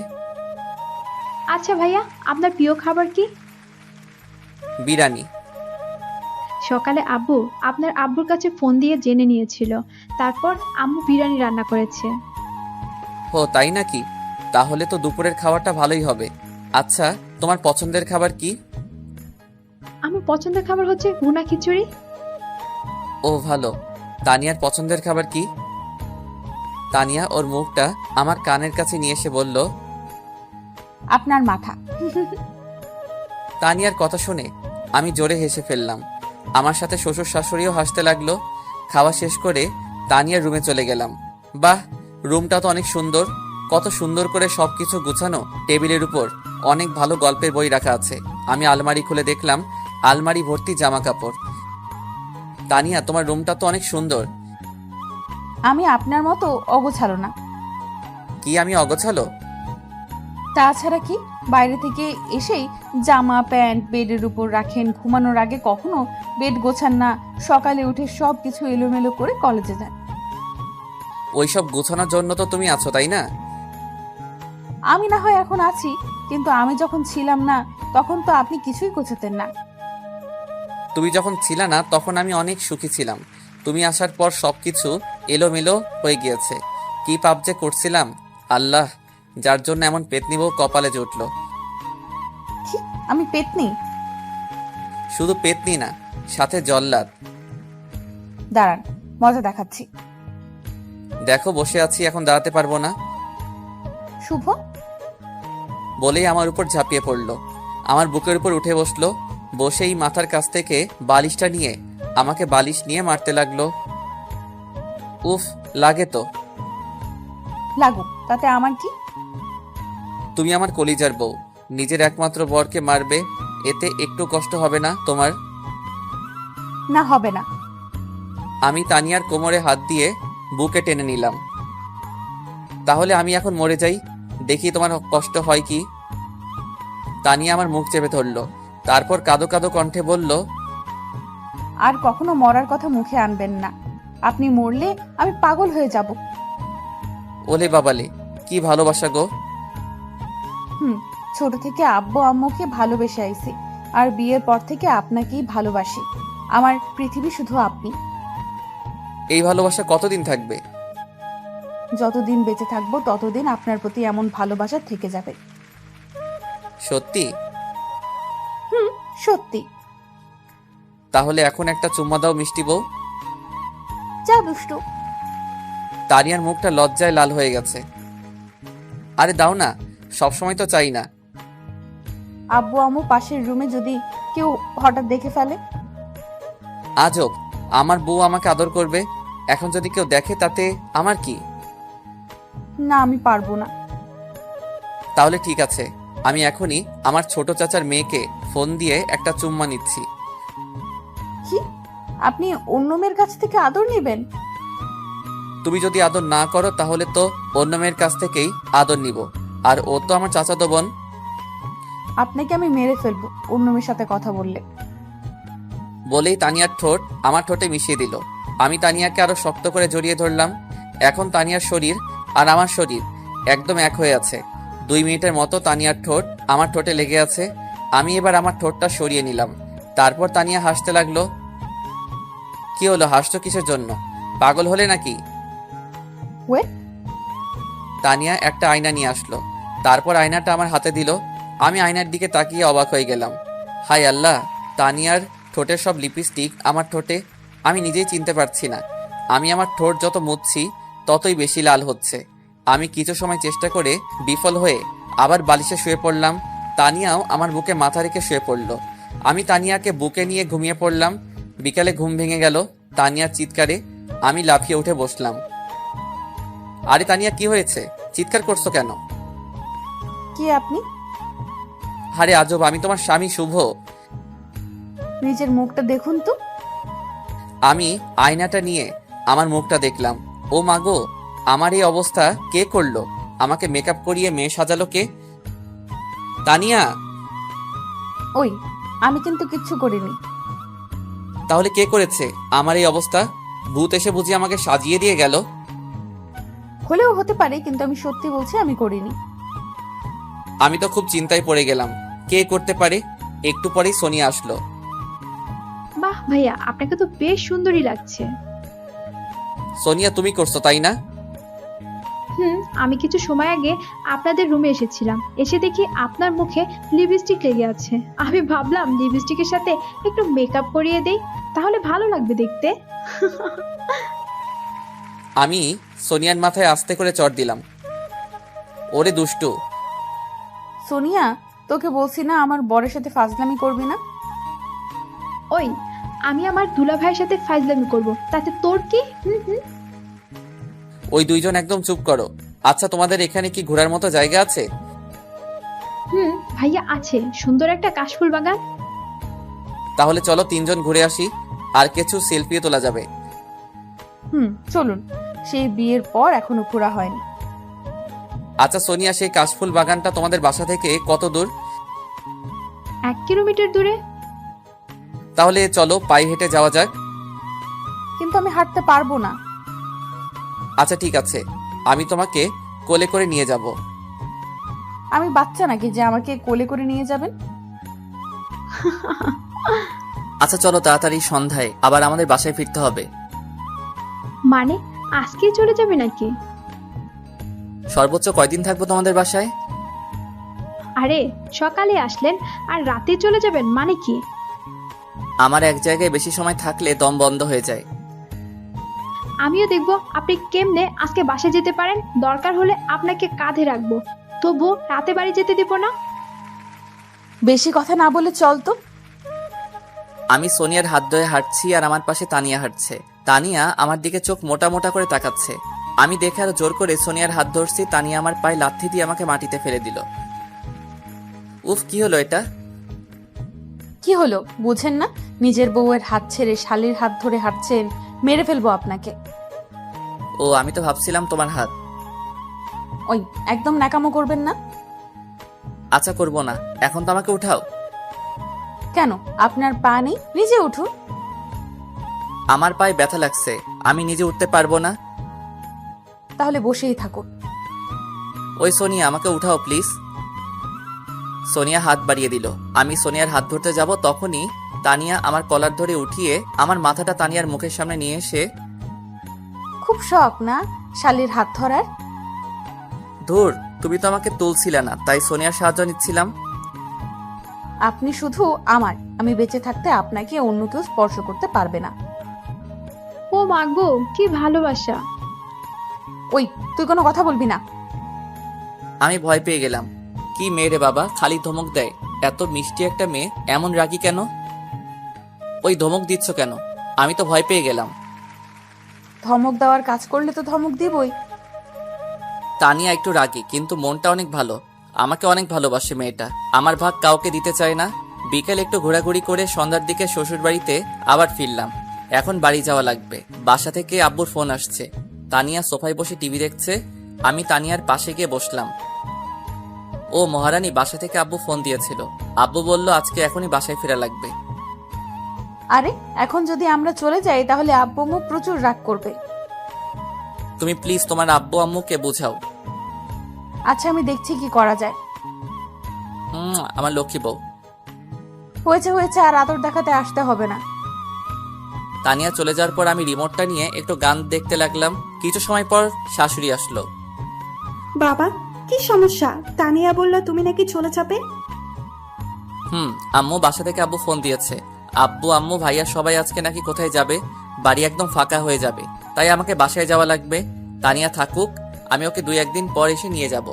আচ্ছা ভাইয়া, আপনার প্রিয় খাবার কি? বিরিয়ানি। সকালে আব্বু আপনার আব্বুর কাছে ফোন দিয়ে জেনে নিয়েছিল, তারপর আম্মু বিরিয়ানি রান্না করেছে। ও তাই নাকি? তাহলে তো দুপুরের খাবারটা ভালোই হবে। আচ্ছা, তোমার পছন্দের খাবার কি? আমার পছন্দের খাবার হচ্ছে ভুনা খিচুড়ি। ও ভালো। তানিয়ার পছন্দের খাবার কি? তানিয়া ওর মুখটা আমার কানের কাছে নিয়ে এসে বলল, আপনার মাথা। তানিয়ার কথা শুনে আমি জোরে হেসে ফেললাম। আমার সাথে শ্বশুর শাশুড়িও হাসতে লাগলো। খাওয়া শেষ করে তানিয়ার রুমে চলে গেলাম। বাহ, রুমটা তো অনেক সুন্দর। কত সুন্দর করে সবকিছু গুছানো। টেবিলের উপর অনেক ভালো গল্পের বই রাখা আছে। আমি আলমারি খুলে দেখলাম আলমারি ভর্তি জামা কাপড়। তানিয়া, তোমার রুমটা তো অনেক সুন্দর। আমি আপনার মতো অগোছালো না। কি আমি অগোছালো? তাছাড়া কি, বাইরে থেকে এসেই জামা প্যান্ট বেডের উপর রাখেন, ঘুমানোর আগে কখনো বেড গোছান না, সকালে উঠে সব কিছু এলোমেলো করে কলেজে যান। ওইসব গোছানোর জন্য তো তুমি আছো, তাই না? আমি না হয় এখন আছি, কিন্তু আমি যখন ছিলাম না তখন তো আপনি কিছুই গোছাতেন না। তুমি যখন ছিলে না তখন আমি অনেক সুখী ছিলাম। তুমি আসার পর সবকিছু এলোমেলো হয়ে গিয়েছে। কি পাপ যে করছিলাম আল্লাহ, যার জন্য এমন পেতনি বউ কপালে জুটল। কি আমি পেতনি? শুধু পেতনি না, সাথে জল্লাদ। দাঁড়ান, মজা দেখাচ্ছি। দেখো বসে আছি, এখন দাঁড়াতে পারবো না। শুভ বলেই আমার উপর ঝাঁপিয়ে পড়লো। আমার বুকের উপর উঠে বসলো। বসেই মাথার কাছ থেকে বালিশটা নিয়ে আমাকে বালিশ নিয়ে মারতে লাগলো। উফ, লাগে তো। লাগুক, তাতে আমার কি? তুমি আমার কলিজার বউ, নিজের একমাত্র বরকে মারবে, এতে একটু কষ্ট হবে না তোমার? না, হবে না। আমি তানিয়ার কোমরে হাত দিয়ে বুকে টেনে নিলাম। তাহলে আমি এখন মরে যাই, দেখি তোমার কষ্ট হয় কি। তানিয়া আমার মুখ চেপে ধরলো, তারপর কাঁদো কাঁদো কণ্ঠে বলল, আর কখনো মরার কথা মুখে আনবেন না। আপনি মরলে আমি পাগল হয়ে যাব। ওলে বাবালে, কি ভালোবাসা গো। ছোট থেকে আব্বু আম্মুকে ভালোবেসে আইছি, আর বিয়ের পর থেকে আপনাকেই ভালোবাসি। আমার পৃথিবী শুধু আপনি। এই ভালোবাসা কতদিন থাকবে? যতদিন বেঁচে থাকবো ততদিন আপনার প্রতি এমন ভালোবাসা থেকে যাবে। সত্যি? সত্যি। তাহলে এখন একটা চুম্মা দাও মিষ্টি বউ। যা দুষ্টু। তানিয়ার মুখটা লজ্জায় লাল হয়ে গেছে। আরে দাও না, সবসময় তো চাই না। আব্বু আম্মু পাশের রুমে যদি কেউ হঠাৎ দেখে ফেলে? আজব, আমার বউ আমাকে আদর করবে, এখন যদি কেউ দেখে তাতে আমার কি? না, আমি পারবো না। তাহলে ঠিক আছে, আমি এখনই আমার ছোট চাচার মেয়েকে ফোন দিয়ে একটা চুম্মা নিচ্ছি। কি? আপনি অন্য মেয়ের কাছ থেকে আদর নেবেন? তুমি যদি আদর না করো তাহলে তো অন্য মেয়ের কাছ থেকেই আদর নিব। আর ও তো আমার চাচাতো বোন। আপনাকে আমি মেরে ফেলবো অন্য মেয়ের সাথে কথা বললে। বলেই তানিয়ার ঠোঁট আমার ঠোঁটে মিশিয়ে দিল। আমি তানিয়াকে আরো শক্ত করে জড়িয়ে ধরলাম। এখন তানিয়ার শরীর আর আমার শরীর একদম এক হয়ে আছে। 2 মিনিটের মতো তানিয়ার ঠোঁট আমার ঠোঁটে লেগে আছে। আমি এবার আমার ঠোঁটটা সরিয়ে নিলাম। তারপর তানিয়া হাসতে লাগলো। কি হলো, হাসছো কিসের জন্য? পাগল হলে নাকি? ওয়েট, তানিয়া একটা আয়না নিয়ে আসলো। তারপর আয়নাটা আমার হাতে দিল। আমি আয়নার দিকে তাকিয়ে অবাক হয়ে গেলাম। হাই আল্লাহ, তানিয়ার ঠোঁটের সব লিপস্টিক আমার ঠোঁটে। আমি নিজেই চিনতে পারছি না। আমি আমার ঠোঁট যত মুছছি ততই বেশি লাল হচ্ছে। আমি কিছু সময় চেষ্টা করে বিফল হয়ে আবার বালিশে শুয়ে পড়লাম। তানিয়াও আমার বুকে মাথা রেখে শুয়ে পড়ল। আমি তানিয়াকে বুকে নিয়ে ঘুমিয়ে পড়লাম। বিকালে ঘুম ভেঙে গেল তানিয়ার চিৎকারে। আমি লাফিয়ে উঠে বসলাম। আরে তানিয়া, কি হয়েছে? চিৎকার করছো কেন? কি আপনি? আরে আজব, আমি তোমার স্বামী শুভ। নিজের মুখটা দেখুন তো। আমি আয়নাটা নিয়ে আমার মুখটা দেখলাম। ও মাগো, আমার এই অবস্থা কে করলো? আমাকে মেকআপ করিয়ে মেয়ে সাজালো কে? তানিয়া, ওই, আমি কিন্তু কিচ্ছু করিনি। তাহলে কে করেছে আমার এই অবস্থা? ভূত এসে বুঝি আমাকে সাজিয়ে দিয়ে গেল? হলেও হতে পারে, কিন্তু আমি সত্যি বলছি আমি করিনি। আমি তো খুব চিন্তায় পড়ে গেলাম, কে করতে পারে। একটু পরেই সোনিয়া আসলো। বাহ ভাইয়া, আপনাকে তো বেশ সুন্দরী লাগছে। সোনিয়া, তুমি করছো তাই না? আমি কিছু সময় আগে আপনাদের রুমে এসেছিলাম, এসে দেখি আপনার মুখে লিপস্টিক লেগে আছে। আমি ভাবলাম লিপস্টিকের সাথে একটু মেকআপ করিয়ে দেই, তাহলে ভালো লাগবে দেখতে। আমি সোনিয়ার মাথায় আস্তে করে চড় দিলাম। ওরে দুষ্টু। সোনিয়া, তোকে বলছি না আমার বরের সাথে ফাজলামি করবি না। ওই, আমি আমার দুলা ভাইয়ের সাথে ফাইজলামি করব, তাতে তোর কি? ওই দুইজন একদম চুপ করো। আচ্ছা, তোমাদের এখানে কি ঘোরার মতো জায়গা আছে? ভাইয়া আছে, সুন্দর একটা কাশফুল বাগান। তাহলে চলো 3 জন ঘুরে আসি, আর কিছু সেলফিও তোলা যাবে। চলুন। সেই বিয়ের পর এখনো ঘোরা হয়নি। আচ্ছা সোনিয়া, সেই কাশফুল বাগানটা তোমাদের বাসা থেকে কত দূর? 1 কিলোমিটার দূরে। তাহলে চলো পায়ে হেঁটে যাওয়া যাক। কিন্তু আমি হাঁটতে পারবো না। আচ্ছা ঠিক আছে, আমি তোমাকে কোলে করে নিয়ে যাব। আমি বাচ্চা নাকি যে আমাকে কোলে করে নিয়ে যাবেন? আচ্ছা চলো, তাড়াতাড়ি সন্ধ্যায় আবার আমাদের বাসায় ফিরতে হবে। মানে আজকেই চলে যাবে নাকি? সর্বোচ্চ কয়দিন থাকবো তোমাদের বাসায়? আরে সকালে আসলেন আর রাতে চলে যাবেন মানে কি? আমার এক জায়গায় বেশি সময় থাকলে দম বন্ধ হয়ে যায়। আমিও দেখব আপনি কেমনে আজকে বাসে যেতে পারেন। দরকার হলে আপনাকে কাঁধে রাখবো, তবু রাতে বাড়ি যেতে দিব না। বেশি কথা না বলে চল তো। আমি সোনিয়ার হাত ধরে হাঁটছি আর আমার পাশে তানিয়া হাঁটছে। তানিয়া আমার দিকে চোখ মোটা মোটা করে তাকাচ্ছে। আমি দেখে আরো জোর করে সোনিয়ার হাত ধরছি। তানিয়া আমার পায়ে লাথি দিয়ে আমাকে মাটিতে ফেলে দিল। উফ, কি হলো এটা? কি হলো বুঝেন না? নিজের বউয়ের হাত ছেড়ে শালির হাত ধরে হাঁটছেন, মেরে ফেলবো আপনাকে। ও, আমি তো ভাবছিলাম তোমার হাত। ওই, একদম ন্যাকামো করবেন না। আচ্ছা করবো না, এখন তো আমাকে উঠাও। কেন, আপনার পা নেই? নিজে উঠুন। আমার পায়ে ব্যথা লাগছে, আমি নিজে উঠতে পারবো না। তাহলে বসেই থাকুন। ওই সোনিয়া, আমাকে উঠাও প্লিজ। সোনিয়া হাত বাড়িয়ে দিল। আমি সোনিয়ার হাত ধরতে যাব, তখনই তানিয়া আমার কলার ধরে উঠিয়ে আমার মাথাটা তানিয়ার মুখের সামনে নিয়ে এসে। খুব শখ না শালির হাত ধরার? ধুর, তুমি তো আমাকে তুলছিলে না, তাই সোনিয়ার সাহায্য নিচ্ছিলাম। আপনি শুধু আমার, আমি বেঁচে থাকতে আপনাকে অন্য কেউ স্পর্শ করতে পারবে না। ও মাগো, কি ভালোবাসা। ওই, তুই কোনো কথা বলবি না। আমি ভয় পেয়ে গেলাম। কি মেয়ে রে বাবা, খালি ধমক দেয়। এত মিষ্টি একটা মেয়ে এমন রাগী কেন? ওই ধমক দিচ্ছ কেন? আমি তো ভয় পেয়ে গেলাম। ধমক দেওয়ার কাজ করলে তো ধমক দিবই। তানিয়া একটু রাগী, কিন্তু মনটা অনেক ভালো। আমাকে অনেক ভালোবাসে মেয়েটা। আমার ভাগ কাউকে দিতে চায় না। বিকেল একটু ঘোরাঘুরি করে সন্ধ্যার দিকে শ্বশুর বাড়িতে আবার ফিরলাম। এখন বাড়ি যাওয়া লাগবে। বাসা থেকে আব্বুর ফোন আসছে। তানিয়া সোফায় বসে টিভি দেখছে। আমি তানিয়ার পাশে গিয়ে বসলাম। ও মহারানী, বাসা থেকে আব্বু ফোন দিয়েছিল। আব্বু বলল আজকে এখনই বাসায় ফেরা লাগবে। আরে এখন যদি আমরা চলে যাই তাহলে আব্বু আম্মু প্রচুর রাগ করবে। তুমি প্লিজ তোমার আব্বু আম্মুকে বোঝাও। আচ্ছা, আমি দেখছি কি করা যায়। আমার লক্ষ্মী বউ। হয়েছে হয়েছে, আর আদর দেখাতে আসতে হবে না। তানিয়া চলে যাওয়ার পর আমি রিমোটটা নিয়ে একটু গান দেখতে লাগলাম। কিছু সময় পর শাশুড়ি আসলো। বাবা, কি সমস্যা? তানিয়া বলল তুমি নাকি চলে যাবে। আম্মু, বাসা থেকে আব্বু ফোন দিয়েছে। আব্বু আম্মু ভাইয়া সবাই আজকে নাকি কোথায় যাবে, বাড়ি একদম ফাঁকা হয়ে যাবে, তাই আমাকে বাসায় যাওয়া লাগবে। তানিয়া থাকুক, আমি ওকে 2-1 দিন পর এসে নিয়ে যাব।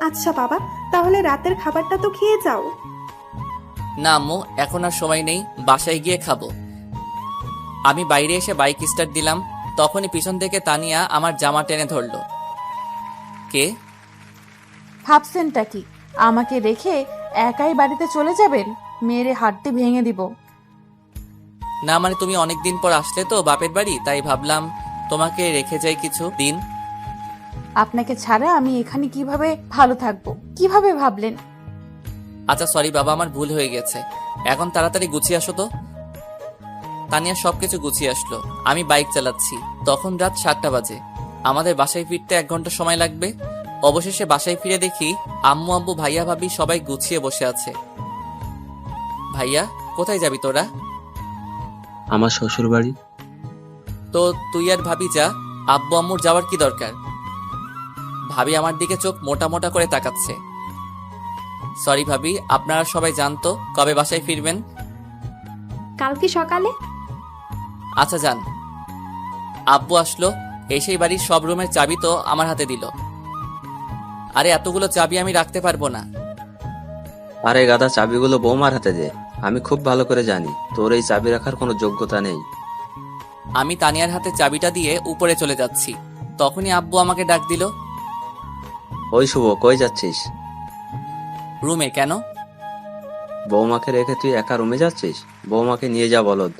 আচ্ছা বাবা, তাহলে রাতের খাবারটা তো খেয়ে যাও। না আম্মু, এখন আর সময় নেই, বাসায় গিয়ে খাবো। আমি বাইরে এসে বাইক স্টার্ট দিলাম, তখনই পিছন থেকে তানিয়া আমার জামা টেনে ধরলো। কে? ভাবছেনটা কি আমাকে রেখে একাই বাড়িতে চলে যাবেন? মেরে হাড্ডি ভেঙে দিব। না মানে তুমি অনেকদিন পর আসলে তো বাপের বাড়ি, তাই ভাবলাম তোমাকে রেখে যাই কিছু দিন। আপনাকে ছাড়া আমি এখানে কিভাবে ভালো থাকবো? কিভাবে ভাবলেন? আচ্ছা সরি বাবা, আমার ভুল হয়ে গেছে। এখন তাড়াতাড়ি গুছিয়ে আসো তো। তানিয়া সবকিছু গুছিয়ে আসলো। আমি বাইক চালাচ্ছি। তখন রাত 7টা বাজে। আমাদের বাসায় ফিরতে 1 ঘন্টা সময় লাগবে। অবশেষে বাসায় ফিরে দেখি আম্মু আব্বু ভাইয়া ভাবি সবাই গুছিয়ে বসে আছে। ভাইয়া, কোথায় যাবি তোরা? আমার শ্বশুর বাড়ি। তো তুই আর ভাবি যা, আব্বু আম্মুর যাওয়ার কি দরকার? ভাবি আমার দিকে চোখ মোটা মোটা করে তাকাচ্ছে। সরি ভাবি, আপনারা সবাই জানতো কবে বাসায় ফিরবেন? কালকে সকালে। আচ্ছা যান। আব্বু আসলো, এসেই বাড়ির সব রুমের চাবি তো আমার হাতে দিল। আরে এতগুলো চাবি আমি রাখতে পারবো না। আরে গাদা, চাবিগুলো বৌমার হাতে দে। আমি খুব ভালো করে জানি তোর এই চাবি রাখার কোনো যোগ্যতা নেই। আমি তানিয়ার হাতে চাবিটা দিয়ে উপরে চলে যাচ্ছি, তখনই আব্বু আমাকে ডাক দিল। ওই শুভ, কই যাচ্ছিস? রুমে। কেন? বৌমাকে রেখে তুই একা রুমে যাচ্ছিস? বৌমাকে নিয়ে যা বলদ।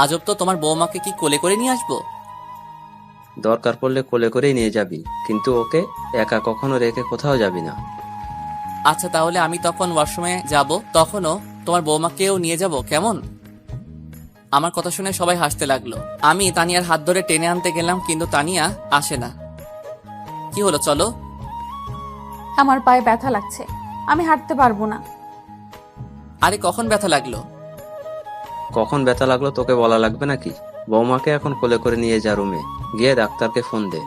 আজব তো, তোমার বৌমাকে কি কোলে করে নিয়ে আসবো? দরকার পড়লে কোলে করেই নিয়ে যাবি, কিন্তু ওকে একা কখনো রেখে কোথাও যাবি না। আচ্ছা তাহলে আমি তখন ওয়াশরুমে যাব, তখনও তোমার বৌমাকেও নিয়ে যাব, কেমন? আমার কথা শুনে সবাই হাসতে লাগলো। আমি তানিয়ার হাত ধরে টেনে আনতে গেলাম, কিন্তু তানিয়া আসে না। কি হলো, চলো। আমার পায়ে ব্যথা লাগছে, আমি হাঁটতে পারবো না। আরে কখন ব্যথা লাগলো? কখন ব্যথা লাগলো তোকে বলা লাগবে নাকি? বৌমাকে এখন কোলে করে নিয়ে যা রুমে, গিয়ে ডাক্তারকে ফোন দে।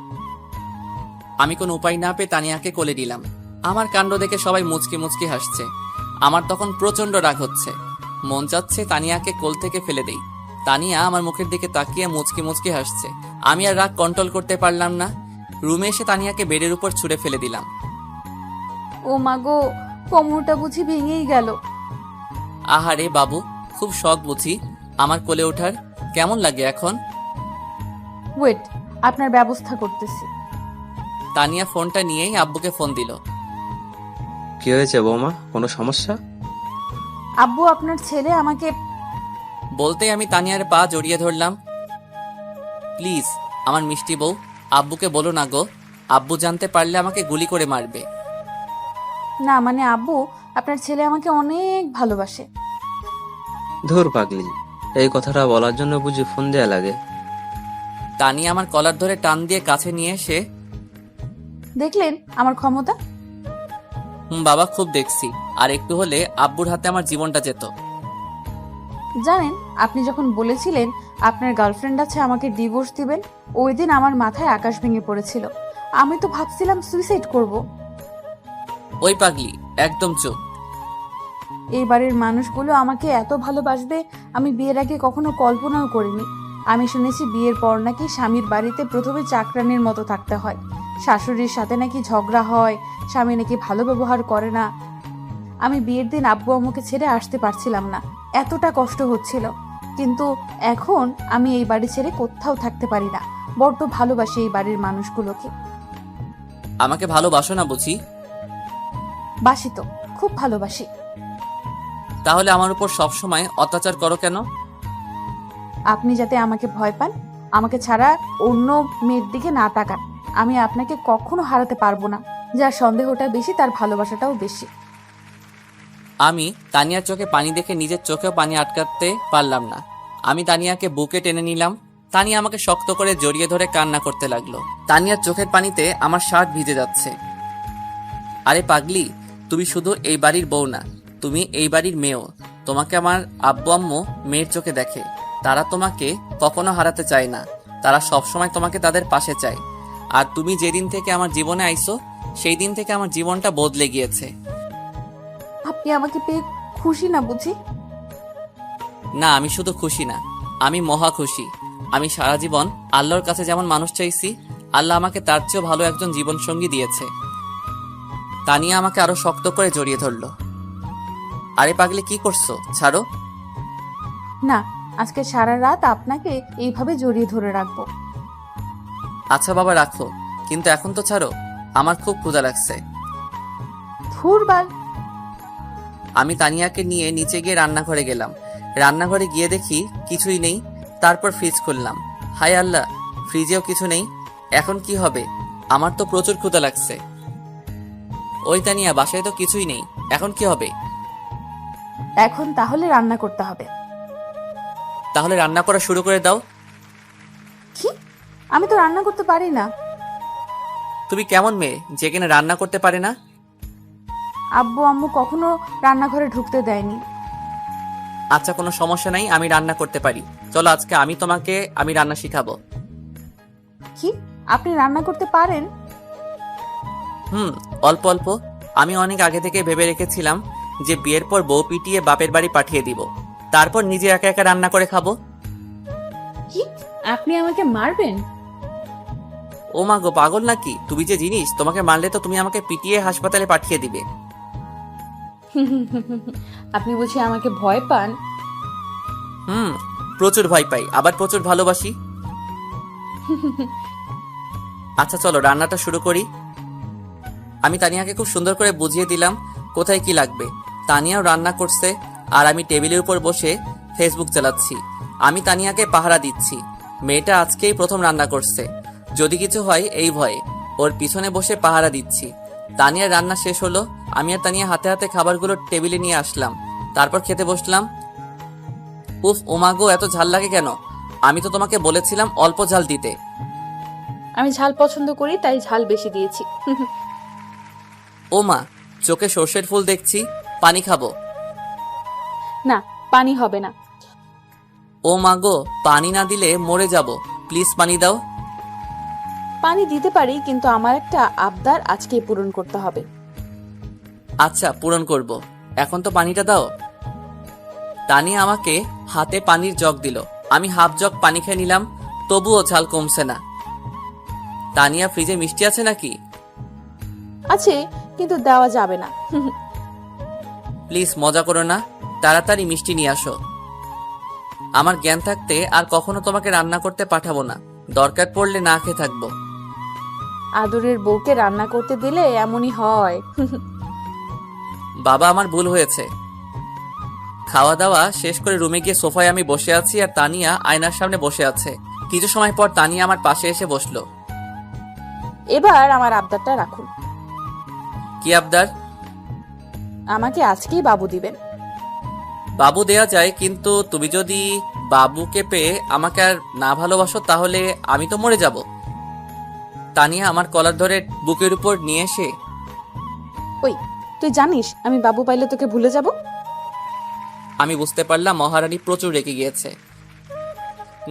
আমি কোনো উপায় না পেয়ে তানিয়াকে কোলে দিলাম। আমার কাণ্ড দেখে সবাই মুচকি মুচকি হাসছে। আমার তখন প্রচন্ড রাগ হচ্ছে, মন চাচ্ছে তানিয়াকে কোল থেকে ফেলে দেই। তানিয়া আমার মুখের দিকে তাকিয়ে মুচকি মুচকি হাসছে। আমি আর রাগ কন্ট্রোল করতে পারলাম না। রুমে এসে তানিয়াকে বেডের উপর ছুঁড়ে ফেলে দিলাম। ও মা গো, কোমরটা বুঝি ভেঙেই গেল। আহারে বাবু, খুব শখ বুঝি আমার কোলে ওঠার? কেমন লাগে এখন? ওয়েট, আপনার ব্যবস্থা করতেছি। তানিয়া ফোনটা নিয়েই আব্বুকে ফোন দিল। কি হয়েছে বৌমা, কোনো সমস্যা? আব্বু, আপনার ছেলে আমাকে। বলতেই আমি তানিয়ার পা জড়িয়ে ধরলাম। প্লিজ আমার মিষ্টি বউ, আব্বুকে বলো না গো। আব্বু জানতে পারলে আমাকে গুলি করে মারবে। না মানে আব্বু, আপনার ছেলে আমাকে অনেক ভালোবাসে। ধুর পাগলি, এই কথাটা বলার জন্য বুঝি ফোন দেয়া লাগে? তানিয়া আমার কলার ধরে টান দিয়ে কাছে নিয়ে এসে, দেখলেন আমার ক্ষমতা? বাবা খুব দেখছি, আর একটু হলে আব্বুর হাতে আমার জীবনটা যেত। জানেন, আপনি যখন বলেছিলেন আপনার গার্লফ্রেন্ড আছে, আমাকে ডিভোর্স দিবেন, ওই দিন আমার মাথায় আকাশ ভেঙে পড়েছিল। আমি তো ভাবছিলাম সুইসাইড করব। ওই পাগলি, একদম চুপ। এই বাড়ির মানুষগুলো আমাকে এত ভালোবাসবে আমি বিয়ের আগে কখনো কল্পনাও করিনি। আমি শুনেছি বিয়ের পর নাকি স্বামীর বাড়িতে প্রথমে চাকরানির মতো থাকতে হয়, শাশুড়ির সাথে নাকি ঝগড়া হয়, স্বামী নাকি ভালো ব্যবহার করে না। আমি বিয়ের দিন আব্বু আম্মুকে ছেড়ে আসতে পারছিলাম না, এতটা কষ্ট হচ্ছিল। কিন্তু এখন আমি এই বাড়ি ছেড়ে কোথাও থাকতে পারি না। বড্ড ভালোবাসি এই বাড়ির মানুষগুলোকে। আমাকে ভালোবাসো না বুঝি? বাসি তো, খুব ভালোবাসি। তাহলে আমার উপর সবসময় অত্যাচার করো কেন? আপনি যাতে আমাকে ভয় পান, আমাকে ছাড়া অন্য মেয়ের দিকে না তাকান। আমি আপনাকে কখনো হারাতে পারবো না। যার সন্দেহটা বেশি তার ভালোবাসাটাও বেশি। আমি তানিয়ার চোখে পানি দেখে নিজের চোখেও পানি আটকাতে পারলাম না। আমি তানিয়াকে বুকে টেনে নিলাম। তানিয়া আমাকে শক্ত করে জড়িয়ে ধরে কান্না করতে লাগলো। তানিয়ার চোখের পানিতে আমার শার্ট ভিজে যাচ্ছে। আরে পাগলি, তুমি শুধু এই বাড়ির বউ না, তুমি এই বাড়ির মেয়েও। তোমাকে আমার আব্বু আম্মু মেয়ের চোখে দেখে। তারা তোমাকে কখনো হারাতে চায় না, তারা সবসময় তোমাকে তাদের পাশে চায়। আর তুমি যেদিন থেকে আমার জীবনে আইছো সেই দিন থেকে আমার জীবনটা বদলে গিয়েছে। আপনি আমাকে পেয়ে খুশি না বুঝি? না, আমি শুধু খুশি না, আমি মহা খুশি। আমি সারা জীবন আল্লাহর কাছে যেমন মানুষ চাইছি, আল্লাহ আমাকে তার চেয়েও ভালো একজন জীবনসঙ্গী দিয়েছে। তানিয়া আমাকে আরো শক্ত করে জড়িয়ে ধরলো। আরে পাগলি, কি করছো? ছাড়ো। না, আজকে সারা রাত আপনাকে এইভাবে জড়িয়ে ধরে রাখবো। আচ্ছা বাবা, রাখো, কিন্তু এখন তো ছাড়ো, আমার খুব ক্ষুধা লাগছে। ধুর বাল। আমি তানিয়াকে নিয়ে নিচে গিয়ে রান্নাঘরে গেলাম। রান্নাঘরে গিয়ে দেখি কিছুই নেই। তারপর ফ্রিজ খুললাম। হায় আল্লাহ, ফ্রিজেও কিছু নেই। এখন কি হবে? আমার তো প্রচুর ক্ষুধা লাগছে। ওই তানিয়া, বাসায় তো কিছুই নেই, এখন কি হবে? এখন তাহলে রান্না করতে হবে। তাহলে রান্না করা শুরু করে দাও। কি? আমি তো রান্না করতে পারি না। তুমি কেমন মেয়ে যে কিনা রান্না করতে পারে না? আব্বু আম্মু কখনো রান্নাঘরে ঢুকতে দেয়নি। আচ্ছা, কোনো সমস্যা নাই, আমি রান্না করতে পারি। চলো আজকে আমি রান্না শিখাবো। কি? আপনি রান্না করতে পারেন? অল্প অল্প। আমি অনেক আগে থেকে ভেবে রেখেছিলাম যে বিয়ের পর বউ পিটিয়ে বাপের বাড়ি পাঠিয়ে দিব, তারপর নিজে একা একা রান্না করে খাবো। কি? আপনি আমাকে মারবেন? ও মা গো, পাগল নাকি? তুমি যে জিনিস, তোমাকে মারলে তো তুমি আমাকে পিটিয়ে হাসপাতালে পাঠিয়ে দিবে। আপনি বুঝি আমাকে ভয় পান? প্রচুর ভয় পাই, আবার প্রচুর ভালোবাসি। আচ্ছা চলো রান্নাটা শুরু করি। আমি তানিয়াকে খুব সুন্দর করে বুঝিয়ে দিলাম কোথায় কি লাগবে। তানিয়াও রান্না করছে আর আমি টেবিলের উপর বসে ফেসবুক চালাচ্ছি। আমি তানিয়াকে পাহারা দিচ্ছি। মেয়েটা আজকেই প্রথম রান্না করছে, যদি কিছু হয় এই ভয়ে ওর পিছনে বসে পাহারা দিচ্ছি। তানিয়ার রান্না শেষ হলো। আমি আর তানিয়া হাতে হাতে খাবারগুলো টেবিলে নিয়ে আসলাম, তারপর খেতে বসলাম। উফ, ওমাগো, এত ঝাল লাগে কেন? আমি তো তোমাকে বলেছিলাম অল্প ঝাল দিতে। আমি ঝাল পছন্দ করি, তাই ঝাল বেশি দিয়েছি। ও মা, চোখে সর্ষের ফুল দেখছি, পানি খাবো। না, পানি হবে না। ও মা গো, পানি না দিলে মরে যাব, প্লিজ পানি দাও। পানি দিতে পারি, কিন্তু আমার একটা আবদার আজকেই পূরণ করতে হবে। আচ্ছা, পূরণ করব, এখন তো পানিটা দাও। তানিয়া আমাকে হাতে পানির জগ দিল। আমি হাফ জগ পানি খেয়ে নিলাম, তবুও ঝাল কমছে না। তানিয়া, ফ্রিজে মিষ্টি আছে নাকি? আছে, কিন্তু দেওয়া যাবে না। প্লিজ মজা করো না, তাড়াতাড়ি মিষ্টি নিয়ে আসো। আমার জ্ঞান থাকতে আর কখনো তোমাকে রান্না করতে পাঠাবো না, দরকার পড়লে না খেয়ে থাকবো। আদরের বউকে রান্না করতে দিলে এমনই হয়। বাবা, আমার ভুল হয়েছে। খাওয়া দাওয়া শেষ করে রুমে গিয়ে সোফায় আমি বসে আছি আর তানিয়া আয়নার সামনে বসে আছে। কিছু সময় পর তানিয়া আমার পাশে এসে বসলো। এবার আমার আবদারটা রাখুন। কি আবদার? আমাকে আজকেই বাবু দিবেন। বাবু দেয়া যায়, কিন্তু তুমি যদি বাবুকে পেয়ে আমাকে আর না ভালোবাসো তাহলে আমি তো মরে যাব। তানিয়া আমার কলার ধরে বুকের উপর নিয়ে এসে, ওই, তুই জানিস আমি বাবু পাইলে তোকে ভুলে যাব? আমি বুঝতে পারলাম মহারানী প্রচুর রেগে গিয়েছে।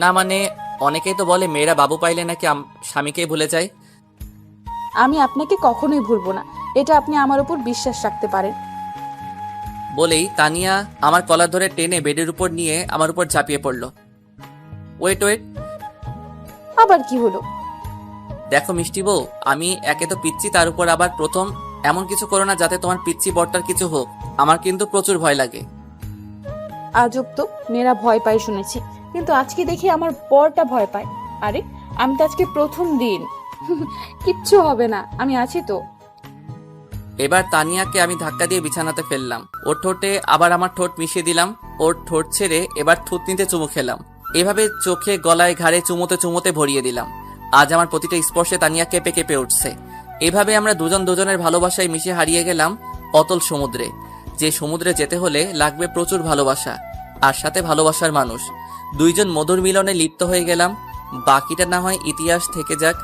না মানে, অনেকেই তো বলে মেয়েরা বাবু পাইলে নাকি স্বামীকেই ভুলে যায়। আমি আপনাকে কখনোই ভুলবো না, এটা আপনি আমার উপর বিশ্বাস রাখতে পারেন। বলেই তানিয়া আমার কলার ধরে টেনে বেডের উপর নিয়ে আমার উপর ঝাঁপিয়ে পড়ল। ওয়েট ওয়েট, আবার কি হলো? দেখো মিষ্টি বউ, আমি একে তো পিচ্ছি, তার উপর আবার প্রথম। এমন কিছু করো না যাতে তোমার পিচ্ছি বরটার কিছু হোক, আমার কিন্তু প্রচুর ভয় লাগে। আজব তো, মেয়েরা ভয় পায় শুনেছি, কিন্তু আজকে দেখি আমার বরটা ভয় পায়। আরে, আমি তো আজকে প্রথম দিন। কিচ্ছু হবে না, আমি আছি তো। এবার তানিয়াকে আমি ধাক্কা দিয়ে বিছানাতে ফেললাম। ওর ঠোঁটে আবার আমার ঠোঁট মিশিয়ে দিলাম। ওর ঠোঁট ছেড়ে এবার থুতনিতে চুমু খেলাম। এভাবে চোখে গলায় ঘাড়ে চুমোতে চুমোতে ভরিয়ে দিলাম। আজ আমার প্রতিটা স্পর্শে তানিয়া কেঁপে কেঁপে উঠছে। এভাবে আমরা দুজন দুজনের ভালোবাসায় মিশে হারিয়ে গেলাম অতল সমুদ্রে, যে সমুদ্রে যেতে হলে লাগবে প্রচুর ভালোবাসা আর সাথে ভালোবাসার মানুষ। দুইজন মধুর মিলনে লিপ্ত হয়ে গেলাম। বাকিটা না হয় ইতিহাস থেকে যাক।